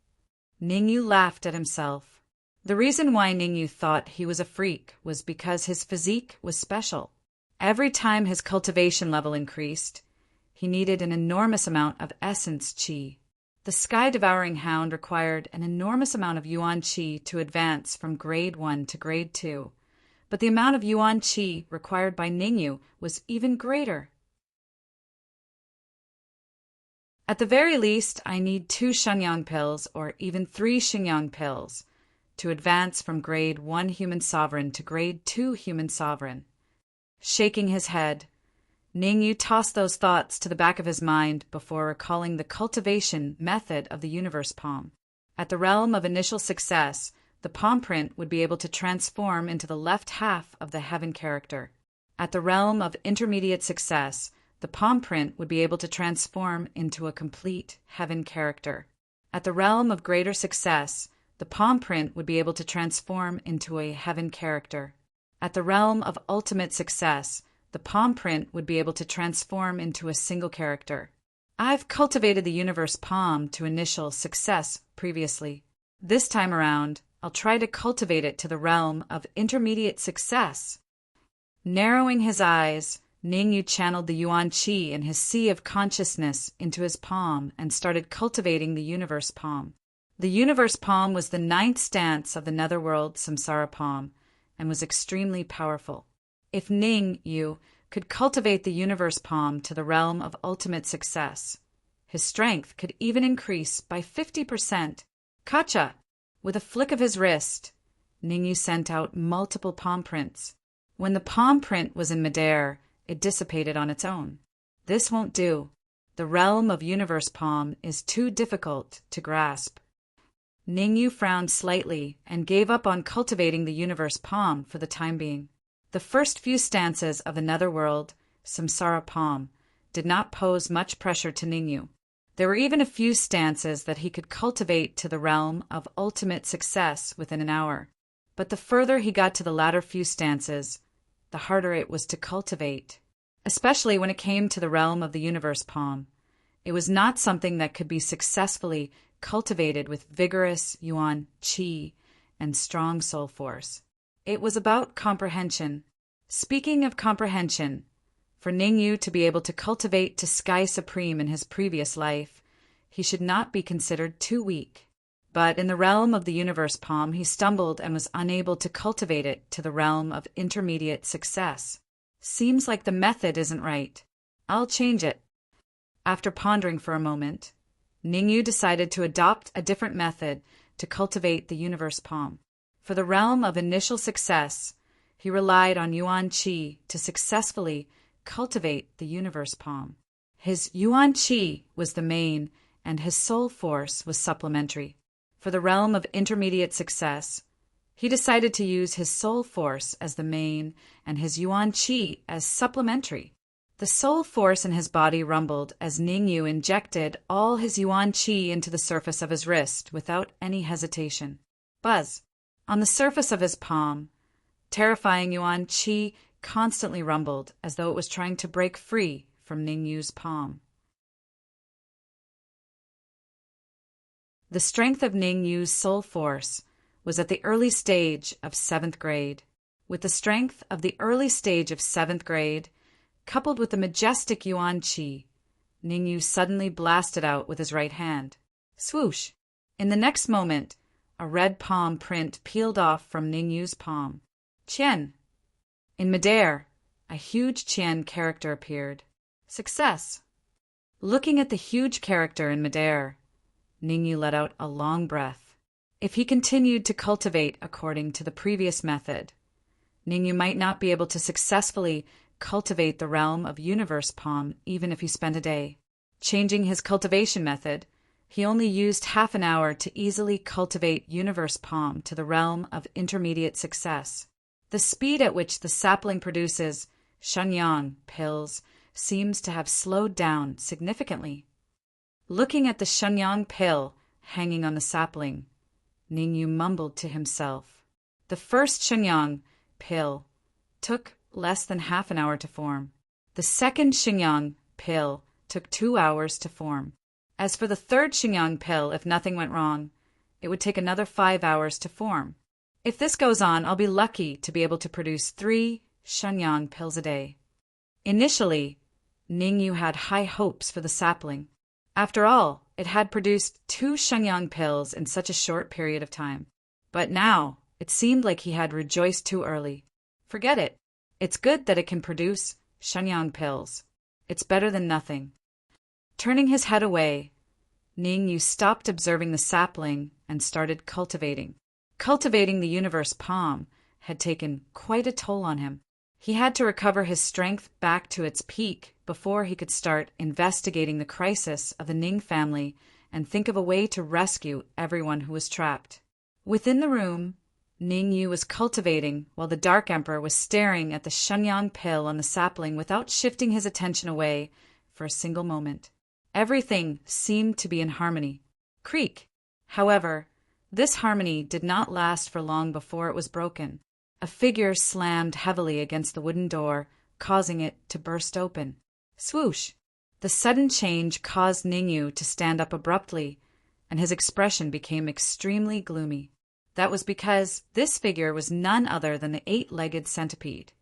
Ningyu laughed at himself. The reason why Ningyu thought he was a freak was because his physique was special. Every time his cultivation level increased, he needed an enormous amount of essence qi. The sky-devouring hound required an enormous amount of yuan qi to advance from Grade 1 to Grade 2, but the amount of yuan qi required by Ningyu was even greater. At the very least, I need 2 Shenyang pills or even 3 Shenyang pills to advance from Grade 1 human sovereign to Grade 2 human sovereign. Shaking his head, Ningyu tossed those thoughts to the back of his mind before recalling the cultivation method of the universe palm. At the realm of initial success, the palm print would be able to transform into the left half of the heaven character. At the realm of intermediate success, the palm print would be able to transform into a complete heaven character. At the realm of greater success, the palm print would be able to transform into a heaven character. At the realm of ultimate success, the palm print would be able to transform into a single character. I've cultivated the universe palm to initial success previously. This time around, I'll try to cultivate it to the realm of intermediate success. Narrowing his eyes, Ningyu channeled the Yuan Qi in his sea of consciousness into his palm and started cultivating the universe palm. The universe palm was the 9th stance of the netherworld samsara palm and was extremely powerful. If Ningyu could cultivate the universe palm to the realm of ultimate success, his strength could even increase by 50%. Kacha! With a flick of his wrist, Ningyu sent out multiple palm prints. When the palm print was in midair, it dissipated on its own. This won't do. The realm of universe palm is too difficult to grasp. Ningyu frowned slightly and gave up on cultivating the universe palm for the time being. The first few stances of the netherworld, samsara palm, did not pose much pressure to Ningyu. There were even a few stances that he could cultivate to the realm of ultimate success within an hour. But the further he got to the latter few stances, the harder it was to cultivate, especially when it came to the realm of the universe palm. It was not something that could be successfully cultivated with vigorous Yuan Qi and strong soul force. It was about comprehension. Speaking of comprehension, for Ningyu to be able to cultivate to Sky Supreme in his previous life, he should not be considered too weak. But in the realm of the universe palm, he stumbled and was unable to cultivate it to the realm of intermediate success. Seems like the method isn't right. I'll change it. After pondering for a moment, Ningyu decided to adopt a different method to cultivate the universe palm. For the realm of initial success, he relied on Yuan Qi to successfully cultivate the universe palm. His Yuan Qi was the main, and his soul force was supplementary. For the realm of intermediate success, he decided to use his soul force as the main and his Yuan Qi as supplementary. The soul force in his body rumbled as Ningyu injected all his Yuan Qi into the surface of his wrist without any hesitation. Buzz! On the surface of his palm, terrifying Yuan Qi constantly rumbled as though it was trying to break free from Ningyu's palm. The strength of Ningyu's soul force was at the early stage of 7th grade. With the strength of the early stage of 7th grade, coupled with the majestic Yuan Qi, Ningyu suddenly blasted out with his right hand. Swoosh! In the next moment, a red palm print peeled off from Ningyu's palm. Qian! In midair, a huge Qian character appeared. Success! Looking at the huge character in midair, Ningyu let out a long breath. If he continued to cultivate according to the previous method, Ningyu might not be able to successfully cultivate the realm of universe palm even if he spent a day. Changing his cultivation method, he only used half an hour to easily cultivate universe palm to the realm of intermediate success. The speed at which the sapling produces Shenyang pills seems to have slowed down significantly. Looking at the Shenyang pill hanging on the sapling, Ningyu mumbled to himself. The first Shenyang pill took less than half an hour to form. The second Shenyang pill took 2 hours to form. As for the third Shenyang pill, if nothing went wrong, it would take another 5 hours to form. If this goes on, I'll be lucky to be able to produce 3 Shenyang pills a day. Initially, Ningyu had high hopes for the sapling. After all, it had produced 2 Shenyang pills in such a short period of time. But now, it seemed like he had rejoiced too early. Forget it. It's good that it can produce Shenyang pills. It's better than nothing. Turning his head away, Ningyu stopped observing the sapling and started cultivating. Cultivating the universe palm had taken quite a toll on him. He had to recover his strength back to its peak before he could start investigating the crisis of the Ning family and think of a way to rescue everyone who was trapped. Within the room, Ningyu was cultivating while the Dark Emperor was staring at the Shenyang pill on the sapling without shifting his attention away for a single moment. Everything seemed to be in harmony. Creak! However, this harmony did not last for long before it was broken. A figure slammed heavily against the wooden door, causing it to burst open. Swoosh! The sudden change caused Ningyu to stand up abruptly, and his expression became extremely gloomy. That was because this figure was none other than the eight-legged centipede.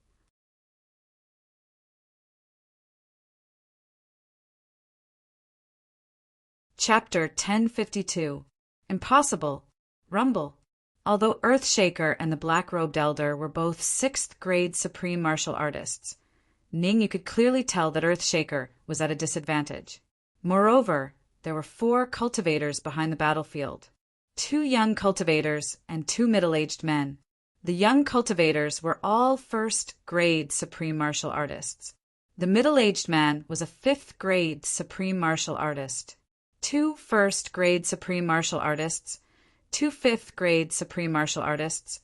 Chapter 1052. Impossible. Rumble. Although Earthshaker and the black-robed elder were both 6th grade supreme martial artists, Ningyu could clearly tell that Earthshaker was at a disadvantage. Moreover, there were 4 cultivators behind the battlefield. 2 young cultivators and 2 middle-aged men. The young cultivators were all 1st grade supreme martial artists. The middle-aged man was a 5th grade supreme martial artist. 2 1st grade supreme martial artists, 2 5th grade supreme martial artists,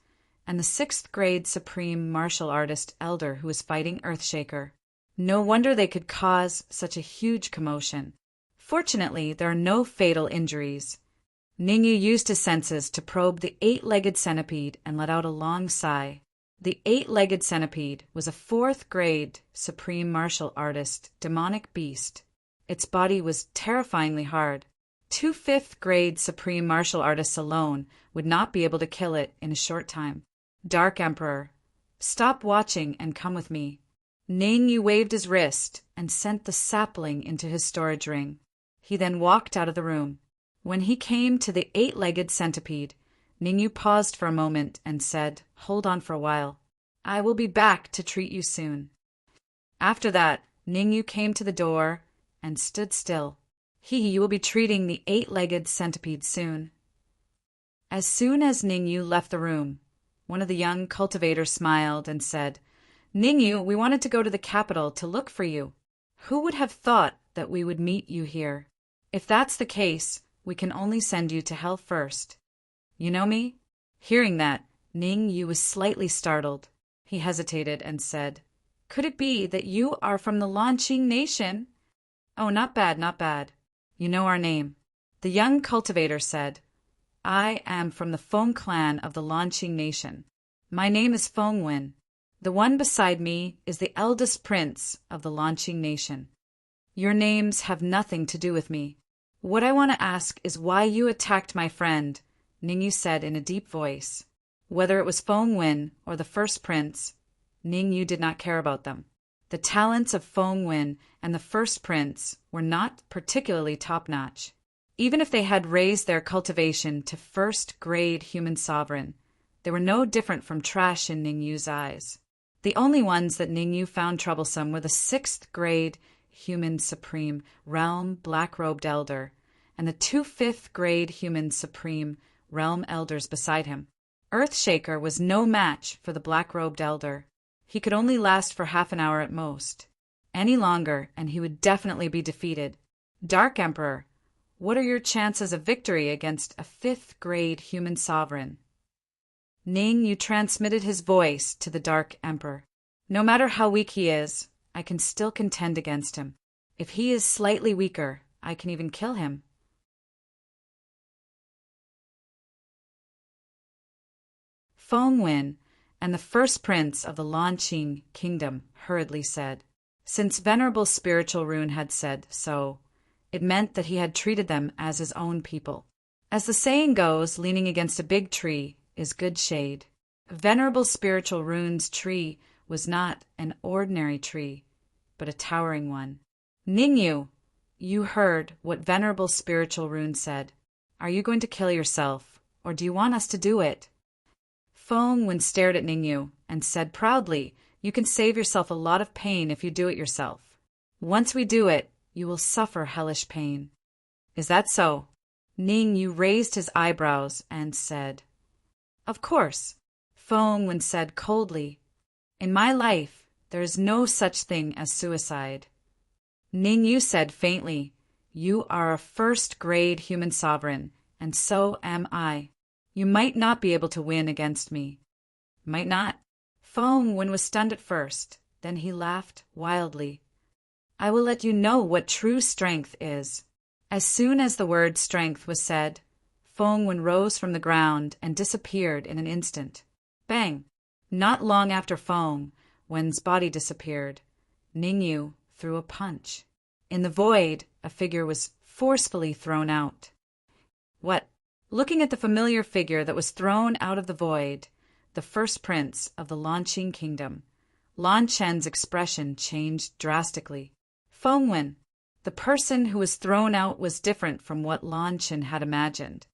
and the 6th grade supreme martial artist elder who was fighting Earthshaker. No wonder they could cause such a huge commotion. Fortunately, there are no fatal injuries. Ningyu used his senses to probe the 8-legged centipede and let out a long sigh. The 8-legged centipede was a 4th grade supreme martial artist demonic beast. Its body was terrifyingly hard. 2 5th grade supreme martial artists alone would not be able to kill it in a short time. Dark Emperor, stop watching and come with me. Ningyu waved his wrist and sent the sapling into his storage ring. He then walked out of the room. When he came to the 8-legged centipede, Ningyu paused for a moment and said, "Hold on for a while. I will be back to treat you soon." After that, Ningyu came to the door and stood still. You will be treating the 8-legged centipede soon." As soon as Ningyu left the room, one of the young cultivators smiled and said, "Ningyu, we wanted to go to the capital to look for you. Who would have thought that we would meet you here? If that's the case, we can only send you to hell first. You know me?" Hearing that, Ningyu was slightly startled. He hesitated and said, "Could it be that you are from the Launching Nation?" "Oh, not bad, not bad. You know our name." The young cultivator said, "I am from the Feng clan of the Launching Nation. My name is Fengwen. The one beside me is the eldest prince of the Launching Nation. Your names have nothing to do with me. What I want to ask is why you attacked my friend," Ningyu said in a deep voice. Whether it was Fengwen or the first prince, Ningyu did not care about them. The talents of Fengwen and the first prince were not particularly top-notch. Even if they had raised their cultivation to 1st grade human sovereign, they were no different from trash in Ningyu's eyes. The only ones that Ningyu found troublesome were the 6th grade human supreme realm black-robed elder and the 2 5th grade human supreme realm elders beside him. Earthshaker was no match for the black-robed elder. He could only last for half an hour at most. Any longer, and he would definitely be defeated. Dark Emperor, what are your chances of victory against a 5th grade human sovereign? Ningyu transmitted his voice to the Dark Emperor. No matter how weak he is, I can still contend against him. If he is slightly weaker, I can even kill him. Fengwen and the first prince of the Launching Kingdom hurriedly said. Since Venerable Spiritual Rune had said so, it meant that he had treated them as his own people. As the saying goes, leaning against a big tree is good shade. Venerable Spiritual Rune's tree was not an ordinary tree, but a towering one. Ningyu, you heard what Venerable Spiritual Rune said. Are you going to kill yourself, or do you want us to do it? Fengwen stared at Ningyu and said proudly, "You can save yourself a lot of pain if you do it yourself. Once we do it, you will suffer hellish pain." Is that so? Ningyu raised his eyebrows and said, "Of course." Fengwen said coldly, "In my life, there is no such thing as suicide." Ningyu said faintly, "You are a 1st grade human sovereign, and so am I. You might not be able to win against me." Might not. Fengwen was stunned at first, then he laughed wildly. "I will let you know what true strength is." As soon as the word strength was said, Feng Wen rose from the ground and disappeared in an instant. Bang! Not long after Feng Wen's body disappeared, Ningyu threw a punch. In the void, a figure was forcefully thrown out. What? Looking at the familiar figure that was thrown out of the void, the first prince of the Lanqing kingdom, Lan Chen's expression changed drastically. Feng Wen, the person who was thrown out, was different from what Lan Chen had imagined.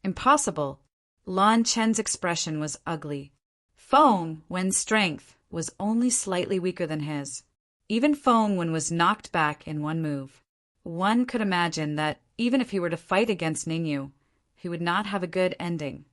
Impossible. Lan Chen's expression was ugly. Feng Wen's strength was only slightly weaker than his. Even Feng Wen was knocked back in one move. One could imagine that even if he were to fight against Ningyu, he would not have a good ending.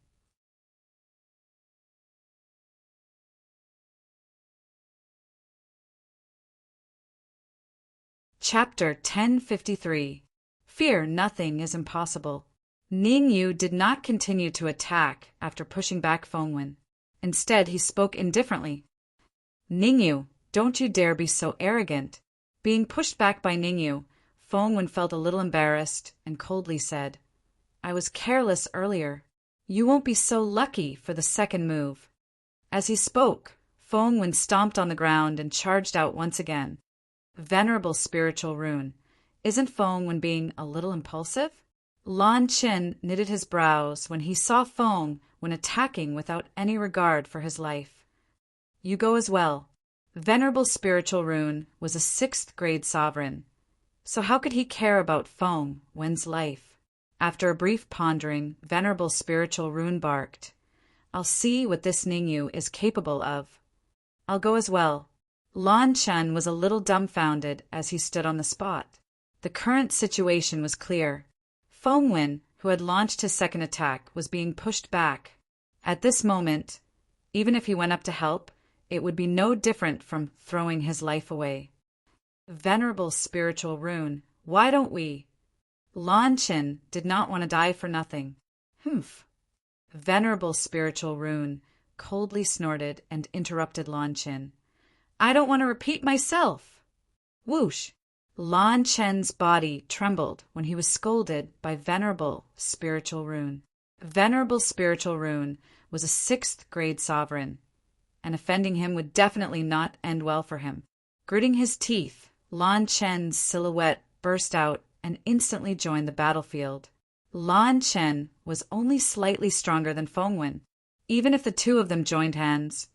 Chapter 1053. Fear nothing is impossible. Ningyu did not continue to attack after pushing back Feng Wen. Instead, he spoke indifferently. Ningyu, don't you dare be so arrogant. Being pushed back by Ningyu, Feng Wen felt a little embarrassed and coldly said, I was careless earlier. You won't be so lucky for the second move. As he spoke, Feng Wen stomped on the ground and charged out once again. Venerable spiritual rune, isn't Feng Wen being a little impulsive? Lan Chen knitted his brows when he saw Feng Wen attacking without any regard for his life. You go as well. Venerable spiritual rune was a 6th grade sovereign, so how could he care about Feng Wen's life? After a brief pondering, Venerable spiritual rune barked, I'll see what this Ningyu is capable of. I'll go as well. Lan Chen was a little dumbfounded as he stood on the spot. The current situation was clear. Feng Wen, who had launched his second attack, was being pushed back. At this moment, even if he went up to help, it would be no different from throwing his life away. Venerable spiritual rune, why don't we? Lan Chen did not want to die for nothing. Humph. Venerable spiritual rune coldly snorted and interrupted Lan Chen. I don't want to repeat myself. Whoosh! Lan Chen's body trembled when he was scolded by Venerable spiritual rune. Venerable spiritual rune was a 6th grade sovereign, and offending him would definitely not end well for him. Gritting his teeth, Lan Chen's silhouette burst out and instantly joined the battlefield. Lan Chen was only slightly stronger than Feng Wen. Even if the two of them joined hands,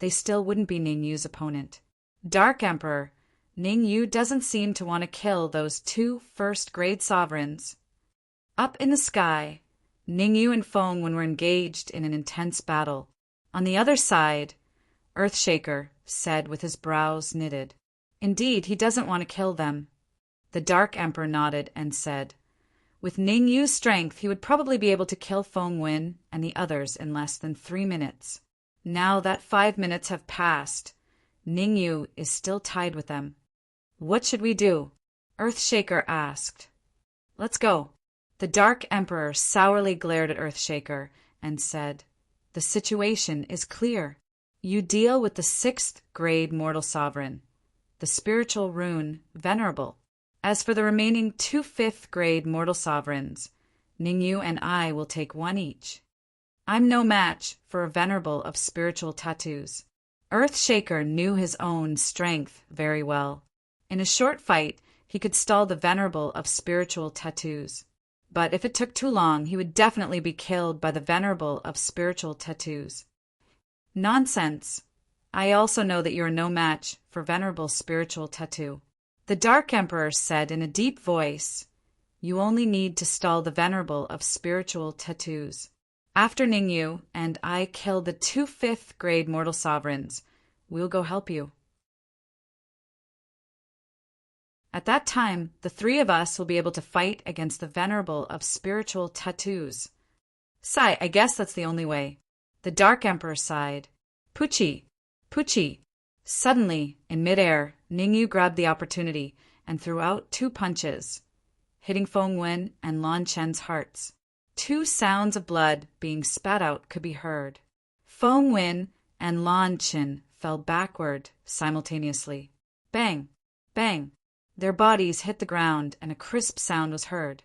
they still wouldn't be Ningyu's opponent. Dark Emperor, Ningyu doesn't seem to want to kill those 2 first-grade sovereigns. Up in the sky, Ningyu and Feng Wen were engaged in an intense battle. On the other side, Earthshaker said with his brows knitted, Indeed, he doesn't want to kill them. The Dark Emperor nodded and said, with Ningyu's strength, he would probably be able to kill Feng Wen and the others in less than 3 minutes. Now that 5 minutes have passed, Ningyu is still tied with them. What should we do? Earthshaker asked. Let's go. The Dark Emperor sourly glared at Earthshaker and said, The situation is clear. You deal with the 6th grade mortal sovereign, the spiritual rune Venerable. As for the remaining 2 5th grade mortal sovereigns, Ningyu and I will take one each. I'm no match for a Venerable of spiritual tattoos. Earthshaker knew his own strength very well. In a short fight, he could stall the Venerable of spiritual tattoos. But if it took too long, he would definitely be killed by the Venerable of spiritual tattoos. Nonsense. I also know that you are no match for Venerable spiritual tattoo. The Dark Emperor said in a deep voice, You only need to stall the Venerable of spiritual tattoos. After Ningyu and I kill the 2 5th grade mortal sovereigns, we'll go help you. At that time, the 3 of us will be able to fight against the Venerable of spiritual tattoos. Sigh, I guess that's the only way. The Dark Emperor sighed. Pucci, Pucci. Suddenly, in midair, Ningyu grabbed the opportunity and threw out 2 punches, hitting Feng Wen and Lan Chen's hearts. 2 sounds of blood being spat out could be heard. Feng Wen and Lan Chen fell backward simultaneously. Bang! Bang! Their bodies hit the ground and a crisp sound was heard.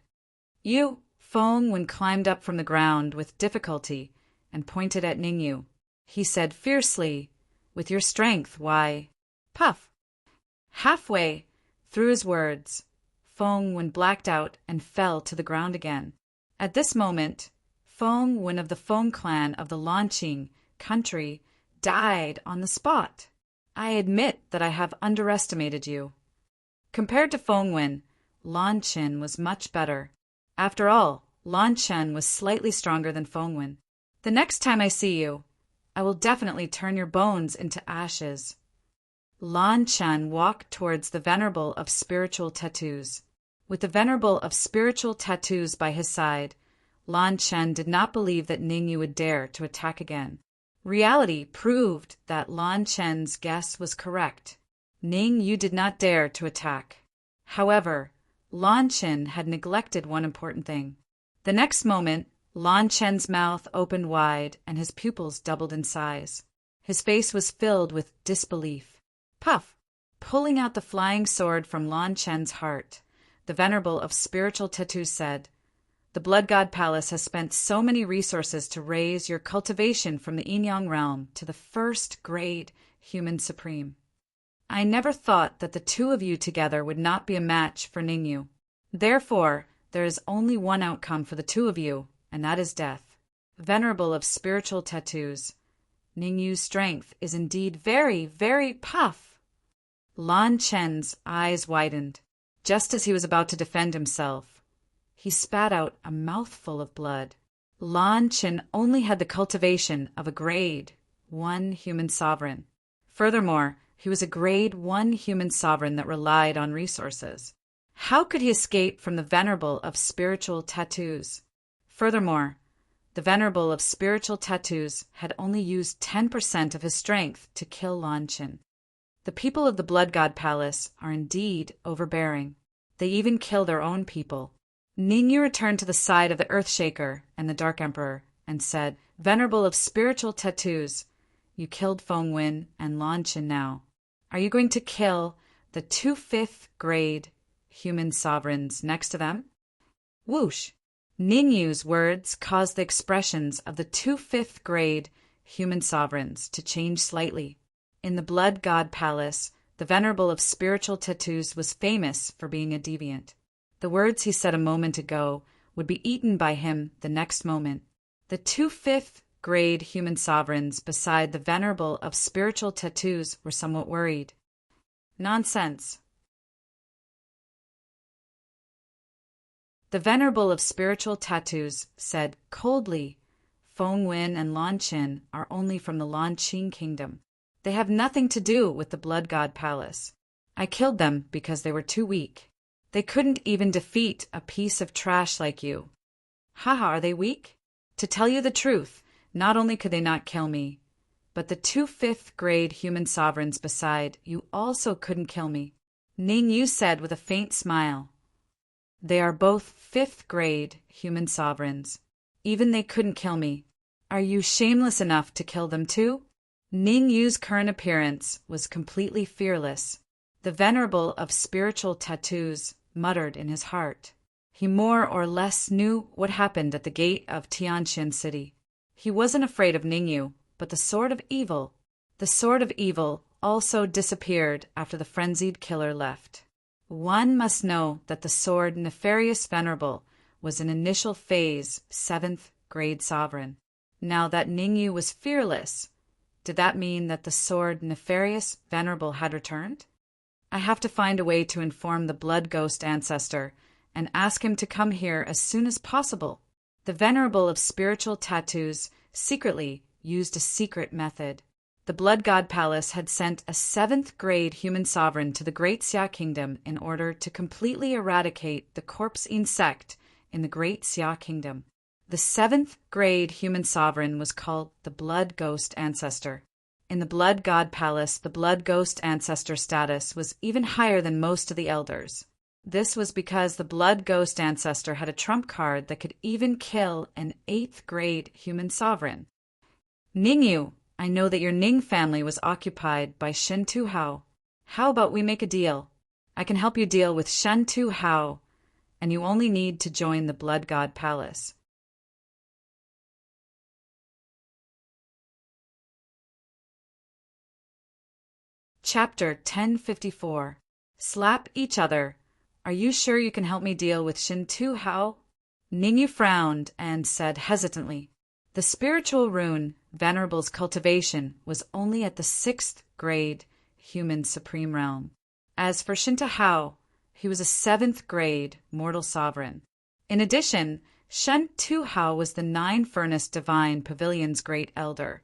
You, Wen climbed up from the ground with difficulty and pointed at Ningyu. He said fiercely, "With your strength, why—" Puff! Halfway through his words, Wen blacked out and fell to the ground again. At this moment, Wen of the Feng clan of the Lanqing country died on the spot. I admit that I have underestimated you. Compared to Wen, Lan Qin was much better. After all, Lan Qin was slightly stronger than Wen. The next time I see you, I will definitely turn your bones into ashes. Lan Qin walked towards the Venerable of Spiritual Tattoos. With the Venerable of Spiritual Tattoos by his side, Lan Qin did not believe that Ningyu would dare to attack again. Reality proved that Lan Qin's guess was correct. Ningyu did not dare to attack. However, Lan Qin had neglected one important thing. The next moment, Lan Qin's mouth opened wide and his pupils doubled in size. His face was filled with disbelief. Puff! Pulling out the flying sword from Lan Qin's heart, the Venerable of Spiritual Tattoos said, "The Blood God Palace has spent so many resources to raise your cultivation from the Yin-Yang realm to the first grade human supreme. I never thought that the two of you together would not be a match for Ningyu. Therefore, there is only one outcome for the two of you, and that is death. Venerable of Spiritual Tattoos, Ningyu's strength is indeed very, very puff." Lan Qin's eyes widened. Just as he was about to defend himself, he spat out a mouthful of blood. Lan Qin only had the cultivation of a grade 1 human sovereign. Furthermore, he was a grade 1 human sovereign that relied on resources. How could he escape from the Venerable of Spiritual Tattoos? Furthermore, the Venerable of Spiritual Tattoos had only used 10% of his strength to kill Lan Qin. The people of the Blood God Palace are indeed overbearing. They even kill their own people. Ningyu returned to the side of the Earthshaker and the Dark Emperor and said, "Venerable of Spiritual Tattoos, you killed Wen and Lan Qin now. Are you going to kill the 2 5th grade human sovereigns next to them?" Whoosh! Ningyu's words caused the expressions of the 2 5th grade human sovereigns to change slightly. In the Blood God Palace, the Venerable of Spiritual Tattoos was famous for being a deviant. The words he said a moment ago would be eaten by him the next moment. The 2 5th grade human sovereigns beside the Venerable of Spiritual Tattoos were somewhat worried. Nonsense. The Venerable of Spiritual Tattoos said coldly, "Wen and Lan Qin are only from the Lanqing kingdom. They have nothing to do with the Blood God Palace. I killed them because they were too weak. They couldn't even defeat a piece of trash like you." Haha, are they weak? To tell you the truth, not only could they not kill me, but the 2 5th grade human sovereigns beside you also couldn't kill me. Ningyu said with a faint smile, "They are both 5th grade human sovereigns. Even they couldn't kill me. Are you shameless enough to kill them too?" Ningyu's current appearance was completely fearless. The Venerable of Spiritual Tattoos muttered in his heart. He more or less knew what happened at the gate of Tianjin City. He wasn't afraid of Ningyu, but the Sword of Evil. The Sword of Evil also disappeared after the frenzied killer left. One must know that the Sword Nefarious Venerable was an initial phase 7th grade sovereign. Now that Ningyu was fearless, did that mean that the Sword Nefarious Venerable had returned? I have to find a way to inform the Blood Ghost Ancestor and ask him to come here as soon as possible. The Venerable of Spiritual Tattoos secretly used a secret method. The Blood God Palace had sent a 7th grade human sovereign to the Great Xia Kingdom in order to completely eradicate the corpse-eating sect in the Great Xia Kingdom. The 7th grade human sovereign was called the Blood Ghost Ancestor. In the Blood God Palace, the Blood Ghost Ancestor status was even higher than most of the elders. This was because the Blood Ghost Ancestor had a trump card that could even kill an 8th grade human sovereign. Ningyu, I know that your Ning family was occupied by Shen Tu Hao. How about we make a deal? I can help you deal with Shen Tu Hao and you only need to join the Blood God Palace. Chapter 1054. Slap Each Other. Are you sure you can help me deal with Shintu Hao? Ningyu frowned and said hesitantly, the spiritual rune, Venerable's cultivation, was only at the 6th grade human supreme realm. As for Shintu Hao, he was a 7th grade mortal sovereign. In addition, Shintu Hao was the 9-furnace divine pavilion's great elder,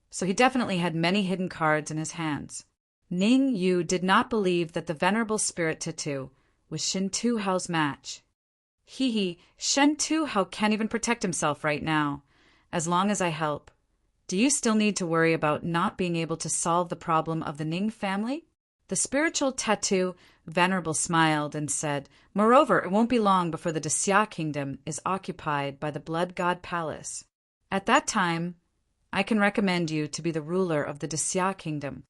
so he definitely had many hidden cards in his hands. Ning Yu did not believe that the venerable spirit tattoo was Shintu Hao's match. Shintu Hao can't even protect himself right now, as long as I help. Do you still need to worry about not being able to solve the problem of the Ning family? The spiritual tattoo venerable smiled and said, moreover, it won't be long before the Xia kingdom is occupied by the Blood God Palace. At that time, I can recommend you to be the ruler of the Xia kingdom.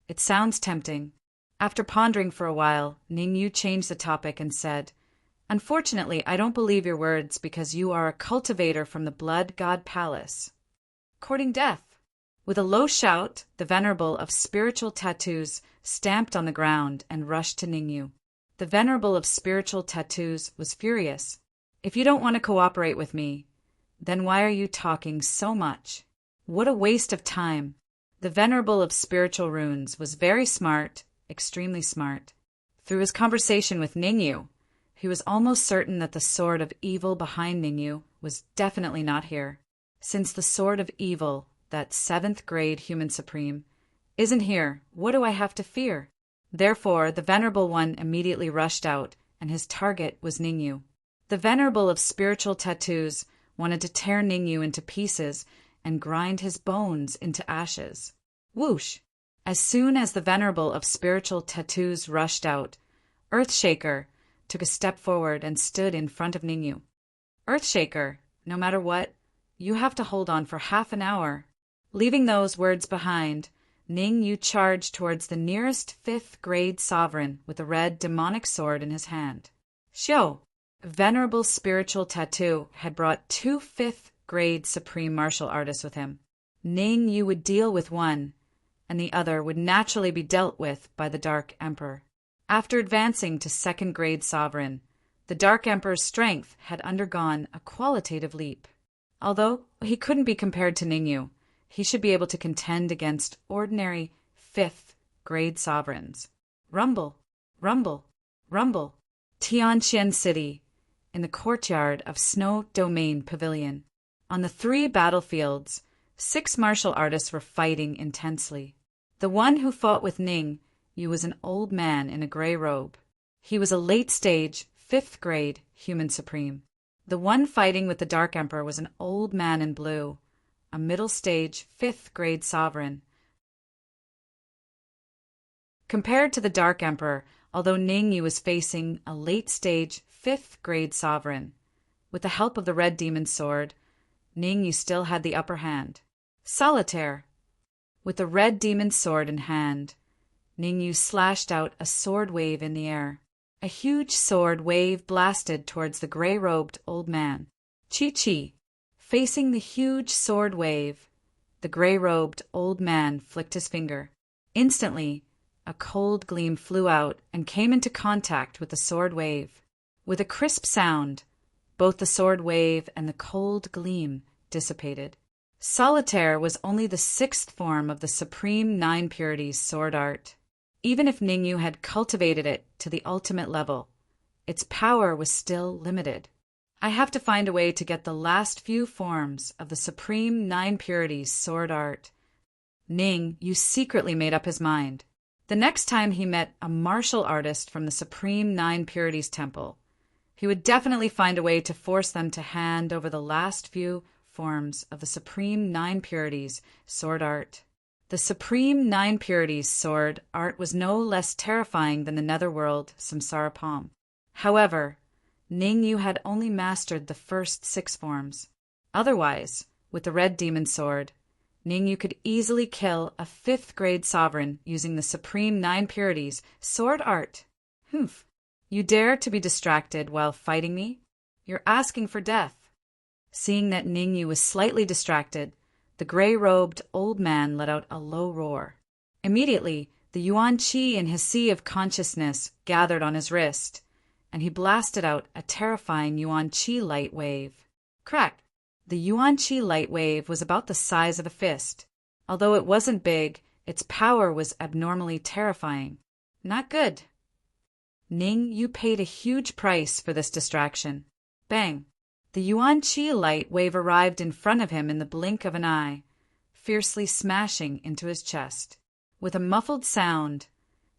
It sounds tempting. After pondering for a while, Ning Yu changed the topic and said, unfortunately, I don't believe your words because you are a cultivator from the Blood God Palace. Courting death. With a low shout, the venerable of spiritual tattoos stamped on the ground and rushed to Ning Yu. The venerable of spiritual tattoos was furious. If you don't want to cooperate with me, then why are you talking so much? What a waste of time. The venerable of spiritual runes was very smart, extremely smart. Through his conversation with Ning Yu, he was almost certain that the sword of evil behind Ning Yu was definitely not here. Since the sword of evil, that 7th grade human supreme, isn't here, what do I have to fear? Therefore, the venerable one immediately rushed out, and his target was Ning Yu. The venerable of spiritual tattoos wanted to tear Ning Yu into pieces and grind his bones into ashes. Whoosh! As soon as the venerable of spiritual tattoos rushed out, Earthshaker took a step forward and stood in front of Ning Yu. Earthshaker, no matter what, you have to hold on for half an hour. Leaving those words behind, Ning Yu charged towards the nearest 5th grade sovereign with a red demonic sword in his hand. Xiao, venerable spiritual tattoo, had brought 2 5th grade supreme martial artists with him. Ning Yu would deal with one, and the other would naturally be dealt with by the Dark Emperor. After advancing to 2nd grade sovereign, the Dark Emperor's strength had undergone a qualitative leap. Although he couldn't be compared to Ning Yu, he should be able to contend against ordinary 5th grade sovereigns. Rumble, rumble, rumble. Tianqian City, in the courtyard of Snow Domain Pavilion. On the 3 battlefields, 6 martial artists were fighting intensely. The one who fought with Ning Yu was an old man in a gray robe. He was a late-stage, 5th grade human supreme. The one fighting with the Dark Emperor was an old man in blue, a middle-stage, 5th grade sovereign. Compared to the Dark Emperor, although Ning Yu was facing a late-stage, 5th grade sovereign, with the help of the Red Demon Sword, Ning Yu still had the upper hand. Solitaire. With the Red Demon Sword in hand, Ning Yu slashed out a sword wave in the air. A huge sword wave blasted towards the gray-robed old man. Chi-Chi. Facing the huge sword wave, the gray-robed old man flicked his finger. Instantly, a cold gleam flew out and came into contact with the sword wave. With a crisp sound, both the sword wave and the cold gleam dissipated. Solitaire was only the 6th form of the Supreme 9 Purities sword art. Even if Ning Yu had cultivated it to the ultimate level, its power was still limited. I have to find a way to get the last few forms of the Supreme 9 Purities sword art. Ning Yu secretly made up his mind. The next time he met a martial artist from the Supreme 9 Purities temple, he would definitely find a way to force them to hand over the last few forms of the Supreme 9 Purities sword art. The Supreme 9 Purities sword art was no less terrifying than the netherworld Samsara Palm. However, Ning Yu had only mastered the first 6 forms. Otherwise, with the Red Demon Sword, Ning Yu could easily kill a 5th grade sovereign using the Supreme 9 Purities sword art. Humph. You dare to be distracted while fighting me? You're asking for death." Seeing that Ningyu was slightly distracted, the gray-robed old man let out a low roar. Immediately, the Yuan Qi in his sea of consciousness gathered on his wrist, and he blasted out a terrifying Yuan Qi light wave. Crack! The Yuan Qi light wave was about the size of a fist. Although it wasn't big, its power was abnormally terrifying. Not good. Ning, you paid a huge price for this distraction. Bang! The Yuan Qi light wave arrived in front of him in the blink of an eye, fiercely smashing into his chest. With a muffled sound,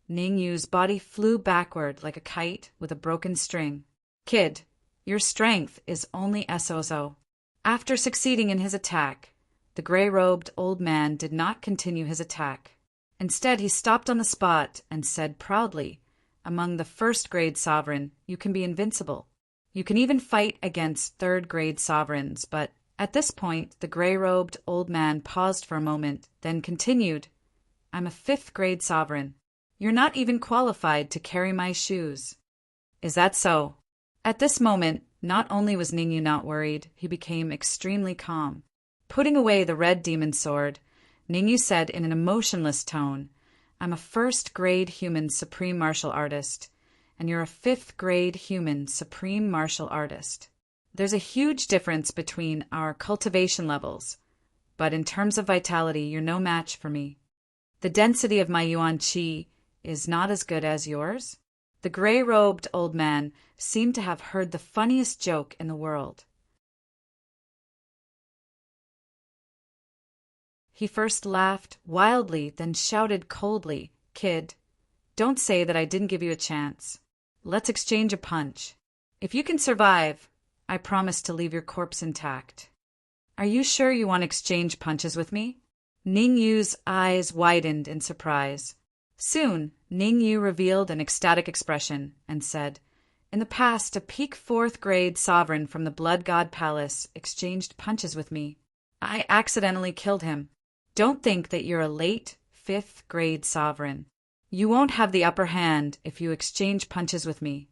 Ning Yu's body flew backward like a kite with a broken string. "Kid, your strength is only so." After succeeding in his attack, the gray-robed old man did not continue his attack. Instead, he stopped on the spot and said proudly, "Among the first-grade sovereign, you can be invincible. You can even fight against third-grade sovereigns," but at this point, the gray-robed old man paused for a moment, then continued, "I'm a fifth-grade sovereign. You're not even qualified to carry my shoes." "Is that so?" At this moment, not only was Ningyu not worried, he became extremely calm. Putting away the red demon sword, Ningyu said in an emotionless tone, "I'm a first-grade human supreme martial artist, and you're a fifth-grade human supreme martial artist. There's a huge difference between our cultivation levels, but in terms of vitality, you're no match for me. The density of my Yuan Qi is not as good as yours." The gray-robed old man seemed to have heard the funniest joke in the world. He first laughed wildly, then shouted coldly, "Kid, don't say that I didn't give you a chance. Let's exchange a punch. If you can survive, I promise to leave your corpse intact." "Are you sure you want to exchange punches with me?" Ning Yu's eyes widened in surprise. Soon, Ning Yu revealed an ecstatic expression and said, "In the past, a peak fourth-grade sovereign from the Blood God Palace exchanged punches with me. I accidentally killed him. Don't think that you're a late fifth-grade sovereign. You won't have the upper hand if you exchange punches with me."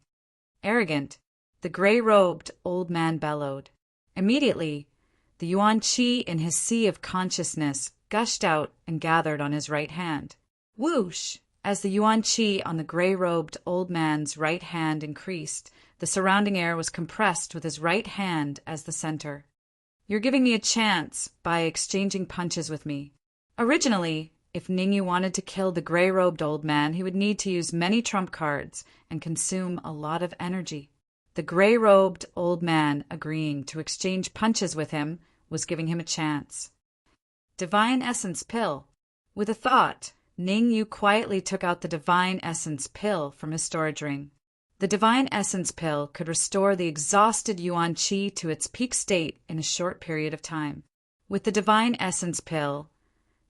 "Arrogant," the gray-robed old man bellowed. Immediately, the Yuan Qi in his sea of consciousness gushed out and gathered on his right hand. Whoosh! As the Yuan Qi on the gray-robed old man's right hand increased, the surrounding air was compressed with his right hand as the center. "You're giving me a chance by exchanging punches with me." Originally, if Ningyu wanted to kill the gray-robed old man, he would need to use many trump cards and consume a lot of energy. The gray-robed old man agreeing to exchange punches with him was giving him a chance. Divine Essence Pill. With a thought, Ningyu quietly took out the Divine Essence Pill from his storage ring. The Divine Essence Pill could restore the exhausted Yuan Qi to its peak state in a short period of time. With the Divine Essence Pill,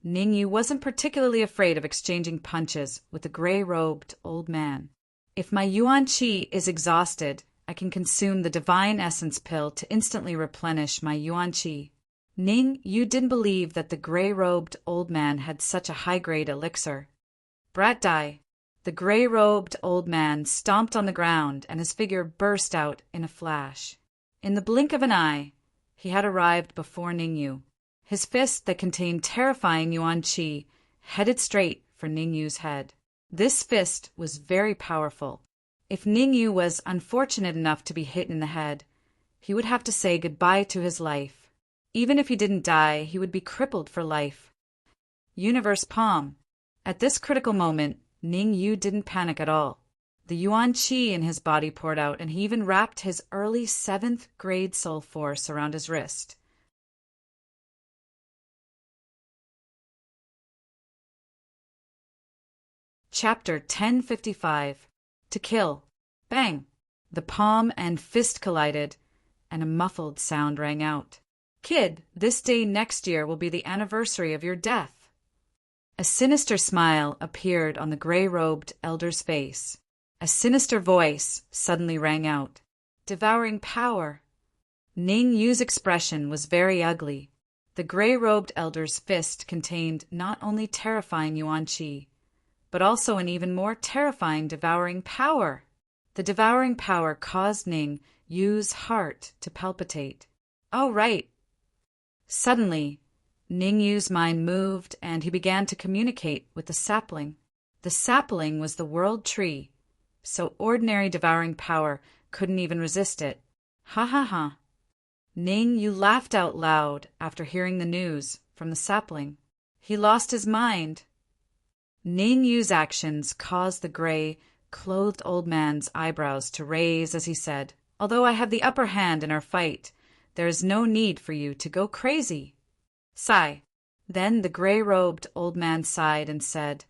Ningyu wasn't particularly afraid of exchanging punches with the gray-robed old man. "If my Yuan Qi is exhausted, I can consume the Divine Essence Pill to instantly replenish my Yuan Qi." Ning, you didn't believe that the gray-robed old man had such a high-grade elixir. Brat die. The gray-robed old man stomped on the ground, and his figure burst out in a flash. In the blink of an eye, he had arrived before Ningyu. His fist that contained terrifying Yuan Qi headed straight for Ningyu's head. This fist was very powerful. If Ningyu was unfortunate enough to be hit in the head, he would have to say goodbye to his life. Even if he didn't die, he would be crippled for life. Universe Palm. At this critical moment, Ning Yu didn't panic at all. The Yuan Qi in his body poured out, and he even wrapped his early 7th grade soul force around his wrist. Chapter 1055. To Kill. Bang! The palm and fist collided, and a muffled sound rang out. "Kid, this day next year will be the anniversary of your death." A sinister smile appeared on the gray-robed elder's face. A sinister voice suddenly rang out. "Devouring power." Ning Yu's expression was very ugly. The gray-robed elder's fist contained not only terrifying Yuan Qi, but also an even more terrifying devouring power. The devouring power caused Ning Yu's heart to palpitate. Oh, right. Suddenly, Ning Yu's mind moved and he began to communicate with the sapling. The sapling was the world tree, so ordinary devouring power couldn't even resist it. Ha ha ha. Ning Yu laughed out loud after hearing the news from the sapling. He lost his mind. Ning Yu's actions caused the gray, clothed old man's eyebrows to raise as he said, "Although I have the upper hand in our fight, there is no need for you to go crazy." Sigh. Then the gray-robed old man sighed and said,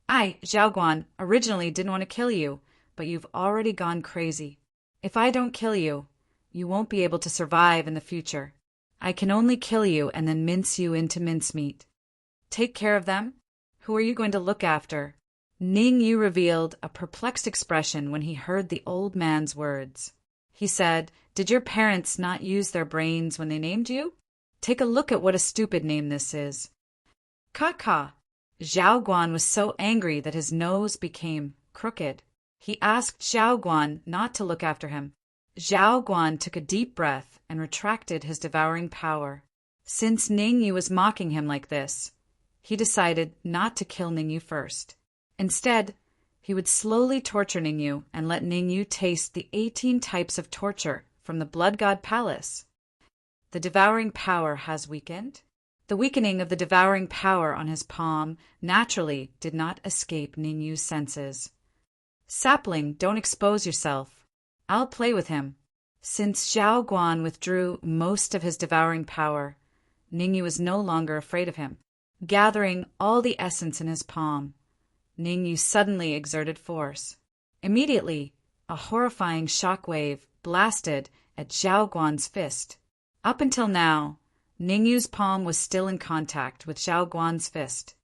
"I, Zhaoguan, originally didn't want to kill you, but you've already gone crazy. If I don't kill you, you won't be able to survive in the future. I can only kill you and then mince you into mincemeat. Take care of them? Who are you going to look after?" Ning Yu revealed a perplexed expression when he heard the old man's words. He said, "Did your parents not use their brains when they named you? Take a look at what a stupid name this is." Ka. Zhao Guan was so angry that his nose became crooked. He asked Zhao Guan not to look after him. Zhao Guan took a deep breath and retracted his devouring power. Since Ning Yu was mocking him like this, he decided not to kill Ning Yu first. Instead, he would slowly torture Ning Yu and let Ning Yu taste the 18 types of torture from the Blood God Palace. The devouring power has weakened. The weakening of the devouring power on his palm naturally did not escape Ning Yu's senses. "Sapling, don't expose yourself. I'll play with him." Since Zhao Guan withdrew most of his devouring power, Ning Yu was no longer afraid of him. Gathering all the essence in his palm, Ning Yu suddenly exerted force. Immediately, a horrifying shock wave blasted at Zhao Guan's fist. Up until now, Ning Yu's palm was still in contact with Zhao Guan's fist.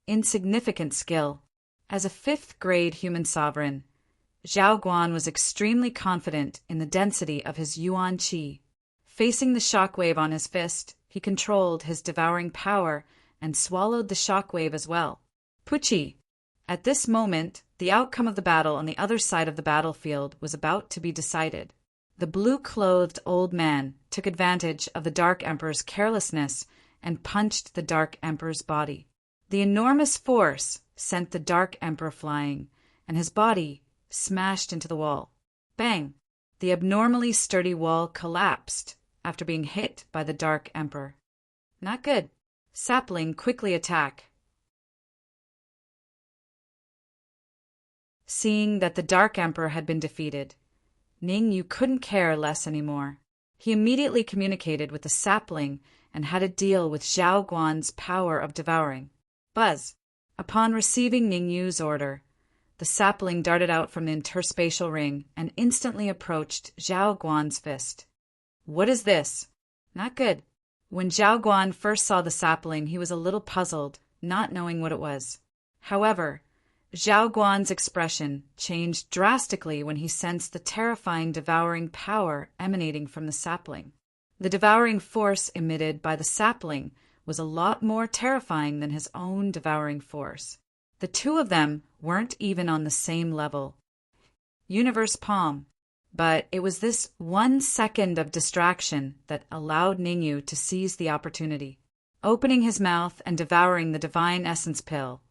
Insignificant skill. As a 5th-grade human sovereign, Zhao Guan was extremely confident in the density of his Yuan Qi. Facing the shock wave on his fist, he controlled his devouring power and swallowed the shock wave as well. Puchi. At this moment, the outcome of the battle on the other side of the battlefield was about to be decided. The blue-clothed old man took advantage of the Dark Emperor's carelessness and punched the Dark Emperor's body. The enormous force sent the Dark Emperor flying, and his body smashed into the wall. Bang! The abnormally sturdy wall collapsed after being hit by the Dark Emperor. Not good. Sapling quickly attack. Seeing that the Dark Emperor had been defeated, Ning Yu couldn't care less anymore. He immediately communicated with the sapling and had a deal with Zhao Guan's power of devouring. Buzz. Upon receiving Ning Yu's order, the sapling darted out from the interspatial ring and instantly approached Zhao Guan's fist. What is this? Not good. When Zhao Guan first saw the sapling, he was a little puzzled, not knowing what it was. However, Zhao Guan's expression changed drastically when he sensed the terrifying devouring power emanating from the sapling. The devouring force emitted by the sapling was a lot more terrifying than his own devouring force. The two of them weren't even on the same level. Universe Palm. But it was this 1 second of distraction that allowed Ning Yu to seize the opportunity. Opening his mouth and devouring the divine essence pill,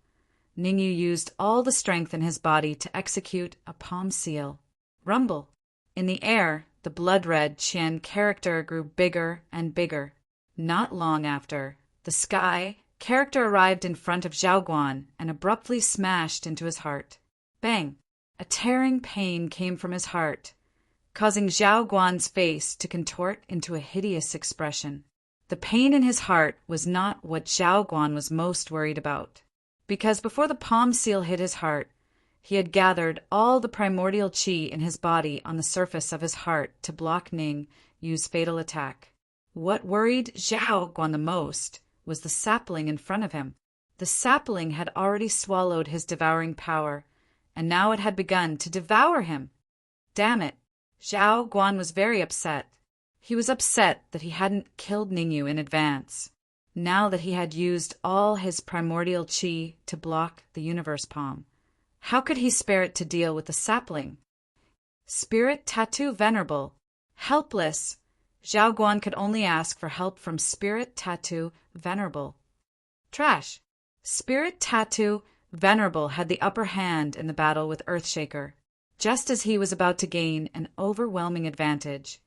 Ning Yu used all the strength in his body to execute a palm seal. Rumble. In the air, the blood-red Qian character grew bigger and bigger. Not long after, the sky character arrived in front of Zhao Guan and abruptly smashed into his heart. Bang! A tearing pain came from his heart, causing Zhao Guan's face to contort into a hideous expression. The pain in his heart was not what Zhao Guan was most worried about, because before the palm seal hit his heart, he had gathered all the primordial qi in his body on the surface of his heart to block Ning Yu's fatal attack. What worried Zhao Guan the most was the sapling in front of him. The sapling had already swallowed his devouring power, and now it had begun to devour him. Damn it! Zhao Guan was very upset. He was upset that he hadn't killed Ning Yu in advance, now that he had used all his primordial qi to block the universe palm. How could he spare it to deal with the sapling? Spirit Tattoo Venerable. Helpless. Zhao Guan could only ask for help from Spirit Tattoo Venerable. Trash. Spirit Tattoo Venerable had the upper hand in the battle with Earthshaker, just as he was about to gain an overwhelming advantage.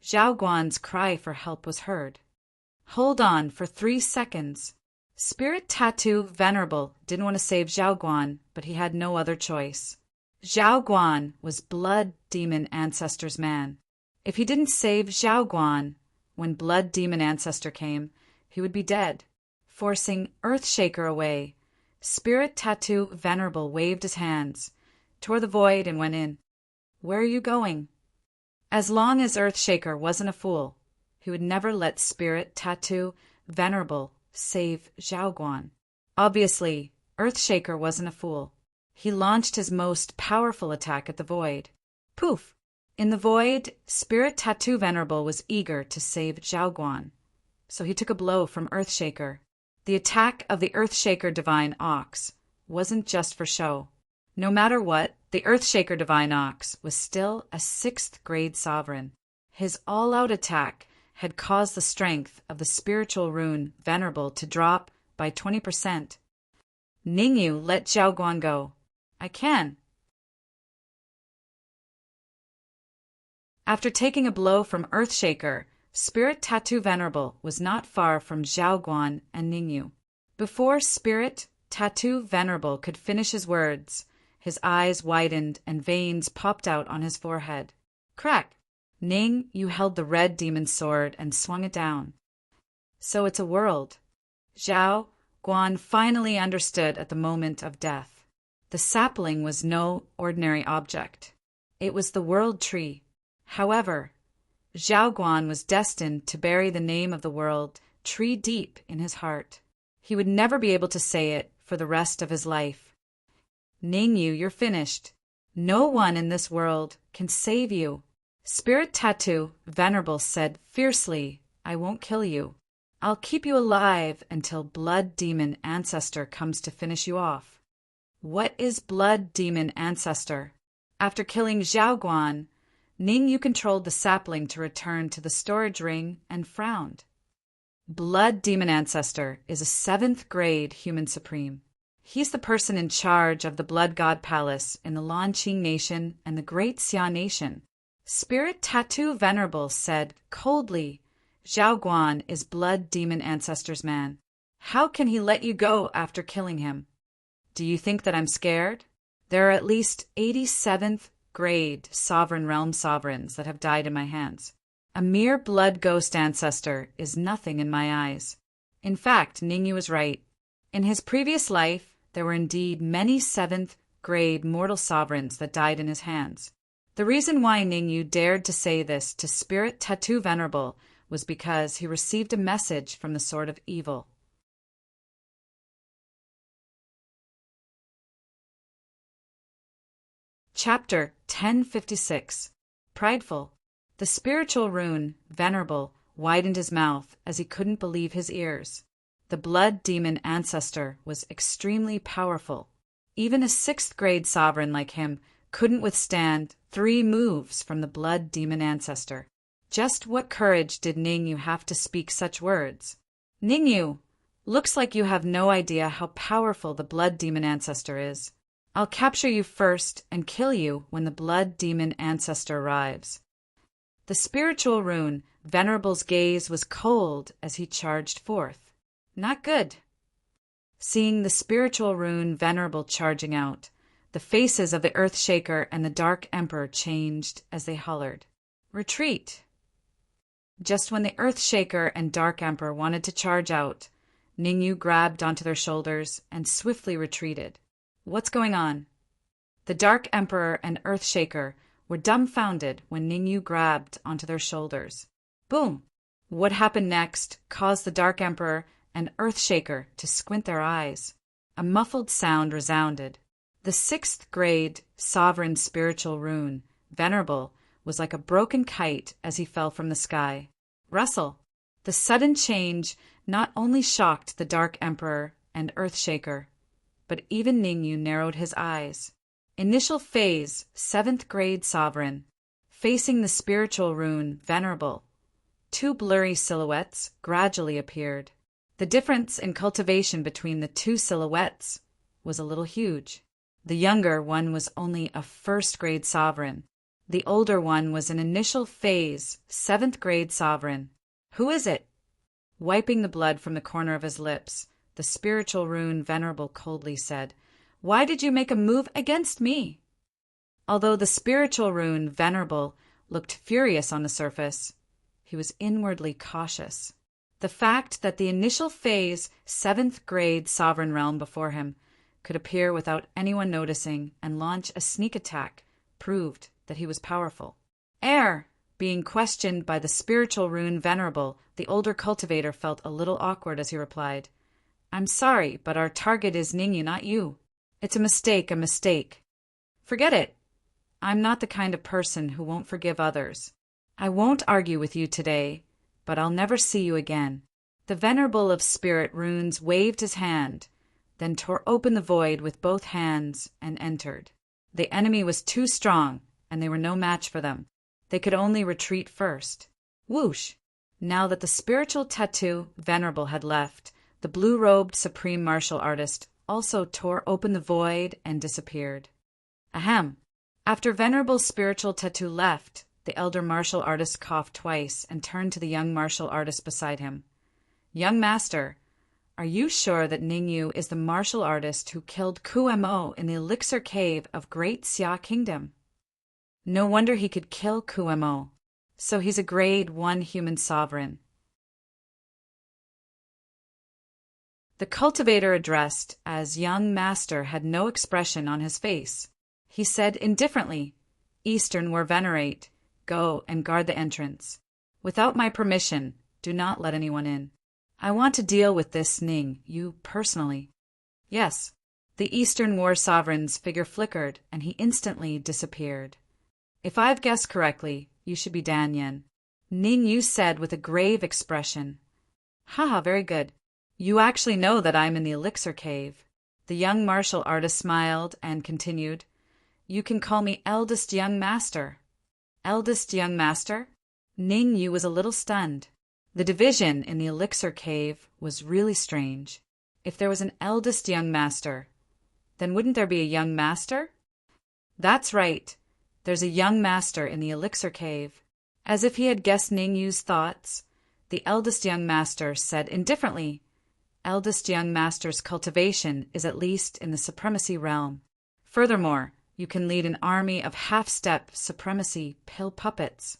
Zhao Guan's cry for help was heard. Hold on for 3 seconds. Spirit Tattoo Venerable didn't want to save Zhao Guan, but he had no other choice. Zhao Guan was Blood Demon Ancestor's man. If he didn't save Zhao Guan, when Blood Demon Ancestor came, he would be dead. Forcing Earthshaker away, Spirit Tattoo Venerable waved his hands, tore the void, and went in. Where are you going? As long as Earthshaker wasn't a fool, he would never let Spirit Tattoo Venerable save Zhao Guan. Obviously, Earthshaker wasn't a fool. He launched his most powerful attack at the void. Poof! In the void, Spirit Tattoo Venerable was eager to save Zhao Guan, so he took a blow from Earthshaker. The attack of the Earthshaker Divine Ox wasn't just for show. No matter what, the Earthshaker Divine Ox was still a 6th grade sovereign. His all-out attack had caused the strength of the spiritual rune Venerable to drop by 20%. Ningyu, let Zhao Guan go. I can. After taking a blow from Earthshaker, Spirit Tattoo Venerable was not far from Zhao Guan and Ningyu. Before Spirit Tattoo Venerable could finish his words, his eyes widened and veins popped out on his forehead. Crack! Ningyu held the red demon sword and swung it down. So it's a world. Zhao Guan finally understood at the moment of death. The sapling was no ordinary object. It was the world tree. However, Zhao Guan was destined to bury the name of the world tree deep in his heart. He would never be able to say it for the rest of his life. Ningyu, you're finished. No one in this world can save you. Spirit Tattoo Venerable said fiercely, I won't kill you. I'll keep you alive until Blood Demon Ancestor comes to finish you off. What is Blood Demon Ancestor? After killing Zhao Guan, Ningyu controlled the sapling to return to the storage ring and frowned. Blood Demon Ancestor is a 7th grade human supreme. He's the person in charge of the Blood God Palace in the Lanqing Nation and the Great Xia Nation. Spirit Tattoo Venerable said coldly, Zhao Guan is Blood Demon Ancestor's man. How can he let you go after killing him? Do you think that I'm scared? There are at least 87th grade Sovereign Realm sovereigns that have died in my hands. A mere blood ghost ancestor is nothing in my eyes. In fact, Ningyu was right. In his previous life, there were indeed many 7th grade mortal sovereigns that died in his hands. The reason why Ningyu dared to say this to Spirit Tattoo Venerable was because he received a message from the Sword of Evil. Chapter 1056. Prideful. The spiritual rune, Venerable, widened his mouth as he couldn't believe his ears. The Blood Demon Ancestor was extremely powerful. Even a 6th grade sovereign like him couldn't withstand 3 moves from the Blood Demon Ancestor. Just what courage did Ningyu have to speak such words? Ningyu, looks like you have no idea how powerful the Blood Demon Ancestor is. I'll capture you first and kill you when the Blood Demon Ancestor arrives. The spiritual rune, Venerable's gaze was cold as he charged forth. Not good. Seeing the spiritual rune Venerable charging out, the faces of the Earthshaker and the Dark Emperor changed as they hollered. Retreat! Just when the Earthshaker and Dark Emperor wanted to charge out, Ningyu grabbed onto their shoulders and swiftly retreated. What's going on? The Dark Emperor and Earthshaker were dumbfounded when Ningyu grabbed onto their shoulders. Boom! What happened next caused the Dark Emperor and Earthshaker to squint their eyes. A muffled sound resounded. The 6th grade sovereign spiritual rune, Venerable, was like a broken kite as he fell from the sky. Rustle! The sudden change not only shocked the Dark Emperor and Earthshaker, but even Ningyu narrowed his eyes. Initial phase, 7th grade sovereign. Facing the spiritual rune, venerable. Two blurry silhouettes gradually appeared. The difference in cultivation between the two silhouettes was a little huge. The younger one was only a 1st grade sovereign. The older one was an initial phase, 7th grade sovereign. Who is it? Wiping the blood from the corner of his lips, the spiritual rune venerable coldly said, "Why did you make a move against me?" Although the spiritual rune venerable looked furious on the surface, he was inwardly cautious. The fact that the initial phase, 7th grade sovereign realm before him could appear without anyone noticing and launch a sneak attack proved that he was powerful. Being questioned by the spiritual rune venerable, the older cultivator felt a little awkward as he replied, "I'm sorry, but our target is Ningyu, not you. It's a mistake. Forget it. I'm not the kind of person who won't forgive others. I won't argue with you today, but I'll never see you again." The venerable of spirit runes waved his hand, then tore open the void with both hands and entered. The enemy was too strong, and they were no match for them. They could only retreat first. Whoosh! Now that the spiritual tattoo venerable had left, the blue-robed supreme martial artist also tore open the void and disappeared. Ahem! After venerable spiritual tattoo left, the elder martial artist coughed twice and turned to the young martial artist beside him. "Young master, are you sure that Ningyu is the martial artist who killed Kumo in the Elixir Cave of Great Xia Kingdom?" No wonder he could kill Kumo. So he's a grade 1 human sovereign. The cultivator addressed as young master had no expression on his face. He said indifferently, "Eastern War Venerate, go and guard the entrance. Without my permission, do not let anyone in. I want to deal with this Ning, you personally." Yes, the Eastern War Sovereign's figure flickered and he instantly disappeared. "If I've guessed correctly, you should be Dan Yen," Ning Yu said with a grave expression. "Haha, very good. You actually know that I'm in the Elixir Cave." The young martial artist smiled and continued, "You can call me Eldest Young Master." Eldest Young Master? Ning Yu was a little stunned. The division in the Elixir Cave was really strange. If there was an Eldest Young Master, then wouldn't there be a Young Master? That's right. There's a young master in the Elixir Cave. As if he had guessed Ning Yu's thoughts, the eldest young master said indifferently, "Eldest young master's cultivation is at least in the supremacy realm. Furthermore, you can lead an army of half-step supremacy pill puppets.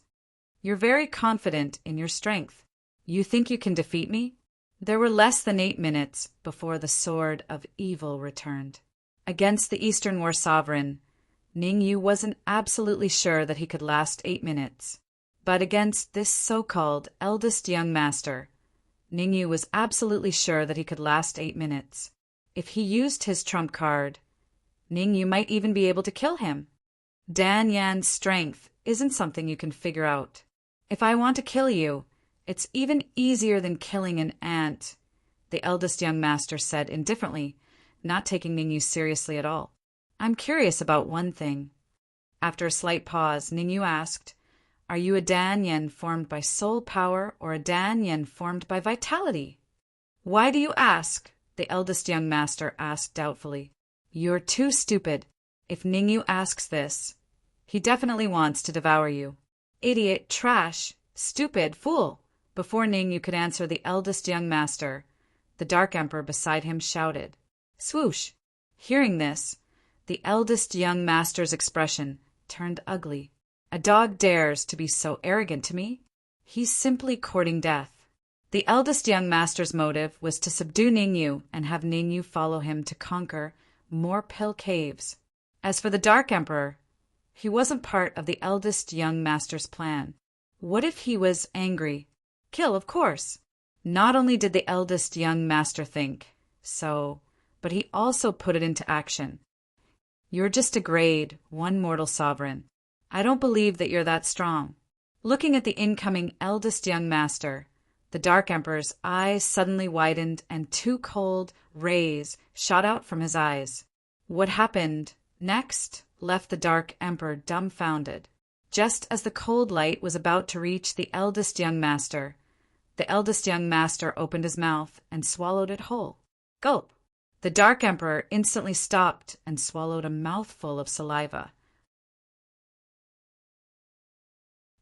You're very confident in your strength. You think you can defeat me?" There were less than 8 minutes before the sword of evil returned. Against the Eastern War Sovereign, Ning Yu wasn't absolutely sure that he could last 8 minutes. But against this so-called eldest young master, Ning Yu was absolutely sure that he could last 8 minutes. If he used his trump card, Ning Yu might even be able to kill him. Dan Yan's strength isn't something you can figure out. If I want to kill you, it's even easier than killing an ant, the eldest young master said indifferently, not taking Ning Yu seriously at all. "I'm curious about one thing." After a slight pause, Ning Yu asked, "Are you a Dan Yen formed by soul power or a Dan Yen formed by vitality?" "Why do you ask?" the eldest young master asked doubtfully. "You're too stupid. If Ning Yu asks this, he definitely wants to devour you." "Idiot, trash, stupid, fool!" Before Ning Yu could answer the eldest young master, the Dark Emperor beside him shouted. Swoosh! Hearing this, the eldest young master's expression turned ugly. "A dog dares to be so arrogant to me? He's simply courting death." The eldest young master's motive was to subdue Ning Yu and have Ning Yu follow him to conquer more pill caves. As for the Dark Emperor, he wasn't part of the eldest young master's plan. What if he was angry? Kill, of course. Not only did the eldest young master think so, but he also put it into action. "You're just a grade 1 mortal sovereign. I don't believe that you're that strong." Looking at the incoming eldest young master, the Dark Emperor's eyes suddenly widened and 2 cold rays shot out from his eyes. What happened next left the Dark Emperor dumbfounded. Just as the cold light was about to reach the eldest young master, the eldest young master opened his mouth and swallowed it whole. Gulp! The Dark Emperor instantly stopped and swallowed a mouthful of saliva.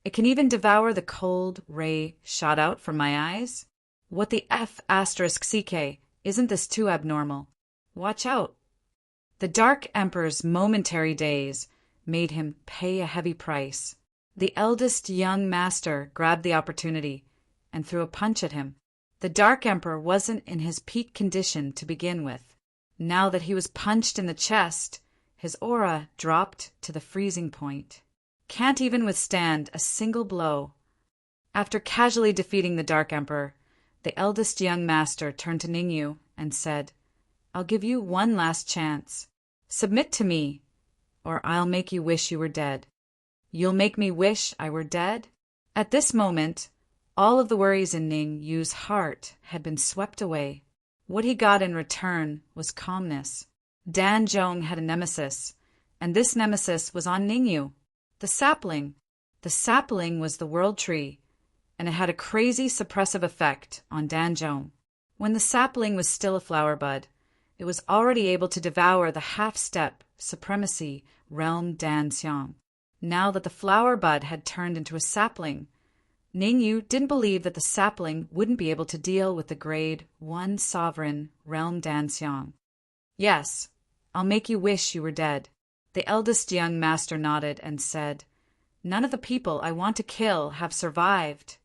It can even devour the cold ray shot out from my eyes? What the F***CK? Isn't this too abnormal? Watch out! The Dark Emperor's momentary daze made him pay a heavy price. The eldest young master grabbed the opportunity and threw a punch at him. The Dark Emperor wasn't in his peak condition to begin with. Now that he was punched in the chest, his aura dropped to the freezing point. Can't even withstand a single blow. After casually defeating the Dark Emperor, the eldest young master turned to Ningyu and said, "I'll give you one last chance. Submit to me, or I'll make you wish you were dead." "You'll make me wish I were dead?" At this moment, all of the worries in Ningyu's heart had been swept away. What he got in return was calmness. Dan Zhong had a nemesis, and this nemesis was on Ningyu. The sapling. The sapling was the world tree, and it had a crazy suppressive effect on Dan Zhong. When the sapling was still a flower bud, it was already able to devour the half-step supremacy realm Dan Xiang. Now that the flower bud had turned into a sapling, Ningyu didn't believe that the sapling wouldn't be able to deal with the grade 1 sovereign realm Dan Xiang. "Yes, I'll make you wish you were dead." The eldest young master nodded and said, "None of the people I want to kill have survived.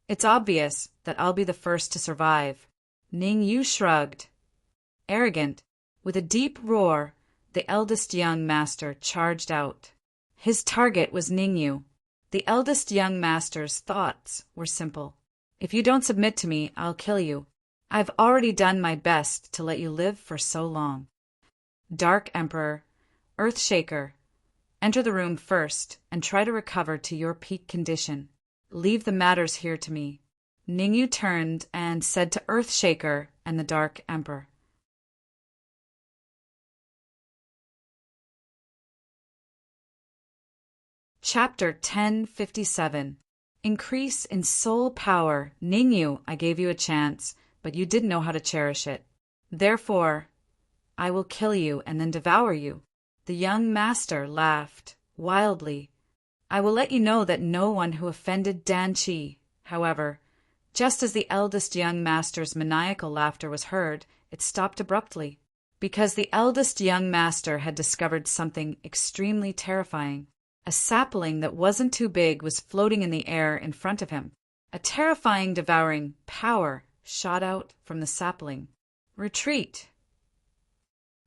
It's obvious that I'll be the first to survive." Ningyu shrugged. Arrogant, with a deep roar, the eldest young master charged out. His target was Ningyu. The eldest young master's thoughts were simple. "If you don't submit to me, I'll kill you. I've already done my best to let you live for so long." Dark Emperor, Earthshaker, enter the room first and try to recover to your peak condition. Leave the matters here to me. Ningyu turned and said to Earthshaker and the Dark Emperor. Chapter 1057. Increase in soul power. Ningyu, I gave you a chance, but you didn't know how to cherish it. Therefore, I will kill you and then devour you. The young master laughed wildly. I will let you know that no one who offended Dan Qi. However, just as the eldest young master's maniacal laughter was heard, it stopped abruptly, because the eldest young master had discovered something extremely terrifying. A sapling that wasn't too big was floating in the air in front of him. A terrifying, devouring power shot out from the sapling. Retreat!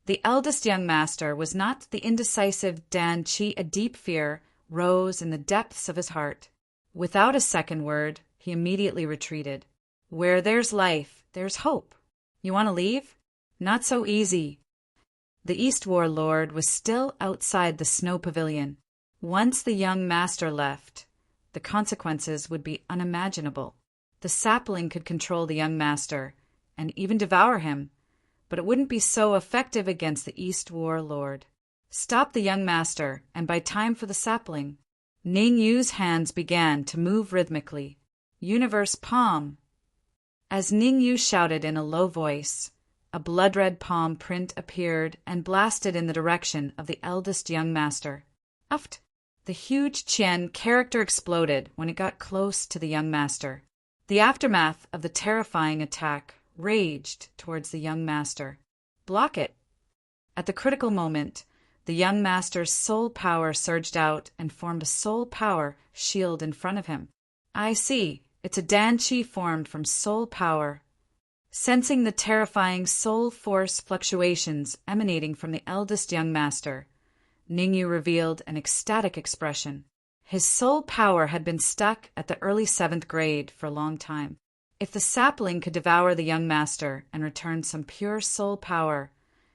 The eldest young master was not the indecisive Dan Qi. A deep fear rose in the depths of his heart. Without a second word, he immediately retreated. Where there's life, there's hope. You want to leave? Not so easy. The East War Lord was still outside the snow pavilion. Once the young master left, the consequences would be unimaginable. The sapling could control the young master and even devour him, but it wouldn't be so effective against the East War Lord. Stop the young master, and by time for the sapling. Ningyu's hands began to move rhythmically. Universe palm. As Ningyu shouted in a low voice, a blood-red palm print appeared and blasted in the direction of the eldest young master. Uft! The huge Qian character exploded when it got close to the young master. The aftermath of the terrifying attack raged towards the young master. Block it! At the critical moment, the young master's soul power surged out and formed a soul power shield in front of him. I see. It's a Dan Qi formed from soul power. Sensing the terrifying soul force fluctuations emanating from the eldest young master, Ningyu revealed an ecstatic expression. His soul power had been stuck at the early 7th grade for a long time. If the sapling could devour the young master and return some pure soul power,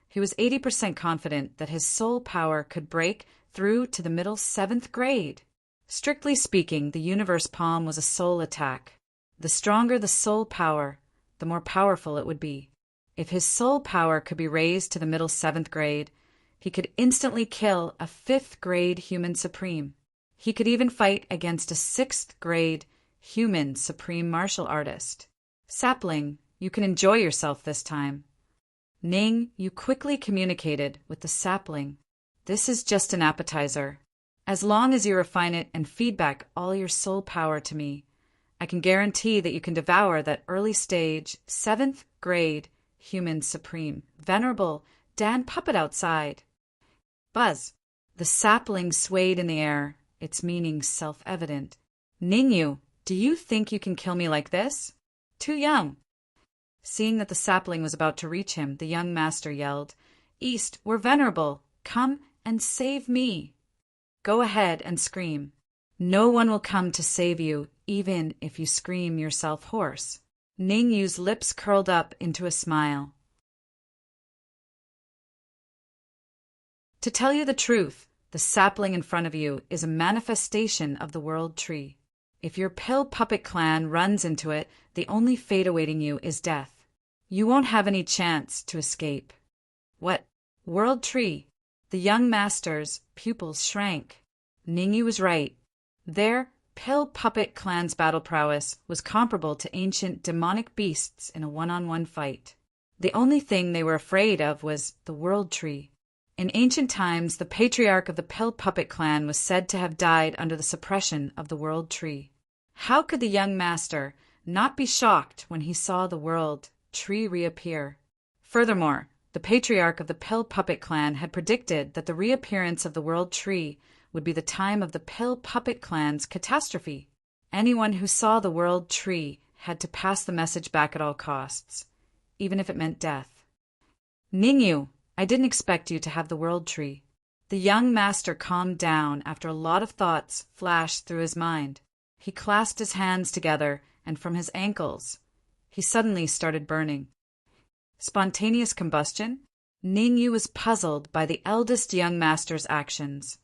he was 80% confident that his soul power could break through to the middle 7th grade. Strictly speaking, the universe palm was a soul attack. The stronger the soul power, the more powerful it would be. If his soul power could be raised to the middle 7th grade, he could instantly kill a 5th-grade human supreme. He could even fight against a 6th-grade human supreme martial artist. Sapling, you can enjoy yourself this time. Ning, you quickly communicated with the sapling. This is just an appetizer. As long as you refine it and feed back all your soul power to me, I can guarantee that you can devour that early stage, 7th-grade human supreme, venerable Dan Puppet outside. Buzz. The sapling swayed in the air, its meaning self-evident. Ningyu, do you think you can kill me like this? Too young. Seeing that the sapling was about to reach him, the young master yelled, East, we're venerable. Come and save me. Go ahead and scream. No one will come to save you, even if you scream yourself hoarse. Ningyu's lips curled up into a smile. To tell you the truth, the sapling in front of you is a manifestation of the world tree. If your pill puppet clan runs into it, the only fate awaiting you is death. You won't have any chance to escape. What? World tree? The young master's pupils shrank. Ningyu was right. Their pill puppet clan's battle prowess was comparable to ancient demonic beasts in a one-on-one fight. The only thing they were afraid of was the world tree. In ancient times, the patriarch of the pill puppet clan was said to have died under the suppression of the world tree. How could the young master not be shocked when he saw the world tree reappear? Furthermore, the patriarch of the pill puppet clan had predicted that the reappearance of the world tree would be the time of the pill puppet clan's catastrophe. Anyone who saw the world tree had to pass the message back at all costs, even if it meant death. Ningyu, I didn't expect you to have the world tree. The young master calmed down after a lot of thoughts flashed through his mind. He clasped his hands together, and from his ankles, he suddenly started burning. Spontaneous combustion? Ningyu was puzzled by the eldest young master's actions.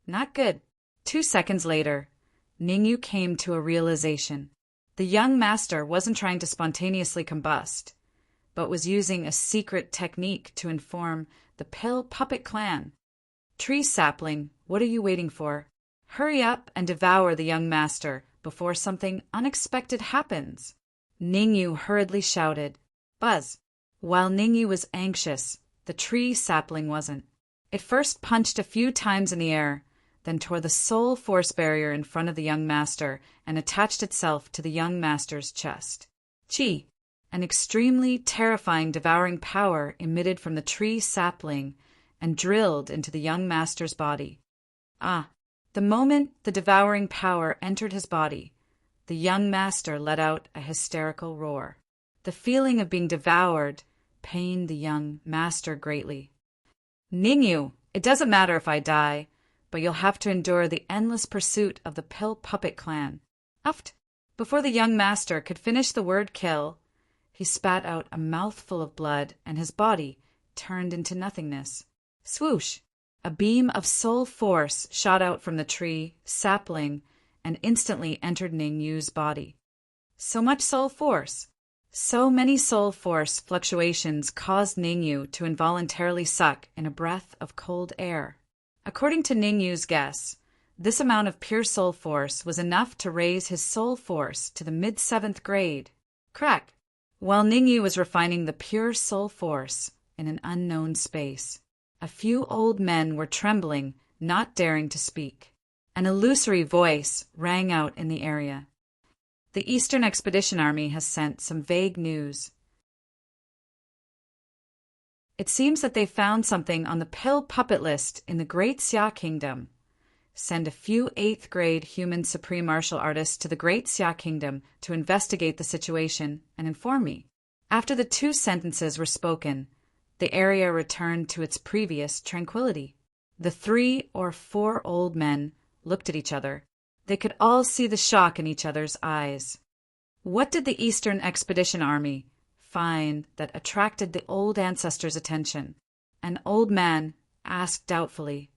Not good. 2 seconds later, Ningyu came to a realization. The young master wasn't trying to spontaneously combust, but was using a secret technique to inform the pill puppet clan. Tree sapling, what are you waiting for? Hurry up and devour the young master before something unexpected happens. Ningyu hurriedly shouted. Buzz. While Ningyu was anxious, the tree sapling wasn't. It first punched a few times in the air, then tore the soul force barrier in front of the young master and attached itself to the young master's chest. Chi, an extremely terrifying devouring power emitted from the tree sapling and drilled into the young master's body. The moment the devouring power entered his body, the young master let out a hysterical roar. The feeling of being devoured pained the young master greatly. Ningyu, it doesn't matter if I die, but you'll have to endure the endless pursuit of the pill puppet clan. Uft! Before the young master could finish the word kill, he spat out a mouthful of blood and his body turned into nothingness. Swoosh! A beam of soul force shot out from the tree, sapling, and instantly entered Ningyu's body. So much soul force! So many soul force fluctuations caused Ningyu to involuntarily suck in a breath of cold air. According to Ningyu's guess, this amount of pure soul force was enough to raise his soul force to the mid-7th grade. Crack! While Ningyu was refining the pure soul force in an unknown space, a few old men were trembling, not daring to speak. An illusory voice rang out in the area. The Eastern Expedition Army has sent some vague news. It seems that they found something on the pill puppet list in the Great Xia Kingdom. Send a few 8th grade human supreme martial artists to the Great Xia Kingdom to investigate the situation and inform me. After the 2 sentences were spoken, the area returned to its previous tranquility. The 3 or 4 old men looked at each other. They could all see the shock in each other's eyes. What did the Eastern Expedition Army find that attracted the old ancestors' attention? An old man asked doubtfully.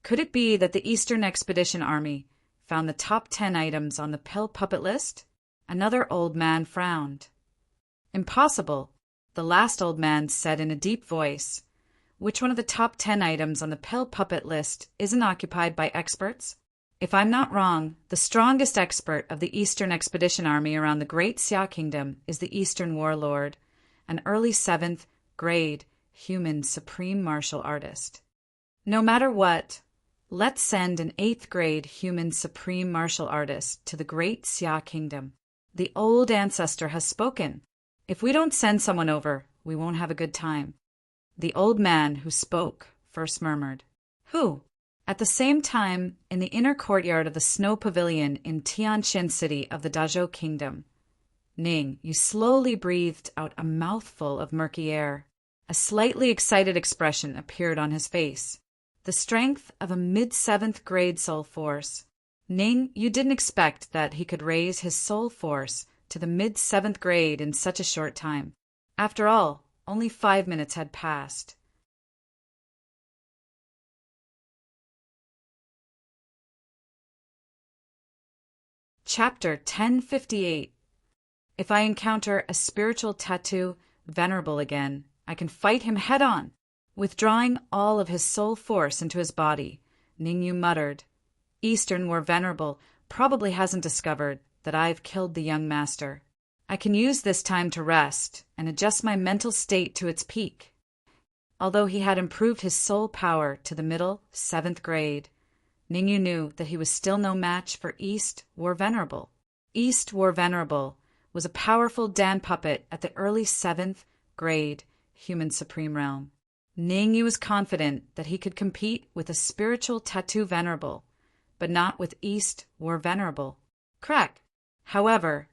Could it be that the Eastern Expedition Army found the top 10 items on the pill puppet list? Another old man frowned. Impossible, the last old man said in a deep voice. which one of the top 10 items on the pill puppet list isn't occupied by experts? If I'm not wrong, the strongest expert of the Eastern Expedition Army around the Great Xia Kingdom is the Eastern Warlord, an early 7th grade human supreme martial artist. No matter what, let's send an 8th grade human supreme martial artist to the Great Xia Kingdom. The old ancestor has spoken. If we don't send someone over, we won't have a good time. The old man who spoke first murmured, "Who?" At the same time, in the inner courtyard of the Snow Pavilion in Tianjin City of the Dazhou Kingdom, Ning, you slowly breathed out a mouthful of murky air. A slightly excited expression appeared on his face. The strength of a mid-7th grade soul force. Ning, you didn't expect that he could raise his soul force to the mid-7th grade in such a short time. After all, only 5 minutes had passed. Chapter 1058. If I encounter a spiritual tattoo venerable again, I can fight him head-on. Withdrawing all of his soul force into his body, Ningyu muttered, "Eastern War Venerable probably hasn't discovered that I've killed the young master. I can use this time to rest and adjust my mental state to its peak." Although he had improved his soul power to the middle 7th grade, Ningyu knew that he was still no match for East War Venerable. East War Venerable was a powerful Dan puppet at the early 7th grade human supreme realm. Ningyu was confident that he could compete with a spiritual tattoo venerable, but not with East War Venerable. Crack! However,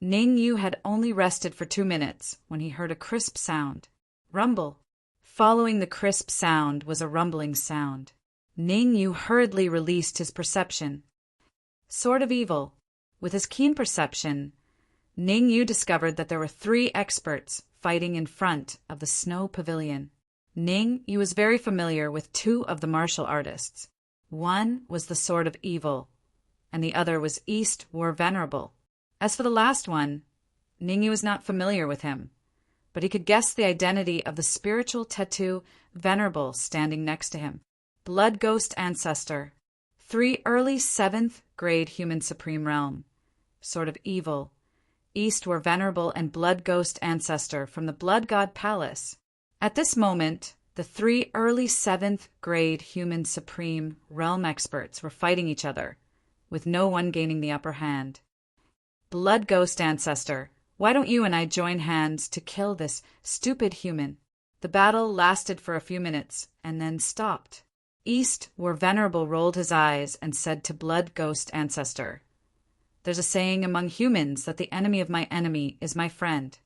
Ningyu had only rested for 2 minutes when he heard a crisp sound. Rumble. Following the crisp sound was a rumbling sound. Ningyu hurriedly released his perception. Sword of Evil. With his keen perception, Ningyu discovered that there were 3 experts fighting in front of the Snow Pavilion. Ningyu was very familiar with 2 of the martial artists. One was the Sword of Evil, and the other was East War Venerable. As for the last one, Ningyu was not familiar with him, but he could guess the identity of the spiritual tattoo venerable standing next to him. Blood Ghost Ancestor. 3 early 7th grade human supreme realm. Sword of Evil. East War Venerable and Blood Ghost Ancestor from the Blood God Palace. At this moment, the 3 early 7th grade human supreme realm experts were fighting each other, with no one gaining the upper hand. Blood Ghost Ancestor, why don't you and I join hands to kill this stupid human? The battle lasted for a few minutes and then stopped. East War Venerable rolled his eyes and said to Blood Ghost Ancestor, "There's a saying among humans that the enemy of my enemy is my friend.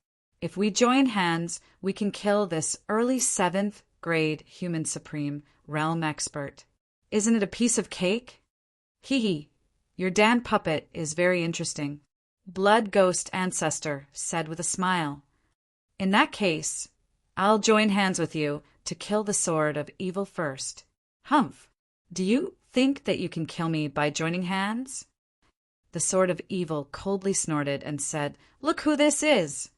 If we join hands, we can kill this early 7th grade human supreme realm expert. Isn't it a piece of cake?" "Hee hee, your Dan puppet is very interesting," Blood Ghost Ancestor said with a smile. "In that case, I'll join hands with you to kill the Sword of Evil first." "Humph! Do you think that you can kill me by joining hands?" The Sword of Evil coldly snorted and said, "Look who this is!"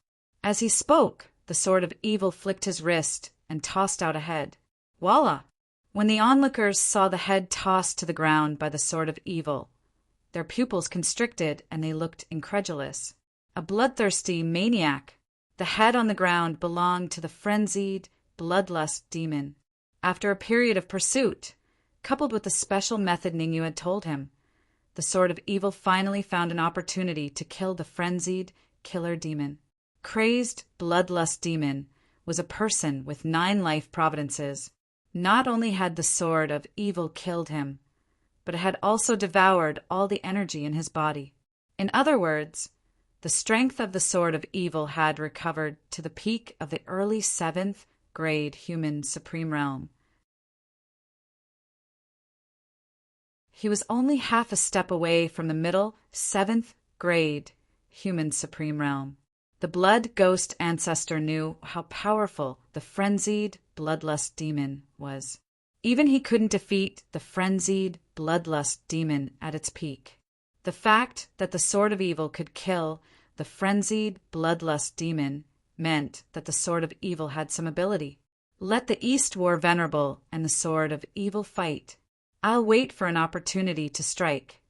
As he spoke, the Sword of Evil flicked his wrist and tossed out a head. Voila! When the onlookers saw the head tossed to the ground by the Sword of Evil, their pupils constricted and they looked incredulous. A bloodthirsty maniac. The head on the ground belonged to the frenzied, bloodlust demon. After a period of pursuit, coupled with the special method Ningyu had told him, the Sword of Evil finally found an opportunity to kill the frenzied, killer demon. Crazed, bloodlust demon was a person with 9 life providences. Not only had the Sword of Evil killed him, but it had also devoured all the energy in his body. In other words, the strength of the Sword of Evil had recovered to the peak of the early 7th grade human supreme realm. He was only half a step away from the middle 7th grade human supreme realm. The Blood Ghost Ancestor knew how powerful the frenzied bloodlust demon was. Even he couldn't defeat the frenzied bloodlust demon at its peak. The fact that the Sword of Evil could kill the frenzied bloodlust demon meant that the Sword of Evil had some ability. Let the East war venerable and the sword of evil fight. I'll wait for an opportunity to strike.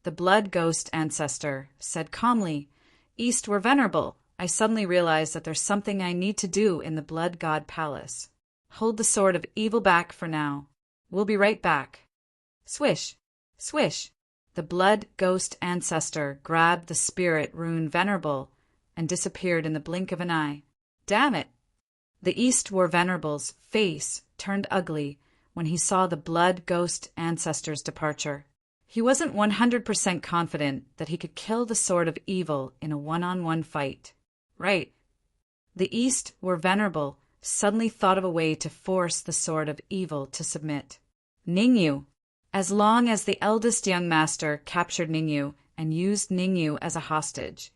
The blood ghost ancestor said calmly, East war venerable, I suddenly realize that there's something I need to do in the blood god palace. Hold the sword of evil back for now. We'll be right back. Swish, swish. The blood ghost ancestor grabbed the spirit rune venerable and disappeared in the blink of an eye. Damn it! The East war venerable's face turned ugly when he saw the blood ghost ancestor's departure. He wasn't 100% confident that he could kill the sword of evil in a one-on-one fight. Right. The East war venerable suddenly thought of a way to force the sword of evil to submit. Ningyu. As long as the eldest young master captured Ningyu and used Ningyu as a hostage,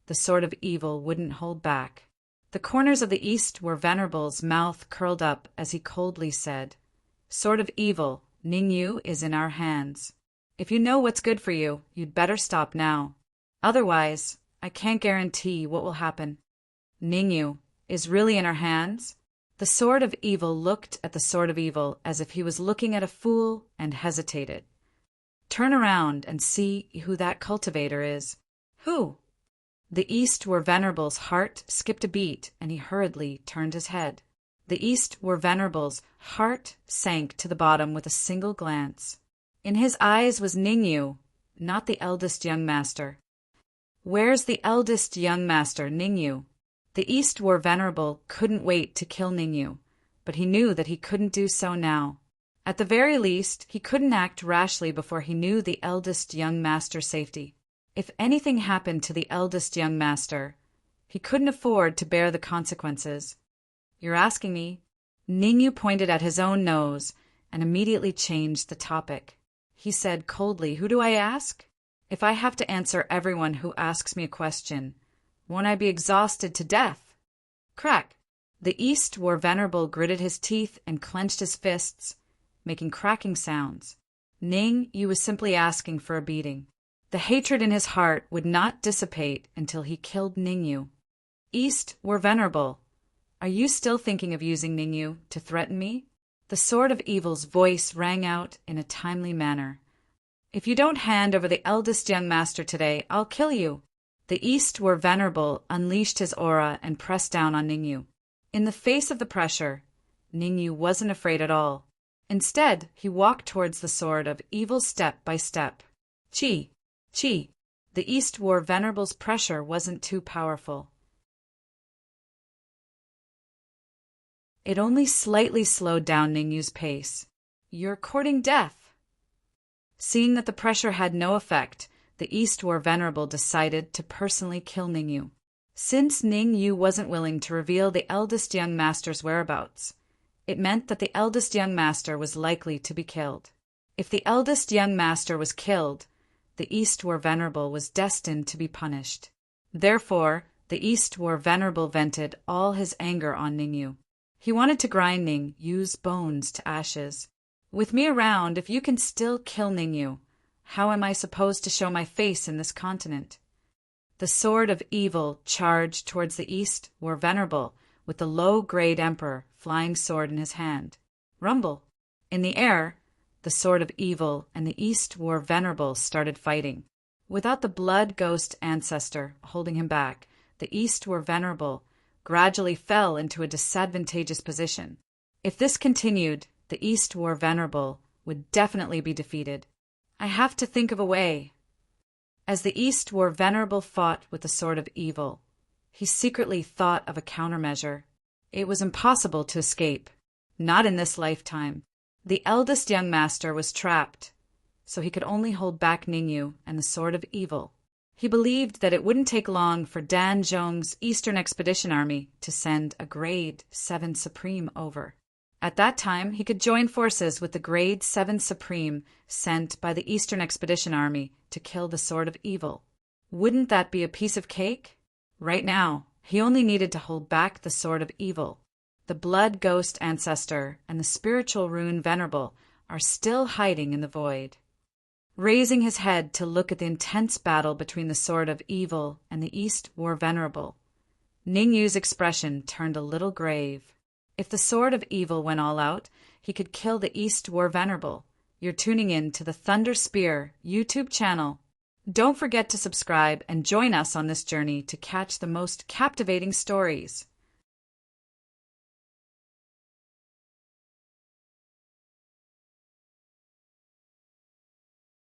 the sword of evil wouldn't hold back. The corners of the East war venerable's mouth curled up as he coldly said, Sword of evil, Ningyu is in our hands. If you know what's good for you, you'd better stop now. Otherwise, I can't guarantee what will happen. Ningyu is really in our hands? The sword of evil looked at the sword of evil as if he was looking at a fool and hesitated. Turn around and see who that cultivator is. Who? The East war venerable's heart skipped a beat and he hurriedly turned his head. The East war venerable's heart sank to the bottom with a single glance. In his eyes was Ningyu, not the eldest young master. Where's the eldest young master, Ningyu? The East war venerable couldn't wait to kill Ningyu, but he knew that he couldn't do so now. At the very least, he couldn't act rashly before he knew the eldest young master's safety. If anything happened to the eldest young master, he couldn't afford to bear the consequences. You're asking me? Ningyu pointed at his own nose and immediately changed the topic. He said coldly, Who do I ask? If I have to answer everyone who asks me a question, won't I be exhausted to death? Crack! The East war venerable gritted his teeth and clenched his fists, making cracking sounds. Ningyu was simply asking for a beating. The hatred in his heart would not dissipate until he killed Ningyu. East war venerable, are you still thinking of using Ningyu to threaten me? The sword of evil's voice rang out in a timely manner. If you don't hand over the eldest young master today, I'll kill you. The East war venerable unleashed his aura and pressed down on Ningyu. In the face of the pressure, Ningyu wasn't afraid at all. Instead, he walked towards the sword of evil step by step. Chi! Chi! The East war venerable's pressure wasn't too powerful. It only slightly slowed down Ningyu's pace. You're courting death. Seeing that the pressure had no effect, the East war venerable decided to personally kill Ningyu. Since Ningyu wasn't willing to reveal the eldest young master's whereabouts, it meant that the eldest young master was likely to be killed. If the eldest young master was killed, the East war venerable was destined to be punished. Therefore, the East war venerable vented all his anger on Ningyu. He wanted to grind Ningyu's bones to ashes. With me around, if you can still kill Ningyu, how am I supposed to show my face in this continent? The sword of evil charged towards the East war venerable, with the low-grade emperor flying sword in his hand. Rumble! In the air, the sword of evil and the East war venerable started fighting. Without the blood ghost ancestor holding him back, the East war venerable gradually fell into a disadvantageous position. If this continued, the East war venerable would definitely be defeated. I have to think of a way. As the East war venerable fought with the sword of evil, he secretly thought of a countermeasure. It was impossible to escape. Not in this lifetime. The eldest young master was trapped, so he could only hold back Ningyu and the sword of evil. He believed that it wouldn't take long for Dan Zhong's Eastern Expedition Army to send a Grade 7 Supreme over. At that time, he could join forces with the Grade 7 Supreme sent by the Eastern Expedition Army to kill the Sword of Evil. Wouldn't that be a piece of cake? Right now, he only needed to hold back the Sword of Evil. The Blood Ghost Ancestor and the Spiritual Rune Venerable are still hiding in the void. Raising his head to look at the intense battle between the Sword of Evil and the East War Venerable, Ningyu's expression turned a little grave. If the sword of evil went all out, he could kill the East War Venerable. You're tuning in to the Thunder Spear YouTube channel. Don't forget to subscribe and join us on this journey to catch the most captivating stories.